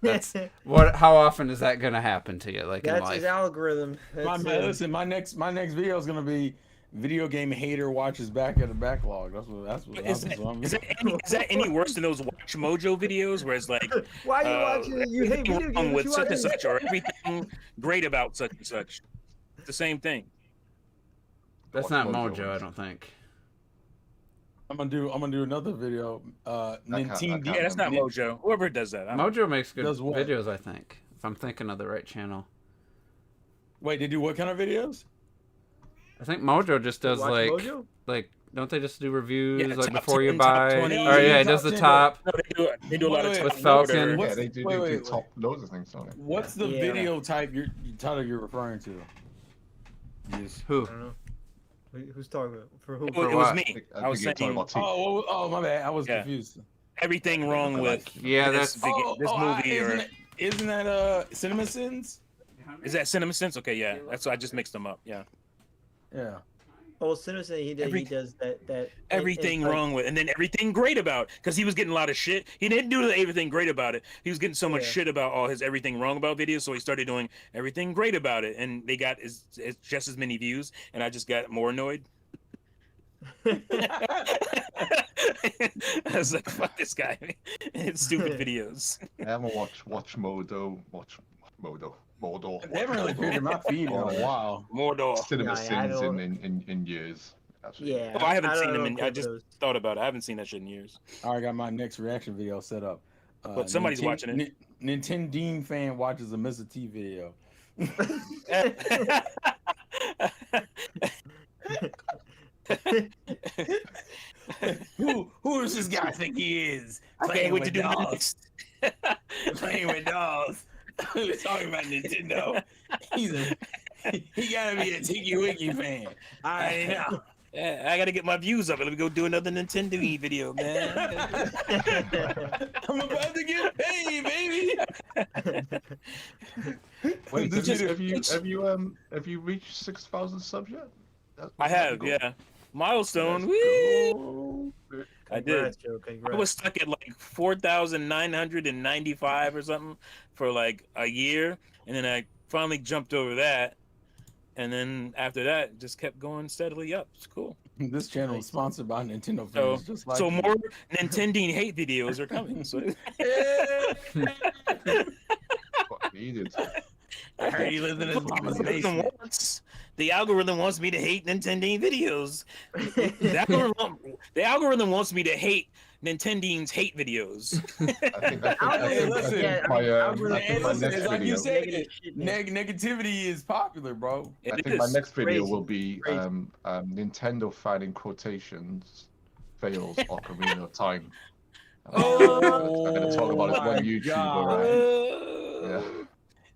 That's what? How often is that gonna happen to you? Like in That's life? his algorithm. Listen, my next video is gonna be video game hater watches back at the backlog. That's what Is that any worse than those Watch Mojo videos where it's like, Why are you watching it? You hate video everything games. wrong with You such watch and it. such, or everything great about such and such? It's the same thing. That's not Mojo, I don't think. I'm gonna do another video. Nintendo. Yeah, that's not Mojo. Whoever does that. I don't know. Mojo makes good Does what? videos, I think. If I'm thinking of the right channel, Wait, they do what kind of videos? I think Mojo just does Watch like Mojo? don't they just do reviews Yeah, like top before you 10, top buy? 20. Or yeah, it does the top. No, they do a lot of Wait, with top Falcon. order. What's- Yeah, they do, wait, do wait, top loads of things on it. What's the Yeah. video title you're referring to? Yes. Who? I don't know. Who's talking about? For who? It For was what? me. I I was think you're saying talking about Oh, my bad. I was Yeah. confused. everything wrong with Yeah, this, that's this movie. Or Isn't that Cinema Sins? is that Cinema Sense? Okay, yeah, that's I just mixed them up. Yeah, Yeah. Oh, Citizen, he does that. everything like, wrong with, and then everything great about, because he was getting a lot of shit. He didn't do everything great about it. He was getting so much Yeah. shit about all his everything wrong about videos, so he started doing everything great about it, and they got just as many views, and I just got more annoyed. I was like, fuck this guy. It's stupid videos. I haven't watched Modo. They haven't really appeared in my feed in a while. Mordor. Cinema Yeah, I Sins don't- in years. Absolutely. Yeah. Oh, I haven't don't seen them, know and I if just those- thought about it. I haven't seen that shit in years. I already got my next reaction video set up. But somebody's watching it. Nintendo fan watches a Mr. T video. Who does this guy think he is? Okay, what to do dolls. next? Playing with dolls. We're talking about Nintendo. He gotta be a Tiki Wiki fan. I already know. Yeah, I gotta get my views up. Let me go do another Nintendo video, man. I'm about to get paid, baby. Wait, This have you reached 6,000 subs yet? I have, yeah. Milestone. Let's Woo! go. I Congrats, did. Joe. I Congrats. was stuck at like 4,995 or something for like a year, and then I finally jumped over that, and then after that, just kept going steadily up. It's cool. This channel is sponsored by Nintendo So, fans, just like so you. more Nintendo hate videos are coming. So What needed. I heard he lives in his mama's basement. The algorithm wants me to hate Nintendo videos. The algorithm wants me to hate Nintendo's hate videos. Hey, listen, my listen, next it's like video. you said, negativity is popular, bro. I It think my is. next video Crazy. will be Crazy. Nintendo fan in quotations fails Ocarina of Time. Oh, I'm gonna talk about it my one YouTuber, God. right? Yeah.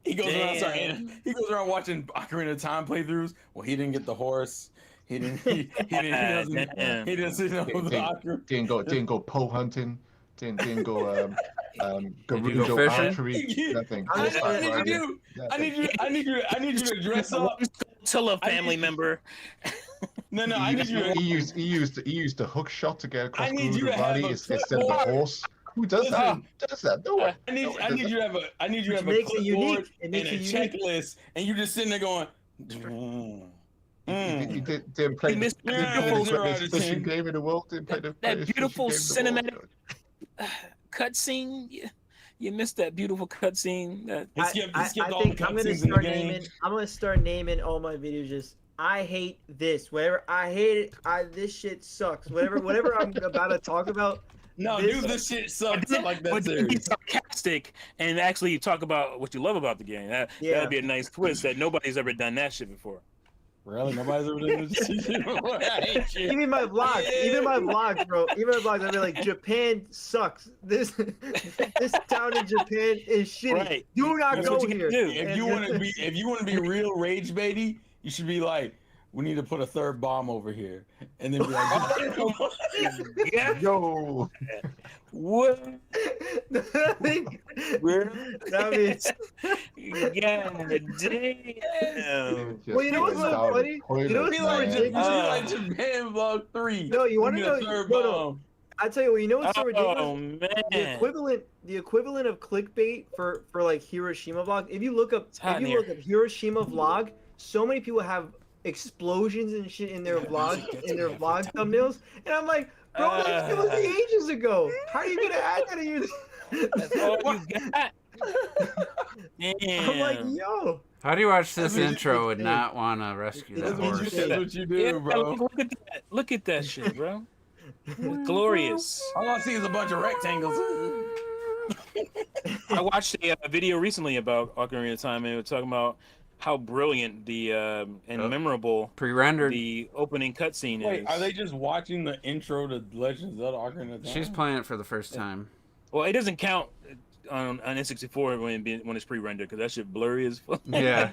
He goes around, Damn. he goes around watching Ocarina of Time playthroughs. Well, he didn't get the horse. He doesn't know Damn. the Ocarina. Didn't go pole hunting. Didn't go you go Gerudo fishing? archery. Nothing. I Just like need riding. you. I Nothing. need you to dress up. Tell a I family need- member. No, I need you to. He used the hook shot to get across I need you Gerudo to have Valley a instead of the clipboard. horse. Who does that? Who does that? No one. I need you to have a. I need you to have a Makes it clipboard unique. It and makes a it unique. checklist, and you just sitting there going. He didn't play He missed the beautiful- greatest fishing game in the world. Didn't play the That greatest beautiful fishing game in the world. Cutscene. You missed that beautiful cutscene. He skipped I all the think I'm gonna cutscenes in the start game. naming. I'm gonna start naming all my videos just. I hate this. Whatever I hate it. This shit sucks. Whatever I'm about to talk about. No, This- dude, this shit sucks. Like that But then be series. sarcastic and actually talk about what you love about the game. Yeah. That'd be a nice twist that nobody's ever done that shit before. Really, nobody's ever done this shit before. I hate you. Even my vlogs, bro. Even my vlogs, I'll be like, Japan sucks. This town in Japan is shitty. Right. Do not That's go what you here. can do. If you want to be real rage baity, you should be like, we need to put a third bomb over here, and then be like, Yeah. Yo. What? I think- that means, Yeah. Damn. Well, you know what's so funny? You know what's be so like, ridiculous? Japan Vlog 3. No, you want We to need a know? third No, bomb. I tell you what. You know what's so ridiculous? Oh man. The equivalent of clickbait for like Hiroshima vlog. If you look up hot in look up Hiroshima vlog, so many people have explosions and shit in their vlog thumbnails, and I'm like, bro, that was ages ago. How are you gonna add that in your? That's all you got. Damn. I'm like, yo. How do you watch this That's what you intro and do. not want to rescue that That's what you horse? do. That's what you do, Yeah, bro. look at that. Look at that shit, bro. Glorious. All I see is a bunch of rectangles. I watched a video recently about Ocarina of Time, and they were talking about how brilliant the and Oh. memorable Pre-rendered. the opening cutscene Wait, is. are they just watching the intro to Legend of Zelda Ocarina of Time? She's playing it for the first time. Well, it doesn't count on N64 when it's pre-rendered because that shit blurry as fuck. Yeah.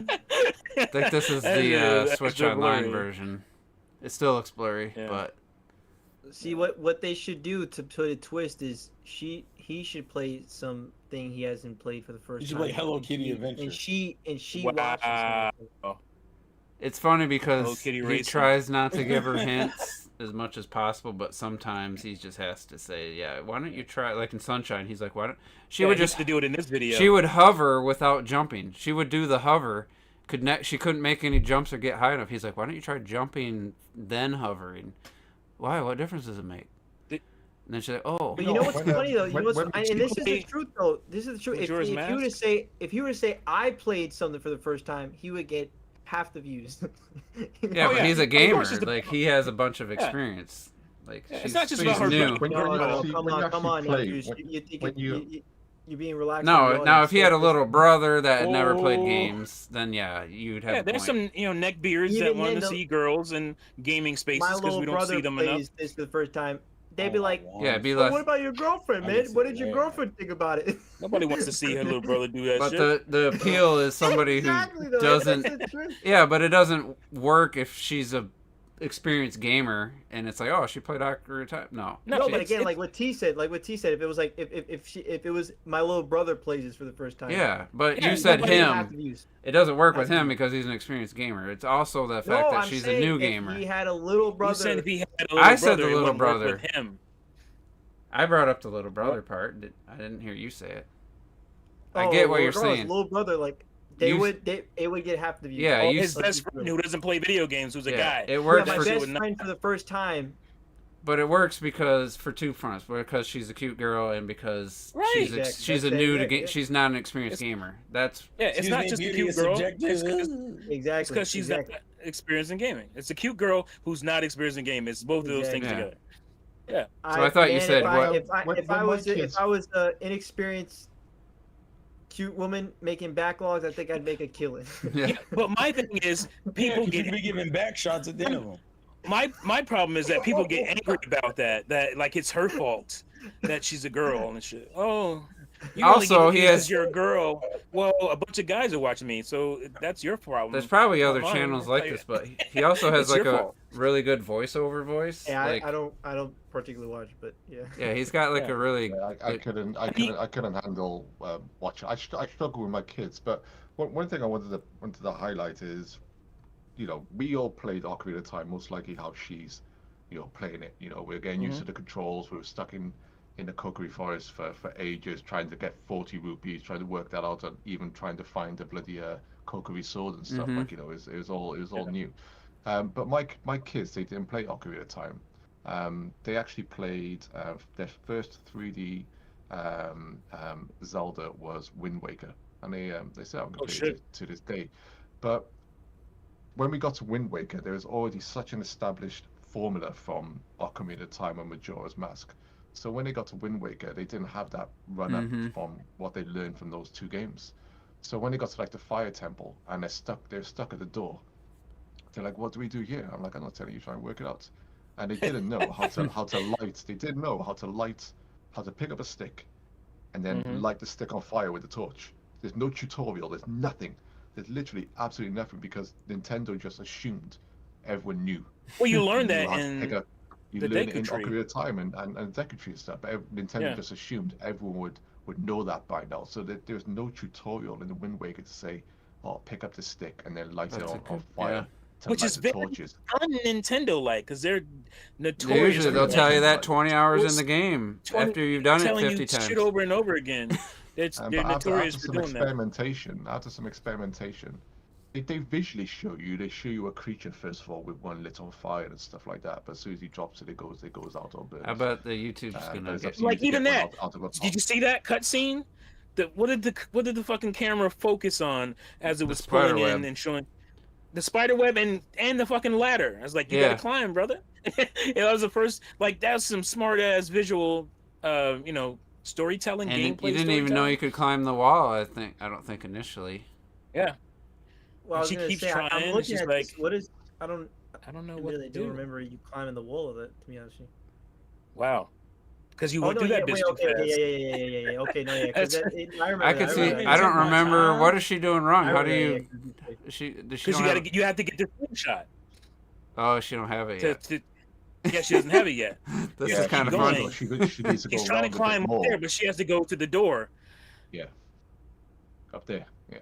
I think this is That the is Switch extra Online blurry. version. It still looks blurry, Yeah. but See what they should do to put a twist is he should play something he hasn't played for the first You should time. play Hello Kitty Adventure. And she Wow. watches. it's funny Hello because Kitty he racing. tries not to give her hints as much as possible, but sometimes he just has to say, "Yeah, why don't you try?" Like in Sunshine, he's like, "Why don't?" She would just to do it in this video. She would hover without jumping. She would do the hover. She couldn't make any jumps or get high enough. He's like, "Why don't you try jumping then hovering?" Why? What difference does it make? Did- And then she's like, "Oh, But you know what's when, funny though? You know what's, when- and this is the play truth though. This is the truth. If Majora's you were to Mask? say I played something for the first time, he would get half the views. yeah, Oh, but yeah. he's a Of gamer. course it's the- Like he has a bunch of experience. Like Yeah, it's she's, not just she's about her, new. but- When you No, actually- come when you on, come on, actually play, Andrews. when You're being relaxed. No, now if he had a little brother that had never played Oh. games, then yeah, you'd have. Yeah, a there's point. some neckbeards Even that want then, to though- see girls in gaming spaces my because little we don't brother see them enough. plays this for the first time. They'd be like, Yeah, it'd be "Well, less. what about your girlfriend, I man? can What see did your that. girlfriend think about it?" Nobody wants to see her little brother do that But shit. the appeal is somebody Exactly, who though. doesn't. That's the truth. Yeah, but it doesn't work if she's a experienced gamer and it's like, oh, she played Ocarina of Time. No, No, No, she- but again, like what T said, if it was like if it was my little brother plays this for the first time. yeah, but Yeah, you said nobody would have him. to use. It doesn't work with Have him to. because he's an experienced gamer. It's also the fact No, that I'm she's a saying new if gamer. He had a little You brother. said if he had a little I said brother, the it little wouldn't work brother. with him. I brought up the little brother part. I didn't hear you say it. I Oh, get what well, you're regardless, saying. little brother, like it would get half the views. Yeah, Oh, you his s- best friend who doesn't play video games, who's a guy. It Yeah, works my for shit best would not- friend for the first time. But it works because for two fronts, because she's a cute girl and because Right. she's Exactly. she's a That's new it, to yeah, game. yeah. She's not an experienced It's- gamer. That's Yeah, it's Excuse not me, just a beauty cute is girl. subjective. Exactly. It's because she's exactly. not experienced in gaming. It's a cute girl who's not experienced in gaming. It's both of those things Exactly. together. So I thought you said what- if I when my was kids- if I was an inexperienced cute woman making backlogs, I think I'd make a killing. yeah. But my thing is, people you get be giving back shots at the end of them. my problem is that people get angry about that like it's her fault that she's a girl and shit. Oh, you Also, only he get it has- 'cause you're a girl. Well, a bunch of guys are watching me, so that's your problem. There's probably other Mine. channels like this, but he also has It's like your a fault. really good voiceover voice. Yeah, like, I don't particularly watch, but yeah. yeah, he's got like Yeah. a really. Yeah, I good- couldn't handle watching. I struggle with my kids, but one thing I wanted to highlight is, you know, we all played Ocarina of Time, most likely how she's, you know, playing it. You know, we're getting used to the controls. We were stuck in the Kokiri Forest for ages, trying to get 40 rupees, trying to work that out, and even trying to find the bloody Kokiri sword and stuff. Mhm. Like, you know, it was all new. But my kids, they didn't play Ocarina of Time. They actually played their first 3D Zelda was Wind Waker, and they still haven't completed it to this day. But when we got to Wind Waker, there was already such an established formula from Ocarina of Time and Majora's Mask. So when they got to Wind Waker, they didn't have that run up Mhm. from what they learned from those two games. So when they got to like the Fire Temple and they're stuck at the door, they're like, "What do we do here?" I'm like, "I'm not telling you, try and work it out." And they didn't know how to light. They didn't know how to pick up a stick, and then Mhm. light the stick on fire with a torch. There's no tutorial. There's nothing. There's literally absolutely nothing because Nintendo just assumed everyone knew. Well, you learn knew that how to in pick you the learn it Deku in Tree. Ocarina of Time and Deku Tree and stuff. But Nintendo Yeah. just assumed everyone would know that by now. So that there's no tutorial in the Wind Waker to say, "Oh, pick up the stick and then light That's it a on good- fire." yeah. To Which light is the very torches. un-Nintendo-like, because they're notorious. Usually for they'll that. tell you that Like, 20 hours in was the game 20 after you've done it telling 50 you times. shit over and over again. They're But notorious after for some doing that. experimentation, they visually show you. They show you a creature first of all with one lit on fire and stuff like that. But as soon as he drops it, it goes out on burns. I bet the YouTube's But gonna it's up get. to you Like, to even get one that. out of a Did you see that cutscene? What did the fucking camera focus on as it was pulling spider in web. and showing the spider web and the fucking ladder? I was like, you Yeah. gotta climb, brother. That was the first. Like, that's some smart ass visual, storytelling, And gameplay. you didn't even know storytelling. you could climb the wall. I don't think initially. Yeah, Well, I was she gonna keeps say, trying, I'm it's looking just at like- this. What is? I don't I don't know what really to don't do. remember you climbing the wall of it. To be honest with you. Wow, because you Oh would no, do yeah, that bitch wait, too okay, fast. yeah. Okay, no, yeah, 'cause I remember. I could that, see. remember I that. don't Took my remember. time. What is she doing wrong? I How do remember you? that, yeah. Does she Because don't have, you have to get the screenshot. Oh, she don't have it yet. Yeah, she doesn't have it yet. This Yeah, is kind of she's funny. going. She needs to go She's trying around to a climb bit up more. there, but she has to go to the door. Up there. Yeah.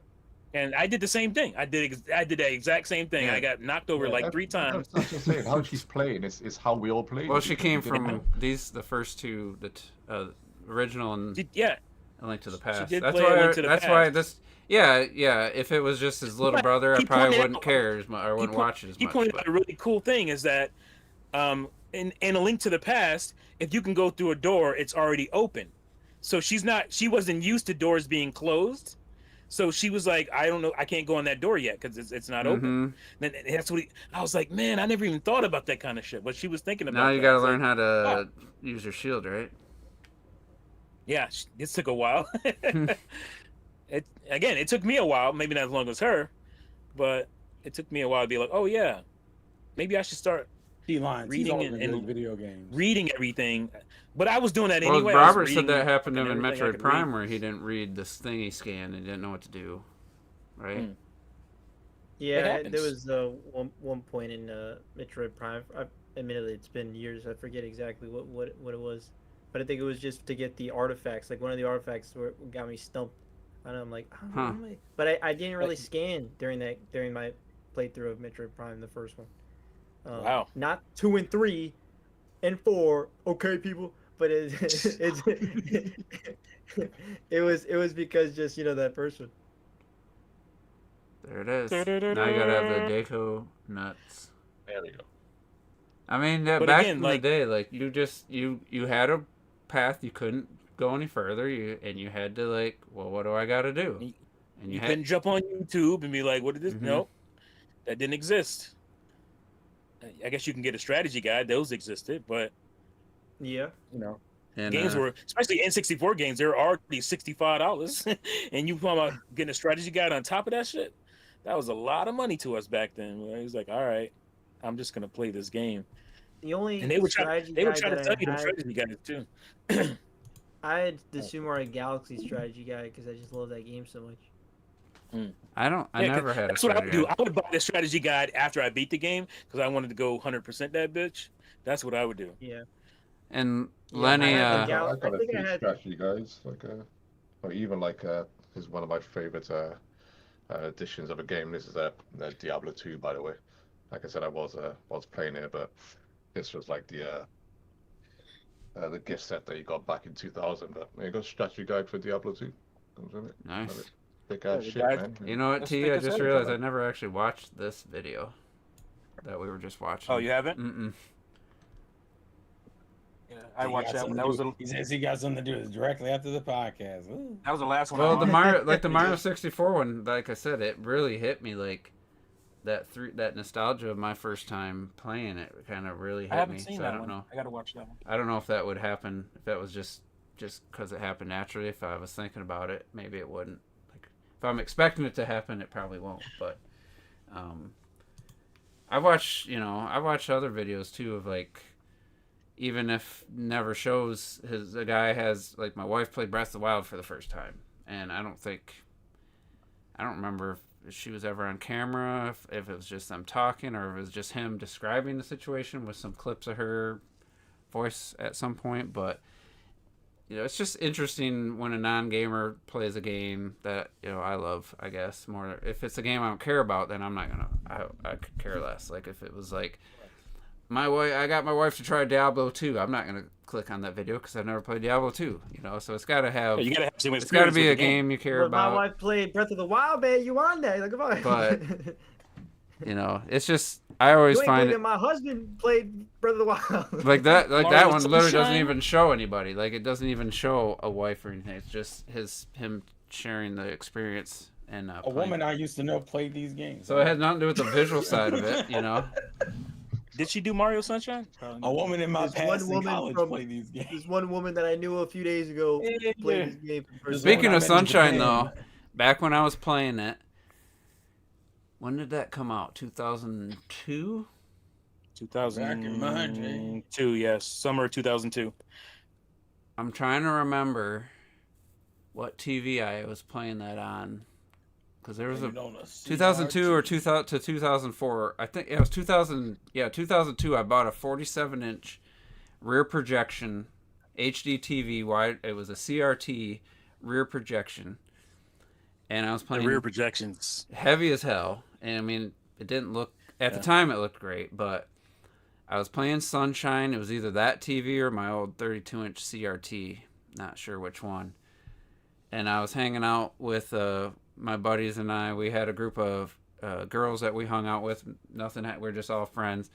And I did the same thing. I did that exact same thing. Yeah. I got knocked over like 3 times. That's just saying. How she's playing is how we all play. Well, she came We didn't from know. the first two, the original and Yeah, A Link to the Past. did That's play A why. Link to the That's why Past. this. Yeah. If it was just his little But brother, I he probably pointed wouldn't out- care as much. I wouldn't watch it as he much. pointed but- out a really cool thing is that in A Link to the Past, if you can go through a door, it's already open. So she wasn't used to doors being closed. So she was like, I don't know, I can't go on that door yet because it's not open. Mhm. Then that's what I was like, man, I never even thought about that kind of shit. But she was thinking about Now you that. got to It's like, learn how to use your shield, right? yeah, it took a while. It took me a while, maybe not as long as her, but it took me a while to be like, oh yeah, maybe I should start He lines. He's Reading always and- been good and- at video games. reading everything. But I was doing that Well, anyway. I was Robert said reading that happened to him in everything I Metroid could Prime, read. where he didn't read this thing he scanned and didn't know what to do. Right? Mm. Yeah, happens. there was one point in Metroid Prime. Admittedly, it's been years. I forget exactly what it was, but I think it was just to get the artifacts. Like one of the artifacts got me stumped, and I'm like, oh, Huh. but I didn't really scan during my playthrough of Metroid Prime, the first one. Wow. Not 2 and 3, and 4. Okay, people, but it was because just that first one. There it is. Now you gotta have the Daco nuts. There we go. I mean, But back again, in like- the day, like you had a path, you couldn't go any further, and you had to like, well, what do I got to do? And You had couldn't jump on YouTube and be like, "What is this?" Mhm. Nope, that didn't exist. I guess you can get a strategy guide; those existed, but Yeah. and, games were, especially N64 games, they're already $65, and you talking about getting a strategy guide on top of that shit. That was a lot of money to us back then. It was like, all right, I'm just gonna play this game, The only and they would try strategy to guide tell that you the I had, strategy guides too. I had the Super Mario Galaxy strategy guide because I just love that game so much. I Yeah, 'cause never had a that's what I would strategy do. I would buy the strategy guide after I beat the game because I wanted to go 100% that bitch. That's what I would do. Yeah. And Yeah, Lenny, I had the I Gal- got I a think I few had- strategy guides, or even is one of my favorite editions of a game. This is Diablo 2, by the way. Like I said, I was playing it, but this was like the gift set that you got back in 2000. But there you go, strategy guide for Diablo 2. Comes with it. nice. Love it. Thick Yeah, ass the shit, guide- man. You know what, Let's T? take I a just second. realized I never actually watched this video that we were just watching. Oh, you haven't? Mm-mm. Yeah, I watched that one. That was He says he got something to do with it directly after the podcast. Ooh. the last one. I Well, the watched. Mario 64 one, like I said, it really hit me like that nostalgia of my first time playing it kind of really hit I haven't me. seen So that I don't one. know. I gotta watch that one. I don't know if that would happen if that was just because it happened naturally. If I was thinking about it, maybe it wouldn't. Like if I'm expecting it to happen, it probably won't. But I watch other videos too of like, even if never shows a guy has like my wife played Breath of the Wild for the first time, and I don't remember if she was ever on camera, if it was just them talking, or if it was just him describing the situation with some clips of her voice at some point. But it's just interesting when a non-gamer plays a game that I love. I guess more if it's a game I don't care about, then I'm not gonna. I could care less. Like if it was like I got my wife to try Diablo 2. I'm not gonna click on that video because I've never played Diablo 2. So it's got to have. Yeah, you gotta have some It's got to experience be with a the game. game you care But about. my wife played Breath of the Wild, man. You on there? Like, come on. But, it's just I always you ain't find thinking it my husband played Breath of the Wild. like that Mario that one literally doesn't Sunshine? even show anybody. Like it doesn't even show a wife or anything. It's just him sharing the experience and A playing. woman I used to know played these games. So it had nothing to do with the visual side of it. Did she do Mario Sunshine? A woman in my There's one past in woman college from- played these games. There's one woman that I knew a few days ago played this game. for the first Speaking Speaking I of met in Sunshine, Japan. though, back when I was playing it, when did that come out? 2002? 2002, yes, summer 2002. I'm trying to remember what TV I was playing that on. Because there was a 2002 or 2000 to 2004. I think it was 2000. Yeah, 2002. I bought a 47-inch rear projection HD TV. Wide. It was a CRT rear projection, and I was The playing rear projections. heavy as hell. And I mean, it didn't look at the time. It looked great, but I was playing Sunshine. It was either that TV or my old 32-inch CRT. Not sure which one. And I was hanging out with my buddies and I. We had a group of girls that we hung out with. We're just all friends.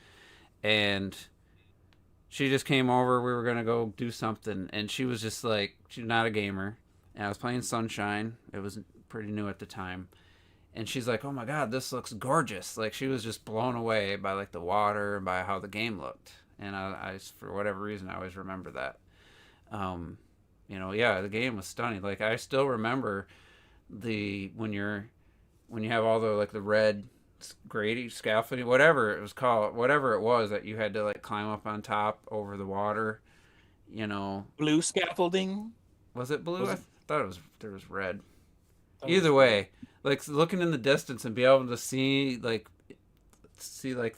And she just came over. We were gonna go do something, and she was just like, she's not a gamer. And I was playing Sunshine. It was pretty new at the time. And she's like, "Oh my God, this looks gorgeous!" Like she was just blown away by like the water and by how the game looked. And I for whatever reason, I always remember that. Yeah, the game was stunning. Like I still remember when you have all the like the red grady scaffolding, whatever it was called, whatever it was that you had to like climb up on top over the water. Blue scaffolding. Was it blue? Was I it- thought there was red. That was Either way, like looking in the distance and be able to see like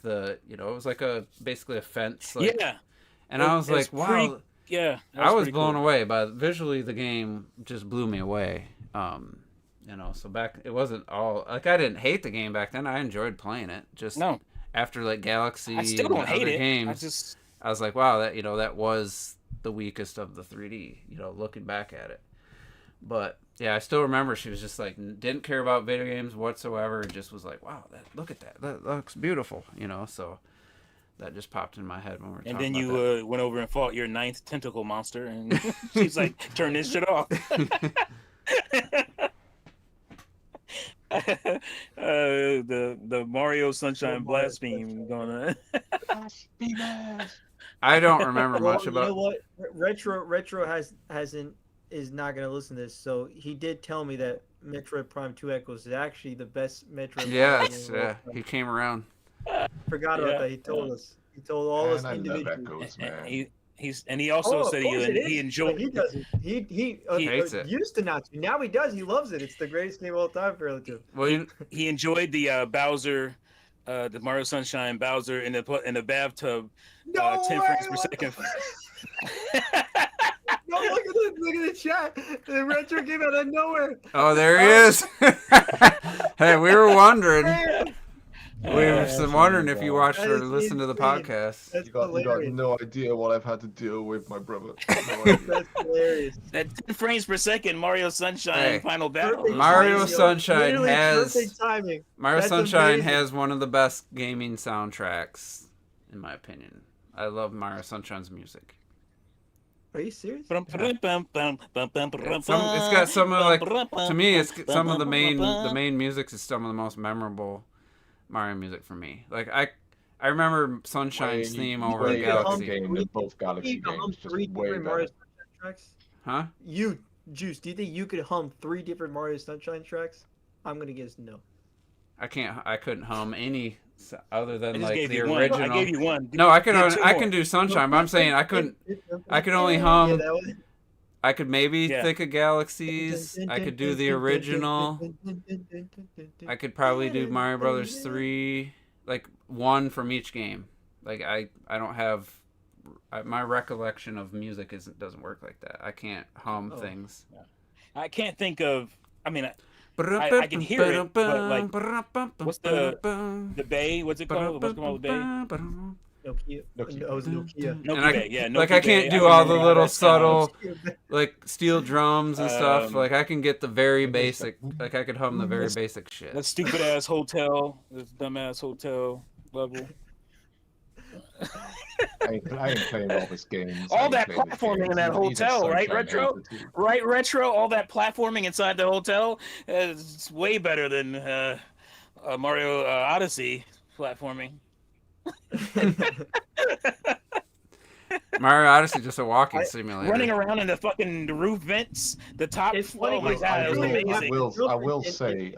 the it was like basically a fence. Like, Yeah, and I was It's like, wow. pretty- yeah. that I was pretty blown cool. away by visually the game just blew me away. So back it wasn't all like I didn't hate the game back then. I enjoyed playing it. Just No, after like Galaxy I still and don't hate other it. games, I just I was like, wow, that that was the weakest of the 3D, looking back at it. But yeah, I still remember she was just like, didn't care about video games whatsoever. Just was like, wow, look at that. That looks beautiful, So that just popped in my head when we were talking And then about that. you went over and fought your 9th tentacle monster, and she's like, turn this shit off. The Mario Sunshine blaspheme going on. I don't remember Well, much about. You know what? Retro is not gonna listen to this. So he did tell me that Metroid Prime 2 Echoes is actually the best Metroid. Yes, game of all time. he came around. Forgot about that. He told us. He told all us Man, I love individuals. Echoes, man. He also of said course it is, he enjoyed. but he doesn't. He hates it. used to not to. Now he does. He loves it. It's the greatest game of all time for relative. Well, He enjoyed the Bowser, the Mario Sunshine Bowser in the bathtub, 10 frames per second. No, look at this. Look at the chat. The Retro came out of nowhere. oh, there he is. Hey, we were wondering. Man, We were wondering if you watched That or is listened to the insane. podcast. That's You got hilarious. no idea what I've had to deal with, my brother. No idea. That's hilarious. That 10 frames per second Mario Sunshine Hey, final battle. Perfect Mario timing, yo. Sunshine Literally has- perfect timing. Mario That's Sunshine amazing. has one of the best gaming soundtracks, in my opinion. I love Mario Sunshine's music. Are you serious? It's got some of like, to me, it's some of the main music is some of the most memorable Mario music for me. Like I remember Sunshine's theme over play Galaxy. game with both Galaxy You can hum games, just 3 way different Mario better. Sunshine tracks. Huh? You, Juice, do you think you could hum 3 different Mario Sunshine tracks? I'm gonna guess no. I couldn't hum any other I than just like gave the you one. original. I gave you one. No, I can Get two I more. can do Sunshine, but I'm saying I could only Yeah, hum. that was- I could maybe Yeah. Thick of Galaxies. I could do the original. I could probably do Mario Brothers 3, like one from each game. Like I don't have my recollection of music doesn't work like that. I can't hum Oh. things. I can't think of. I mean, I can hear it, but, like, what's the Bay? What's it called? What's it called? The Bay? Nokia. Nokia. No, it was Nokia. Nokia And I- Bay. Yeah, like Nokia I can't Bay. do all the remember how little that sounds. subtle like steel drums and stuff. Um, Like I can get the very basic. Like I could hum the very That's- basic shit. That stupid ass hotel, this dumbass hotel level. I ain't playing all these games. All I ain't that playing these platforming games. in that He's a hotel, right, Sunshine Retro? hater, too. Right, Retro? All that platforming inside the hotel is way better than Mario Odyssey platforming. Mario Odyssey just a walking simulator. Running around in the fucking roof vents, the top. It's funny Oh my because god, I it was will, amazing.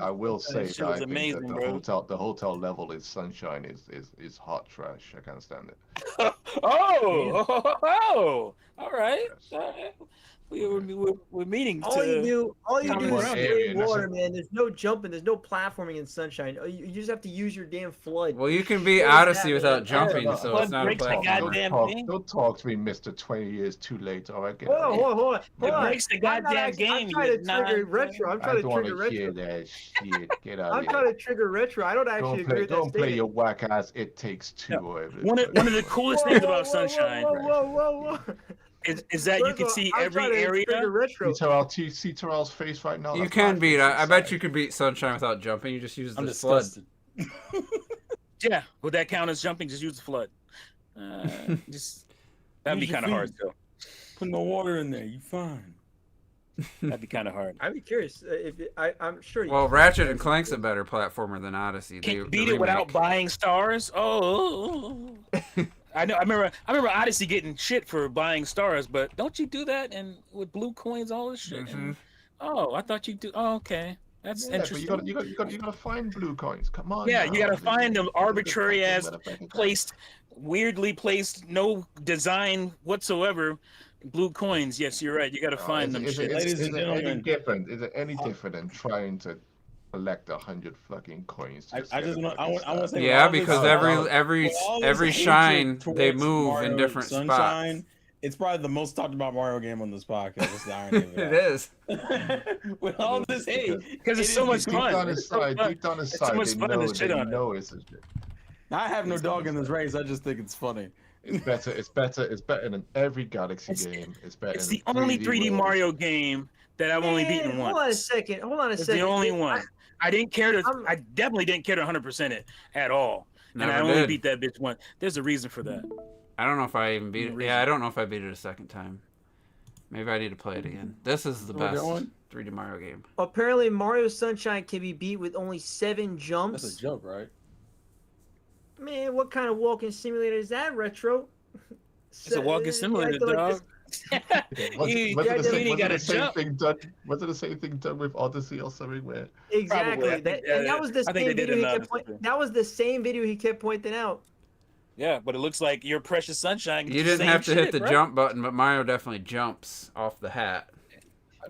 I will say That shit that I was think amazing, that bro. the hotel level is Sunshine is hot trash. I can't stand it. Oh, all right. Yes. All right. We're meeting All you to. do is One stay area, in that's water, it. man. There's no jumping. There's no platforming in Sunshine. You just have to use your damn flood. Well, you can be What is Odyssey that, without man? jumping, Flood so it's not a breaks the platform. goddamn thing. Don't talk to me, Mr. 20 years too late. All right, get Hold out on, of here. hold on, It hold on. breaks the I'm not goddamn actually- game. I'm trying to trigger retro. I'm I trying to don't trigger want to hear retro. that shit. Get out I'm of here. trying to trigger retro. I don't actually agree with that Don't play statement. your whack ass. It takes two. Yeah. or whatever One it's of the called. coolest Whoa, things whoa, about whoa, Sunshine whoa. is that you First can of all, see I'm every trying to area. trigger retro. See Terrell's face right now. You That's can my beat. face I bet inside. you could beat Sunshine without jumping. You just use I'm the flood. disgusted. Yeah, would that count as jumping? Just use the flood. Just that'd be Use your kind of hard feet. though. Put no water in there. You fine. That'd be kind of hard. I'd be curious. I'm sure. You Well, Ratchet and Clank's a better platformer than Odyssey. Can the you beat it without remake. buying stars? Oh, I know. I remember Odyssey getting shit for buying stars, but don't you do that and with blue coins, all this shit? Mhm. Oh, I thought you do. Oh, okay, that's Yeah, but interesting. you gotta find blue coins. Come on. Yeah, now. you gotta find them arbitrary You ass gotta fucking- placed, weirdly placed, no design whatsoever. Blue coins. Yes, you're right. You gotta find them. Shit. Ladies and gentlemen. Is it any different than trying to collect 100 fucking coins? I to just get a want- I fucking want- I want to star? say- Yeah, all this- because Oh, every With all this every hatred shine towards they move Mario in different Sunshine, spots. It's probably the most talked about Mario game on this podcast. That's the irony of It it. is. all. With all this hate, Because it's it so is much Deep fun. down It's so inside, fun. deep down It's so inside, much they fun to know shit on it. it's a shit. I have no dog in this race. I just think it's funny. better. It's better. It's better than every Galaxy game. It's better. It's than the only 3D World. Mario game that I've only beaten once. Hold on a second. It's the only I- one. I didn't care to. I'm- I definitely didn't care to 100% it at all. Never and I only did. beat that bitch once. There's a reason for that. I don't know if I even beat it. No Yeah, I reason. don't know if I beat it a second time. Maybe I need to play it again. This is the Oh, that best one? 3D Mario game. Apparently, Mario Sunshine can be beat with only 7 jumps. That's a joke, right? Man, what kind of walking simulator is that, Retro? It's a walking simulator, dog. Was You it gotta the do it, you same gotta thing jump. done? Was it the same thing done with Odyssey or something? Where Exactly. Probably. And that was the I think same they did video he another kept pointing. too. That was the same video he kept pointing out. Yeah, but it looks like your precious sunshine. You gets the didn't same have to hit shit, the bro. jump button, but Mario definitely jumps off the hat.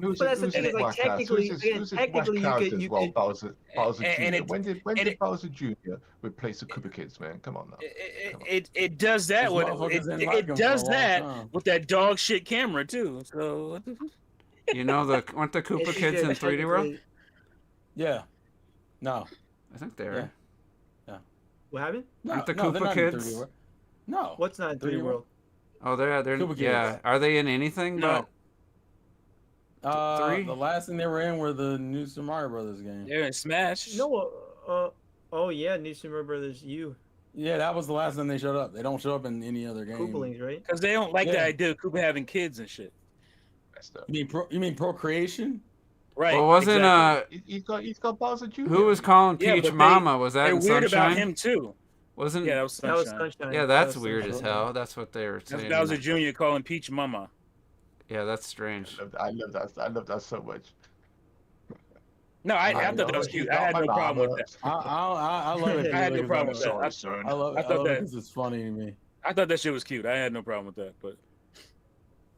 who's But that's the who's thing, his like, whack ass? technically- Who's again, his whack technically you character could- as you well? could- Bowser and Jr. it- When and did it- Bowser Jr. replace the Koopa Kids, man? Come on now. It does that Those with motherfuckers didn't it like 'em for a does long that time. with that dog shit camera too. So You know weren't the Koopa It's Kids in just 3D World? technically- Yeah. No. I think they are. What happened? No, Aren't the no, they're Koopa not in Kids? 3D World. No. What's not in 3D 3D World? Oh, they're Koopa Kids. yeah. Are they in anything? No. Three? The last thing they were in were the new Super Mario Brothers game. they're in Smash. No. Oh yeah, New Super Mario Brothers U. Yeah, that was the last time they showed up. They don't show up in any other game. Koopalings, right? because they don't like the Yeah. idea of Koopa having kids and shit. Messed up. You mean procreation? Right. Well, wasn't exactly. He's got Bowser Jr. who was calling Yeah, Peach but Mama? Was that They're in weird Sunshine? about him too. Wasn't? Yeah, that was That was Sunshine. Sunshine. Yeah, That that's was weird as Sunshine. hell. That's what they were That's saying. Bowser Jr. calling Peach Mama. Yeah, that's strange. I love that. I love that so much. No, I I thought that know, was he's cute. got I had my no problem mama. with that. I love it. I had no because problem with that. Sorry, son. I love I it. thought that- because it's funny to me. I thought that shit was cute. I had no problem with that. But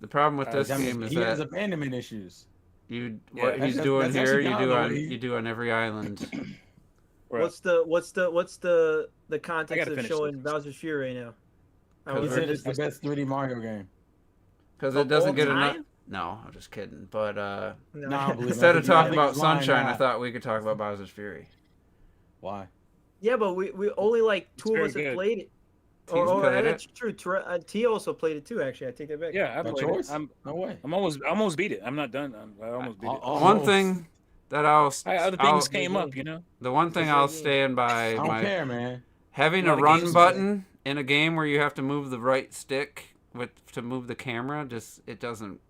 The problem with this I mean, game is he has that abandonment issues. you Yeah, what that's- he's that's doing actually here, kinda what he- you do on every island. Right. What's the context gotta of finish showing this. Bowser's Fury right now? I Because He was said it- it's the best 3D Mario game. Because Of it doesn't all get enough. time? No, I'm just kidding. But Nah, believe me, instead I of think- I talking think about he's lying Sunshine, now. I thought we could talk about Bowser's Fury. Why? Yeah, but we only like two of very us have good. played it. T's Oh, played that's it? true. T also played it too. Actually, I take that back. Yeah, I No played choice? it. No way. I'm almost beat it. I'm not done. I almost beat it. One thing that Other I'll things came up, you know. the one thing It's a I'll game. stand by I don't my care, man. having A a lot of run games button in a game where you have to move the right stick to move the camera. Just it doesn't.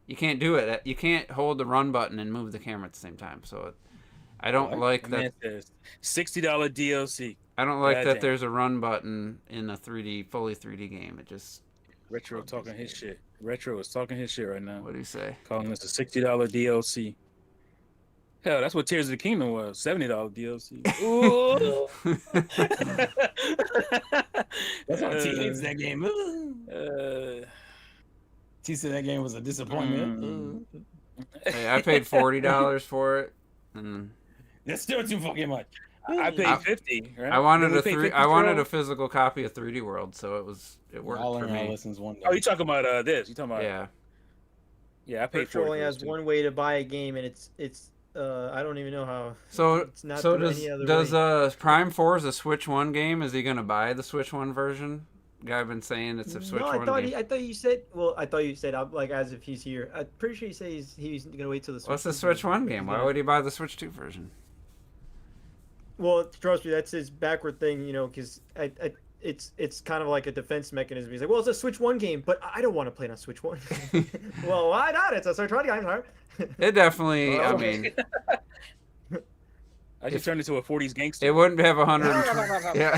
You can't do it. You can't hold the run button and move the camera at the same time. So I don't What? like And that. that says $60 DLC. I don't like that Goddamn. there's a run button in a fully 3D game. It just. Retro talking his shit. Retro is talking his shit right now. What do you say? Calling this a $60 DLC. Hell, that's what Tears of the Kingdom was. $70 DLC. Ooh. That's why T hates that game. T said that game was a disappointment. Hey, I paid $40 for it, and That's still too fucking much. I paid I- 50. Right? I wanted Didn't we pay 50 I wanted for a physical copy of 3D World, so it worked I'll for learn how me. lessons one day. Oh, you talking about this? You talking about? Yeah, Yeah, I paid Retro 40 only for has this, too. one way to buy a game, and it's I don't even know how. so It's not so through does any other does way. Prime 4 is a Switch 1 game? Is he gonna buy the Switch 1 version? Guy been saying it's a Switch No, 1 game. I thought you said. Well, I thought you said like as if he's here. I'm pretty sure you said he's gonna wait till the. What's the 2 Switch version. 1 game? Why would he buy the Switch 2 version? Well, trust me, that's his backward thing, you know, because it's kind of like a defense mechanism. He's like, well, it's a Switch 1 game, but I don't want to play it on Switch 1. Well, why not? It's a Switch 1 game, huh? It definitely. I Oh. mean, I just turned into a 40s gangster. it wouldn't have 100. Yeah.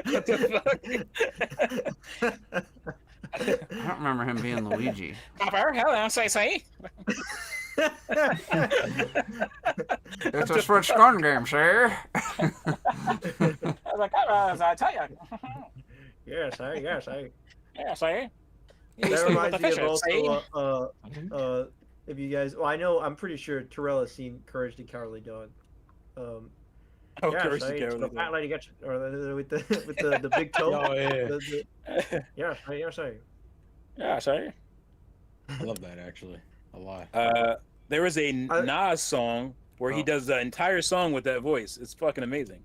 What the fuck? I don't remember him being Luigi. Copper, hello, say. It's a Switch 1 game, sir. I was like, I tell you. Yes, I. Yeah, say. That reminds me of also, if you guys, well, I'm pretty sure Terrell has seen Courage the Cowardly Dog. Oh, Yeah, Courage sorry, the it's Cowardly the fat Dog. lady gets or with the big toe. Oh yeah, Yeah, sorry. Yeah, say. I love that actually a lot. There is a Nas song where he Oh. does the entire song with that voice. It's fucking amazing.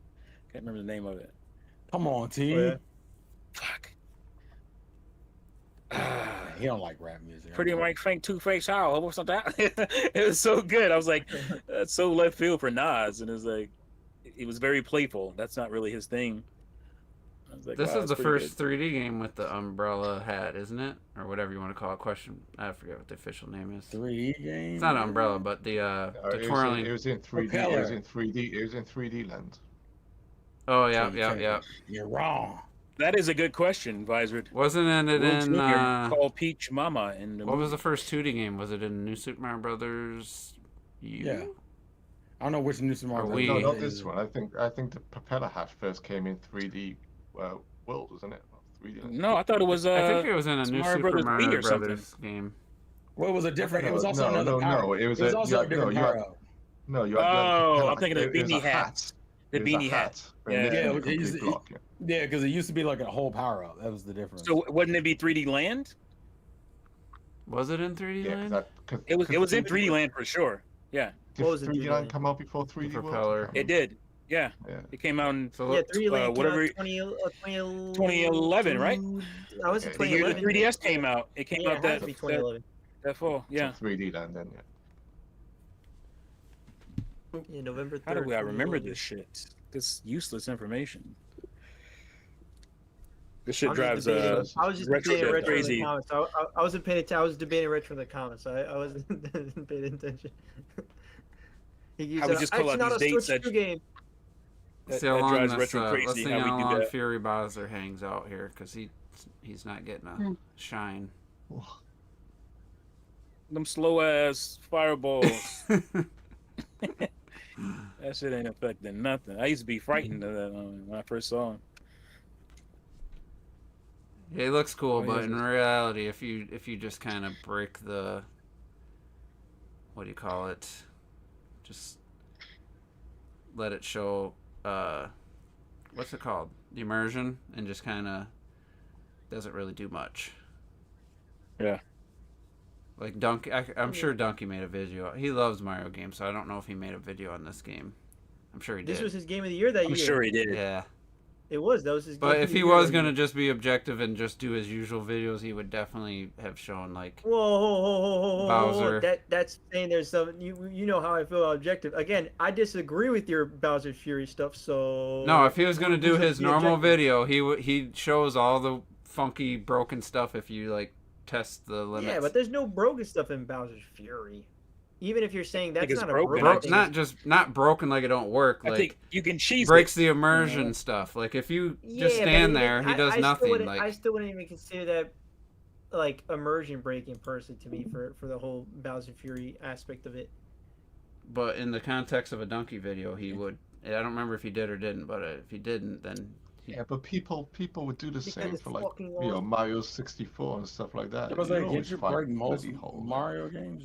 Can't remember the name of it. Come on, T. Oh, yeah. Fuck. He don't like rap music. Pretty much Frank Two-Face How. What's that? It was so good. I was like, that's so left field for Nas, and it's like, it was very playful. That's not really his thing. I was like, This wow, is the that's pretty first good. 3D game with the umbrella hat, isn't it? Or whatever you want to call it. Question. I forget what the official name is. 3D game. It's not an umbrella, but the twirling. It was in 3D. Propeller. It was in 3D. It was in 3D land. Oh So yeah, you yeah, can't- yeah. You're wrong. That is a good question, Vizard. Wasn't it Will in? Jr. called Peach Mama in the What was movie. the first 2D game? Was it in New Super Mario Brothers? U? Yeah. I don't know which new Mario Or Brothers Wii. No, not it this is. one. I think the propeller hat first came in 3D world, wasn't it? 3D land. No, I thought it was. I think it was in a Super New Mario Super Brothers Mario Wii or something. Brothers game. Well, it was a different. It was No, also no, another no, power. no. It was It was a, also you a had, different no, you had, power. no, you had, Oh, you I'm thinking of it was beanie a hat. The It was a beanie hat. And Yeah. this Yeah, was a it complete used to- block, yeah. Yeah, because it used to be like a whole power up. That was the difference. So wouldn't it be 3D Land? Was it in 3D Yeah, Land? It was in 3D Land for sure. Yeah, Did What was it, 3D 3D Land Land? come out before 3D World? propeller. it did. Yeah, Yeah. it came out in So Yeah, look, 3D Land came out whatever- 2011, right? I was in Okay. the year the 2011. 3DS came out. It came Yeah, out it that, has to be that 2011. that fall. Yeah. So 3D Land then, yeah. Yeah, November 3rd. How do I remember 2011. this shit? This useless information. This shit I was drives just debating- I was just retro debating shit retro in the crazy. comments. I wasn't paying attention. I was debating retro in the comments. I wasn't paying attention. He How we just call it's out not these a dates Switch that- 2 game. see how long drives this, retro let's crazy see how how we do long that. Fury Bowser hangs out here, because he's not getting a shine. Them slow ass fireballs. That shit ain't affecting nothing. I used to be frightened of that when I first saw him. He looks cool, Oh, but yes, in it's- reality, if you just kind of break the, what do you call it? Just let it show, what's it called? The immersion, and just kind of doesn't really do much. Yeah. Like Donkey, I'm sure Donkey made a video. He loves Mario games, so I don't know if he made a video on this game. I'm sure he did. This was his game of the year that I'm year. sure he did. Yeah. It was. That was his. But game if of the he year was that gonna year. just be objective and just do his usual videos, he would definitely have shown like Whoa, whoa, Bowser. That's saying there's some. You know how I feel about objective. Again, I disagree with your Bowser Fury stuff. So no. If he was gonna do who's his the normal objective? video, he shows all the funky broken stuff. If you like test the limits. Yeah, but there's no broken stuff in Bowser's Fury. Even if you're saying that's it's not a broken. broken thing. not broken like it don't work. I Like think you can cheese breaks it. the immersion stuff. Like if you Yeah, just but stand even- there, he does I still nothing. wouldn't- Like I still wouldn't even consider that like immersion breaking person to me for the whole Bowser Fury aspect of it. but in the context of a Donkey video, he would. I don't remember if he did or didn't, but if he didn't, then Yeah, but people would do the Because same it's for like fucking you know long. Mario 64 and stuff like that. I was You like, always can't you find break most bloody holes. Mario games?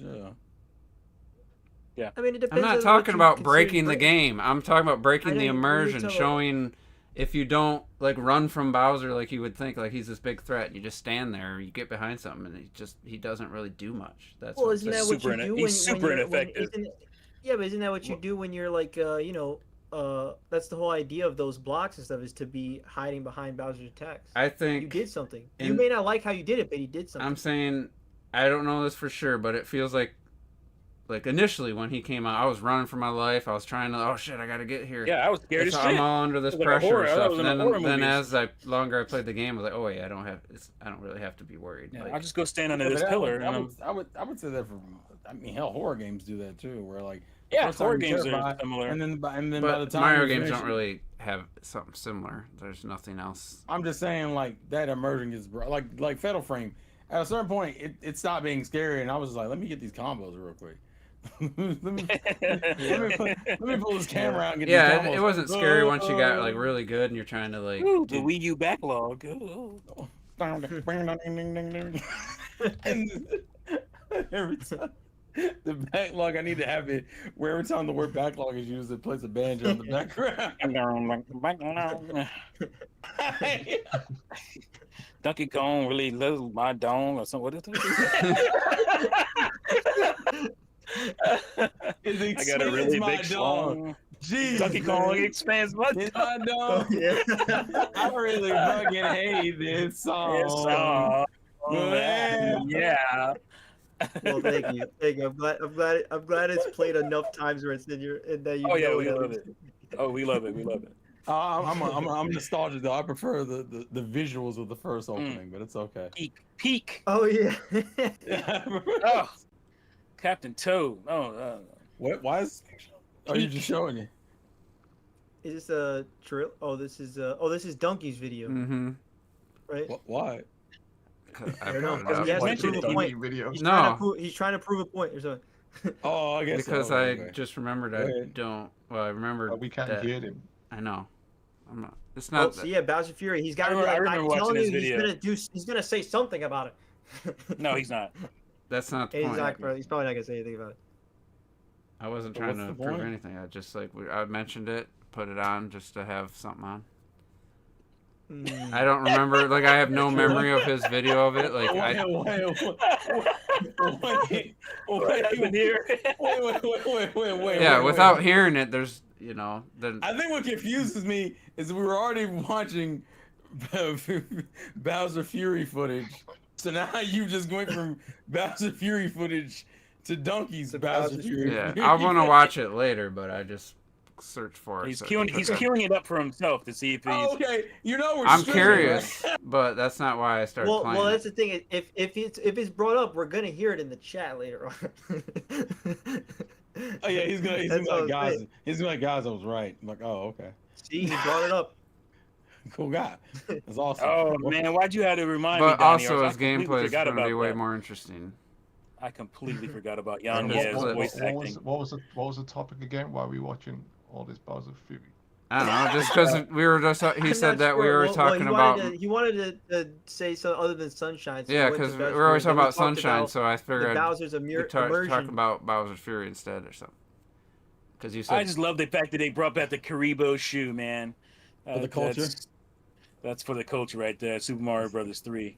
Yeah. I mean, it I'm depends. not on talking what you about consider breaking the break- game. I'm talking about breaking the know, you're immersion, talking about- showing if you don't like run from Bowser like you would think, like he's this big threat. You just stand there, you get behind something, and he doesn't really do much. That's Well, what I'm isn't saying. that what Super you ine- do he's when super you're, ineffective. Yeah, but isn't that what you do when you're like, that's the whole idea of those blocks and stuff is to be hiding behind Bowser's attacks. I You think did something. in- You may not like how you did it, but you did something. I'm saying I don't know this for sure, but it feels like initially when he came out, I was running for my life. I was trying to, oh shit, I gotta get here. Yeah, I was scared as So shit. I'm all under this It was like a pressure horror. and I thought it stuff. was And in a then, horror then movies. as longer I played the game, I was like, oh wait, I don't really have to be worried. Yeah, Like, I'll just go stand under Yeah, this but pillar. I And I'm, would say that for. I mean, hell, horror games do that too, where like yeah, first time horror you're games are terrified, similar. and then by the but time Mario you games finish don't it- really have something similar. There's nothing else. I'm just saying, like that immersion gets like Fatal Frame. At a certain point, it stopped being scary, and I was just like, let me get these combos real quick. let me pull this camera out and get Yeah, these combos. it wasn't scary once you got like really good and you're trying to like. Ooh, the do- Wii U backlog. Ooh. And every time the backlog, I need to have it where every time the word backlog is used, it plays a banjo in the background. Donkey Kong really loves my dong or something. What is It I got a explains really my big dog. schlong. Jesus. Donkey Kong man. expands my It's not Oh, dumb. yeah. I really fucking hate this song. Yeah. Well, thank you. Thank you. I'm glad it's played enough times where it's in your and that you Oh yeah, know we it at love least. it. Oh, we love it. We love it. I'm nostalgic though. I prefer the visuals of the first opening, but it's okay. Peak. Oh yeah. Oh, Captain Toad. Oh, What? Why is? Are you just showing it? Is this a drill? Oh, this is Donkey's video, Mm-hmm. right? Why? I don't know. brought it He up. has to mentioned prove it. a point. Video. He's No. trying to prove. He's trying to prove a point or something. Oh, I guess Because so. I Okay. just remembered Go I ahead. don't. Well, I remembered But we can't that. hear him. I know. I'm not. It's Well, not. so yeah, Bowser Fury. He's got to be I like, remember I'm watching telling his you, video. he's gonna say something about it. no, he's not. That's not the He's point. he's probably not gonna say anything about it. I wasn't So trying what's to the prove point? anything. I just I mentioned it, put it on just to have something on. Mm. I don't remember. Like I have no memory of his video of it. Like Wait, I. What happened here? Wait. Yeah, wait, without wait. hearing it, there's then I think what confuses me is we were already watching Bowser Fury footage, so now you just went from Bowser Fury footage to Donkey's To Bowser Bowser's Fury. yeah. I want to watch it later, but I just searched for it. He's so- queuing. He's queuing it up for himself to see if he's. Oh, okay, you know we're. I'm streaming, curious, right? but that's not why I started Well, playing. that's the thing. If it's brought up, we're gonna hear it in the chat later on. Oh yeah, he's gonna That's be what like I'm guys. saying. He's gonna be like guys. I was right. I'm like, oh okay, See, he brought it up. cool guy. That's awesome. Oh man, why'd you have to remind me? But Donnie, also, or his I completely gameplay is forgot going to be about way that. more interesting. I completely forgot about And Yang Yeah, Ye's so voice what acting. what was the topic again? Why are we watching all this Bowser Fury? I don't know, just because we were just. He I'm said not that we sure. were Well, talking he about. Wanted to, he wanted to say something other than Sunshine. So Yeah, he went to because we Bowser's were always Fury, talking then about we talked Sunshine, about so I the figured Bowser's we talk immersion. about Bowser Fury instead or something. Because you I said just love the fact that they brought back the Karibo shoe, man. For the culture? That's for the culture right there. Super Mario Brothers 3.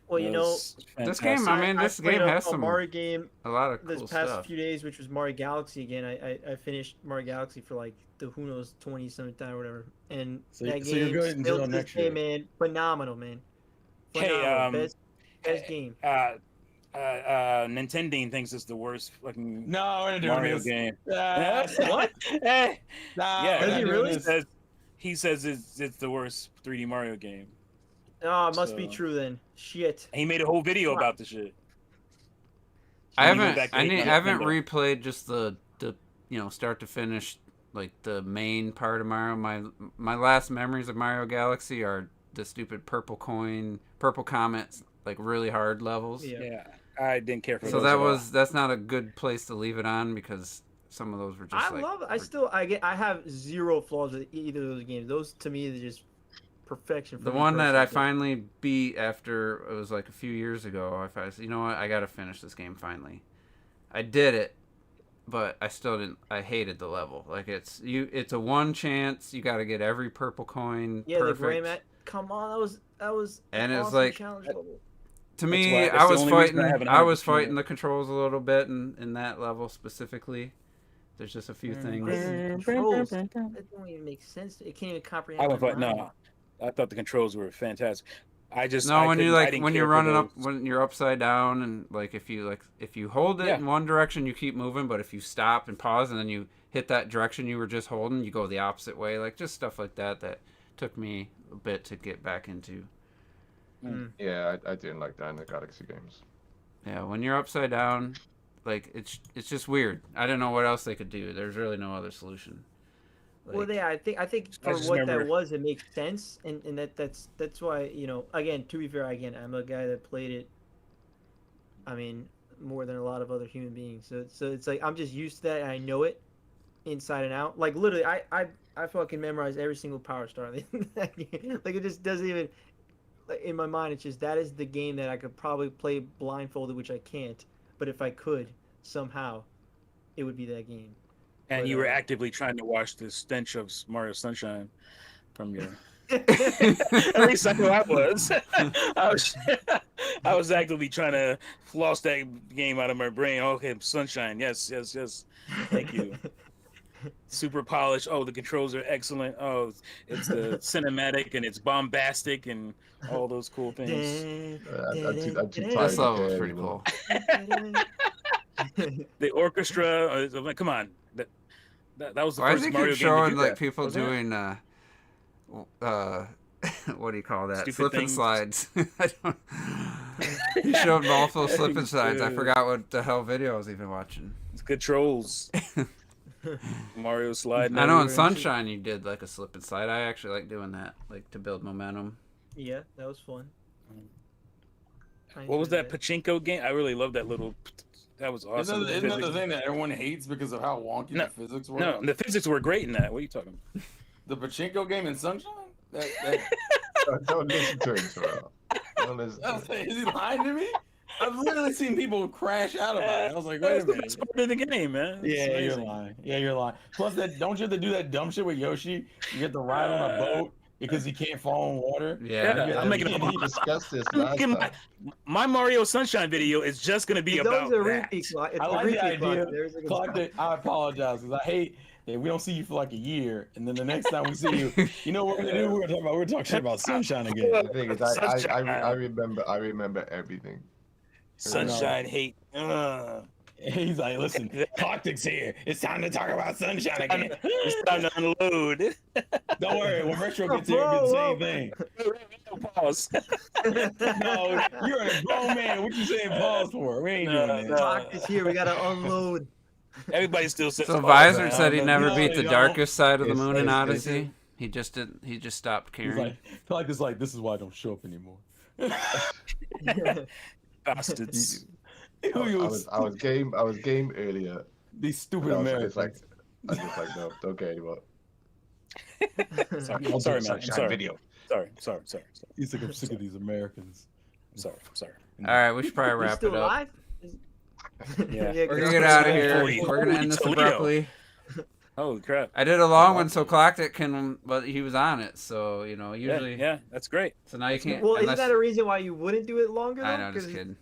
Well, you know, This game, I mean, this played game has a some Mario game a lot of this cool past stuff. few days, which was Mario Galaxy again. I finished Mario Galaxy for like the who knows 20-something time or whatever, and So- that so you're game good still until to this next day, year. man, phenomenal, man. Hey, Phenomenal. Best game. Nintendine thinks it's the worst fucking No, we're not doing Mario this. game. What? Hey, Nah, yeah, we're Does not he doing really? this. he says it's the worst 3D Mario game. Oh, it must be So- true then. Shit. And he made a whole video Wow. about the shit. I When he went haven't back to I Nintendo. haven't replayed just the start to finish, like the main part of Mario. My last memories of Mario Galaxy are the stupid purple comet, like really hard levels. Yeah. Yeah, I didn't care for So those at all. that's not a good place to leave it on because some of those were just I love it. I have zero flaws with either of those games. Those to me are just perfection. For the me one that I personally. finally beat after it was like a few years ago. I finally said, you know what, I gotta finish this game finally. I did it, but I still didn't. I hated the level. Like it's a one chance. You got to get every purple coin. Yeah, perfect. the gray mat. Come on, that was And an it's awesome like- challenge level. To That's me, why- that's I the was only reason fighting. I haven't I was 100% fighting the controls a little bit in that level specifically. There's just a few things. Controls. That don't even make sense. It can't even comprehend. I went my for mind. no. I thought the controls were fantastic. I just No, when couldn't- you I like didn't when care you're for running up those. when you're upside down and like if you hold it Yeah. in one direction you keep moving, but if you stop and pause and then you hit that direction you were just holding, you go the opposite way. Like just stuff like that took me a bit to get back into. Yeah, I didn't like that in the Galaxy games. Yeah, when you're upside down, like it's just weird. I don't know what else they could do. There's really no other solution. Well, Like, yeah, I think I for just what remember- that was, it makes sense, and that's why again, to be fair, I'm a guy that played it. I mean, more than a lot of other human beings. So it's like I'm just used to that, and I know it inside and out. Like literally, I fucking memorized every single power star in that game. Like it just doesn't even. Like, in my mind, it's just that is the game that I could probably play blindfolded, which I can't. But if I could somehow, it would be that game. And But, you were actively trying to wash the stench of Mario Sunshine from your. At least I know I was. I was actively trying to floss that game out of my brain. Okay, Sunshine. Yes. Thank you. super polished. Oh, the controls are excellent. Oh, it's the cinematic and it's bombastic and all those cool things. I'm too tired This to level was care pretty anymore. cool. The orchestra. I'm like, come on. That was the Why does first he Mario keep game to showing do like that, people wasn't it? doing what do you call that? Stupid Slip and things. slides. I don't... He showed multiple slip and slides. I Yeah. forgot what the hell video I was even watching. It's controls. Mario sliding. I know in everywhere and shit. Sunshine you did like a slip and slide. I actually like doing that, like to build momentum. Yeah, that was fun. I What was enjoyed that pachinko game? I really love that little. That was awesome. Isn't that the thing that everyone hates because of how wonky No, the physics were? No, the physics were great in that. What are you talking about? The pachinko game in Sunshine? Don't listen to him, Terrell. Don't listen to him. Is he lying to me? I've literally seen people crash out about it. I was like, wait a That's the minute. best part of the game, man. It's Yeah, you're amazing. lying. Yeah, you're lying. Plus, don't you have to do that dumb shit with Yoshi? You get to ride on a boat because he can't fall in water. Yeah. Yeah, I'm making a- We discussed this I'm last making time. my Mario Sunshine video is just gonna be It's about always a that. repeat clock. It's I a like the repeat clock. idea. There's like a Clark, I apologize because I hate that we don't see you for like a year, and then the next time we see you know what we're gonna do? We're gonna talk shit about Sunshine again. The thing is, I remember everything. Sunshine hate. He's like, listen, Clocktic's here. It's time to talk about Sunshine again. It's time to unload. Don't worry, when Retro gets here, it'll be the same thing. Pause. No, you're a grown man. What you saying pause for? We ain't doing that. clock is here. We gotta unload. Everybody still says. So pause, Visor man. said he never No, beat the they darkest side of the It's- moon in it's- Odyssey. He just didn't. He just stopped He's caring. like, this is why I don't show up anymore. Bastards. I was game earlier. These stupid and I was Americans. just like, no, don't get anymore. Sorry, I'll I'm sorry, do man. I'm Sunshine sorry. video. Sorry. He's like, I'm sick of these Americans. Sorry. All right, we should probably You wrap still it up. alive? Yeah. We're good. gonna get out of here. Holy We're gonna end this Toledo. abruptly. Holy crap. I did a long one so Clocktic can, but he was on it, so you know usually. Yeah, that's great. So now you can't. Well, unless, isn't that a reason why you wouldn't do it longer? Though? I know, just 'Cause kidding.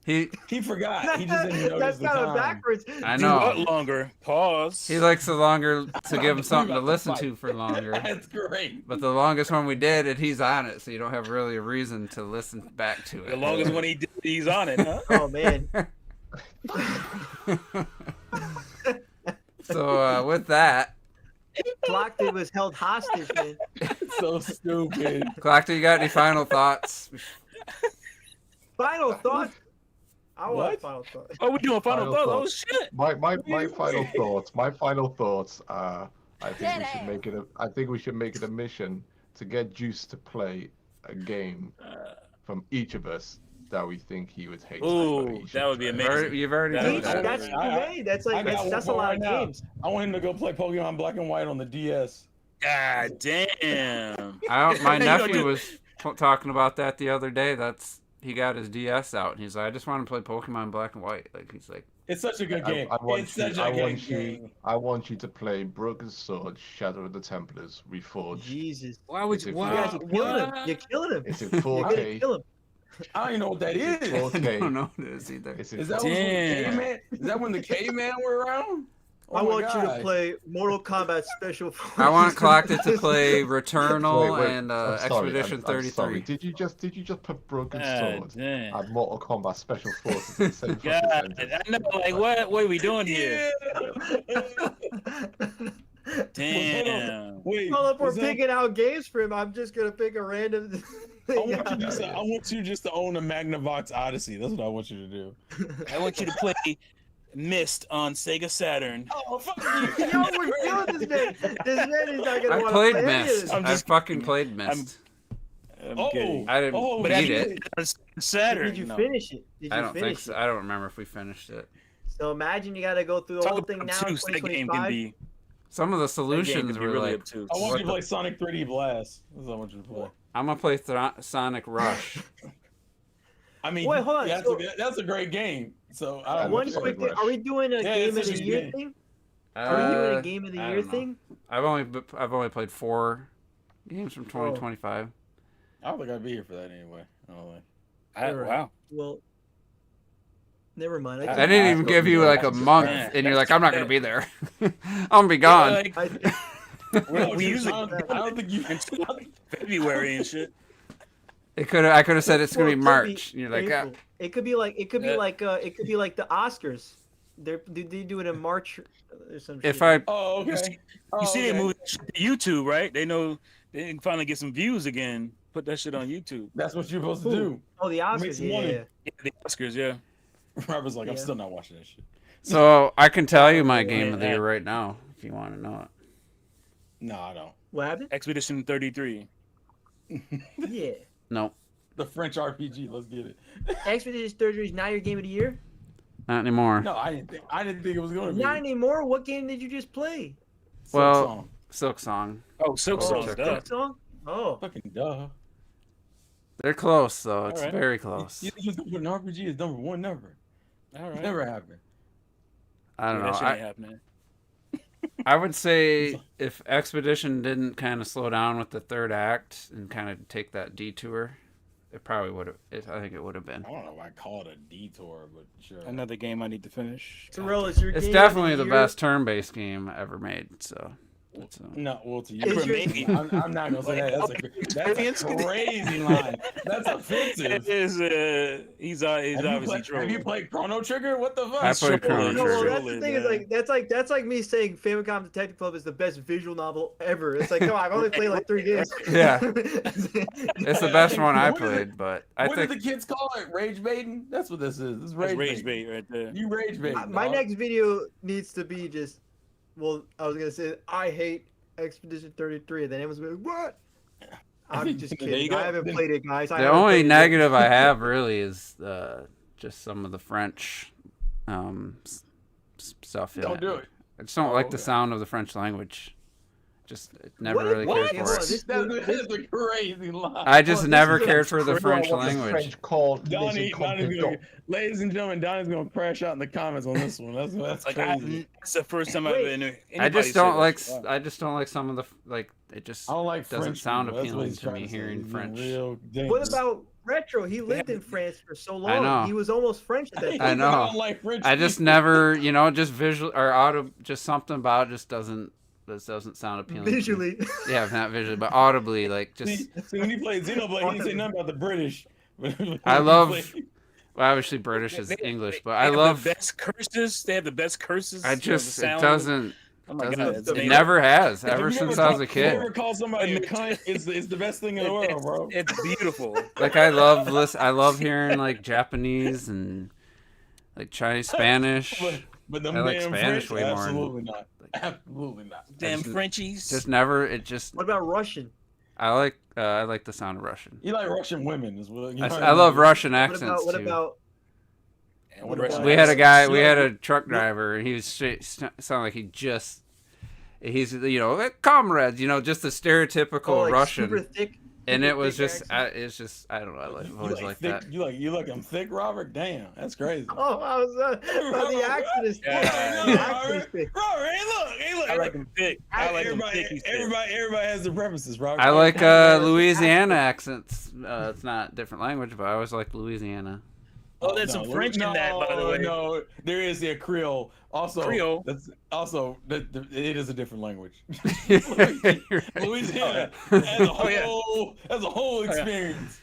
you- He forgot. He just didn't notice That's the kind of time. backwards. I Do what know. longer? Pause. He likes the longer to give him something to listen to for longer. That's great. But the longest one we did, and he's on it, so you don't have really a reason to listen back to it. The longest one he did, he's on it, huh? Oh man. So with that, Clocktic was held hostage, man. So stupid. Clocktic, you got any final thoughts? Final thoughts. I want What? final thoughts. Oh, we're doing final Final thoughts. Oh thoughts. shit. My final thoughts are I think we should make it a mission to get Juice to play a game from each of us that we think he would hate. Ooh, that would be amazing. You've already That done was- that. That's too many. That's I like got that's a one lot right of now. games. I want him to go play Pokemon Black and White on the DS. God damn. My You know, nephew dude- was talking about that the other day. He got his DS out, and he's like, I just want to play Pokemon Black and White. Like he's like, It's such a good game. I want It's you. such a I good want game. you. I want you to play Broken Sword, Shadow of the Templars, Reforged. Jesus. Why would Is you? it- You Why? guys are killing him. What? You're killing him. It's in You're gonna 4K. kill him. I don't even know what that It's is. in I 4K. don't know what it is either. It's in Is that 4K. when the Damn. caveman? Is that when the caveman were around? Oh I my want you to God. play Mortal Kombat Special Forces. I want Clocktic to play Returnal Wait, and I'm sorry, Expedition I'm sorry. 33. Did you just put Broken God Sword damn. and Mortal Kombat Special Forces in the same fucking God, sentence? I know. Like, what are we doing here? Damn. Wait, Well, if we're is that- picking out games for him, I'm just gonna pick a random I thing. want you just to own a Magnavox Odyssey. That's what I want you to do. I want you to play Myst on Sega Saturn. Oh, fuck Yo, we're killing this man. This man is not gonna I want to played play any of Myst. this. I'm I just- fucking played Myst. I'm Oh, kidding. I didn't oh, But beat have you it. on Saturn? Did you No. finish it? Did you I don't think finish so. it? I don't remember if we finished it. So imagine you got to go through the Talk whole thing about now. obtuse that game can 2025. be. Some of the That game solutions can be were really like, obtuse. I want What you to the- play Sonic 3D Blast. That's what I want you to play. I'm gonna play Sonic Rush. I mean, Wait, hold on, yeah, so- that's a great game. So I Yeah, don't One Sonic quick thing. Rush. Are we doing a Yeah, game it's of a the good year game. thing? Are we doing a game of the I year don't know. thing? I've only played 4 games from 2025. I don't think I'd be here for that anyway. I don't think. Wow. Well, Never mind. I didn't even give you like a month, and you're like, I'm not gonna be there. I'm gonna be gone. Like, we usually I don't think you. February and shit. I could have said it's gonna be Well, it could March. be You're like, April. It could be like it could be Yeah. like it could be like the Oscars. They do it in March or some if shit. I Oh, okay. You see okay. they moved to YouTube, right? They know they can finally get some views again. Put that shit on YouTube. That's what you're supposed to Who? do. Oh, the Make Oscars. some Yeah, money. yeah. Yeah, the Oscars, yeah. Robert's like, I'm Yeah. still not watching that shit. so I can tell you my Yeah, game of the yeah. year right now if you want to know it. No, I don't. What happened? Expedition 33. Yeah. No, The French RPG. Let's get it. Expedition 33 is not your game of the year. not anymore. No, I didn't think it was going to be. Not anymore. What game did you just play? Silk Well- Song. Silk Song. Oh, Silk Oh, Song. Silk Duh. Silk Song? Oh. Fucking duh. They're close though. It's Alright. very close. You think he's gonna put an RPG as number one? Never. All right. Never happened. I don't Yeah, know. that shit ain't happening. I would say if Expedition didn't kind of slow down with the third act and kind of take that detour, it probably would have. I think it would have been. I don't know if I call it a detour, but sure. Another game I need to finish. Terrell, is your It's game definitely of the year? best turn-based game ever made. So, that's, No, well, to you. Is your- Maybe. I'm not gonna say that. That's a crazy line. That's It offensive. is, he's obviously trolling. Have you played Chrono Trigger? What the fuck? I played Chrono No, well, Trigger. that's the thing. Is like that's like me saying Famicom Detective Club is the best visual novel ever. It's like, no, I've only played like 3 games. Yeah. It's the best one I What is it? played, but I What think did the kids call it? Rage baiting? That's what this is. This is rage, That's rage bait. bait right there. You rage bait. My dog. next video needs to be just, well, I was gonna say I hate Expedition 33, and then everyone's gonna be like, what? I'm just There you kidding. go. I haven't played it, guys. I the haven't only played it. negative I have really is just some of the French stuff in Don't it. do it. I just don't Oh, like the okay. sound of the French language. Just never What? really What? cared Hold for on, it. this- That's a crazy line. I just this never is a cared for the French What the language. French called Donnie, ladies and gentlemen, Donnie's gonna crash out in the comments on this one. That's Like crazy. that's the first time I've Wait. been. I just don't like. I just don't like some of the like. It just I don't like doesn't French sound people. That's what appealing he's to trying me say. hearing He's being French. real What dangerous. about Retro? He lived in France for so long. know. He was almost French at that I time. I know. don't like French I just people. never, just visual or audio, just something about it just doesn't sound appealing. to me. Visually. Yeah, not visually, but audibly, like just. See, when he played Xenoblade, he didn't say nothing about the British. I love. Well, obviously British is English, but I love. the best curses. They have the best curses. I you know, the just it sound. doesn't. Oh my doesn't god, it's it amazing. never has If ever you since ever I was a If you ever kid. call somebody a cunt, it's the best thing in the world, bro. It's beautiful. Like I love hearing like Japanese and like Chinese, Spanish. But them I like damn Spanish French, way more than- absolutely not. Absolutely not. Damn just- Frenchies. Just never. It just. What about Russian? I like the sound of Russian. You like Russian women as well. You know what I love mean? Russian What accents about too. And what the rest about- of We it had a is- guy. We had a truck driver, and he was sounded like he just. He's comrades, just the stereotypical like Russian, super thick. and super it was thick just. accent? It's just. I don't know. I've You always like thick, that. You like him thick, Robert? Damn, that's crazy. Oh, I was the accent is thick. Yeah. The accent is thick. Robert, hey look. I like them thick. I like them thick. He said. Everybody has their preferences, Robert. I like Everybody- Louisiana accents. It's not different language, but I always like Louisiana. Oh, there's some French in that, by the way. No, there is a Creole. Also, Creole. That's also it is a different language. You're right. Louisiana as a Oh, yeah. whole yeah. experience.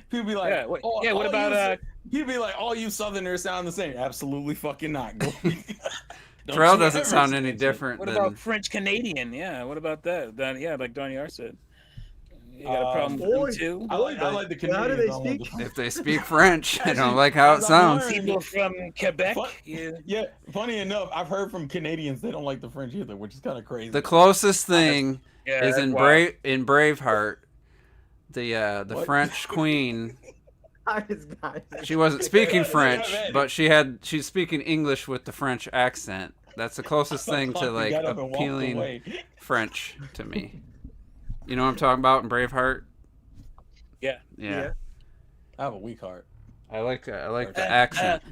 People be like, Yeah, what- oh, yeah, what all about, People be like, all you Southerners sound the same. Absolutely fucking not. Don't Terrell you doesn't ever sound say any that. different What than. about French Canadian? Yeah, what about that? Yeah, like Donnie R said. You got a problem with boy. them too? I like the How do Canadians. they I don't like speak? the- If they speak French, I don't like how it sounds. People from Quebec. Fun- Yeah. Yeah, funny enough, I've heard from Canadians they don't like the French either, which is kind of crazy. The closest thing Yeah, is in wild. Braveheart, the What? French queen. Guys. She wasn't speaking Yeah, French, yeah, but she's speaking English with the French accent. That's the closest thing to He like got up and walked appealing away. French to me. You know what I'm talking about in Braveheart? Yeah. Yeah. I have a weak heart. I like the accent.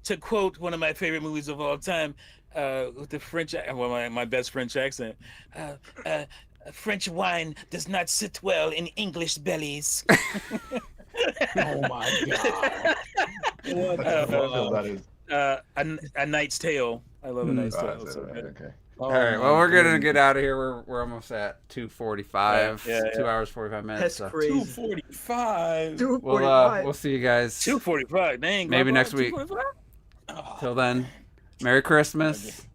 To quote one of my favorite movies of all time, with the French, my best French accent, French wine does not sit well in English bellies. Oh my god. What That's the what fuck? that is. A Knight's Tale. I love A Knight's Ah, Tale. so, So right, good. okay. Oh All right. my Well, we're gonna goodness. get out of here. We're almost at 2:45. Yeah, yeah. 2 hours 45 minutes. That's so. crazy. 245. 245. We'll see you guys 2:45. Dang. maybe Barbara, next week. 2:45? Oh, Till then, Merry Christmas,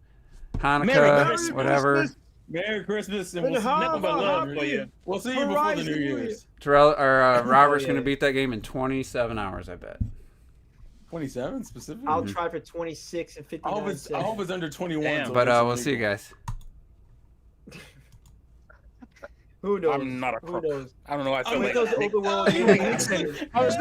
Hanukkah, Merry Christmas. whatever. Merry Christmas, and And we'll see you Nothing but love for you. We'll see you before the New Year's. Terrell or Robert's yeah. gonna beat that game in 27 hours. I bet. 27 specifically. I'll try for 26 and I 59 hope seconds. it's under 21. Damn. so But it makes it we'll see you legal. guys. Who knows? I'm not a Who crook. knows? I don't know. I feel With like those overworld I was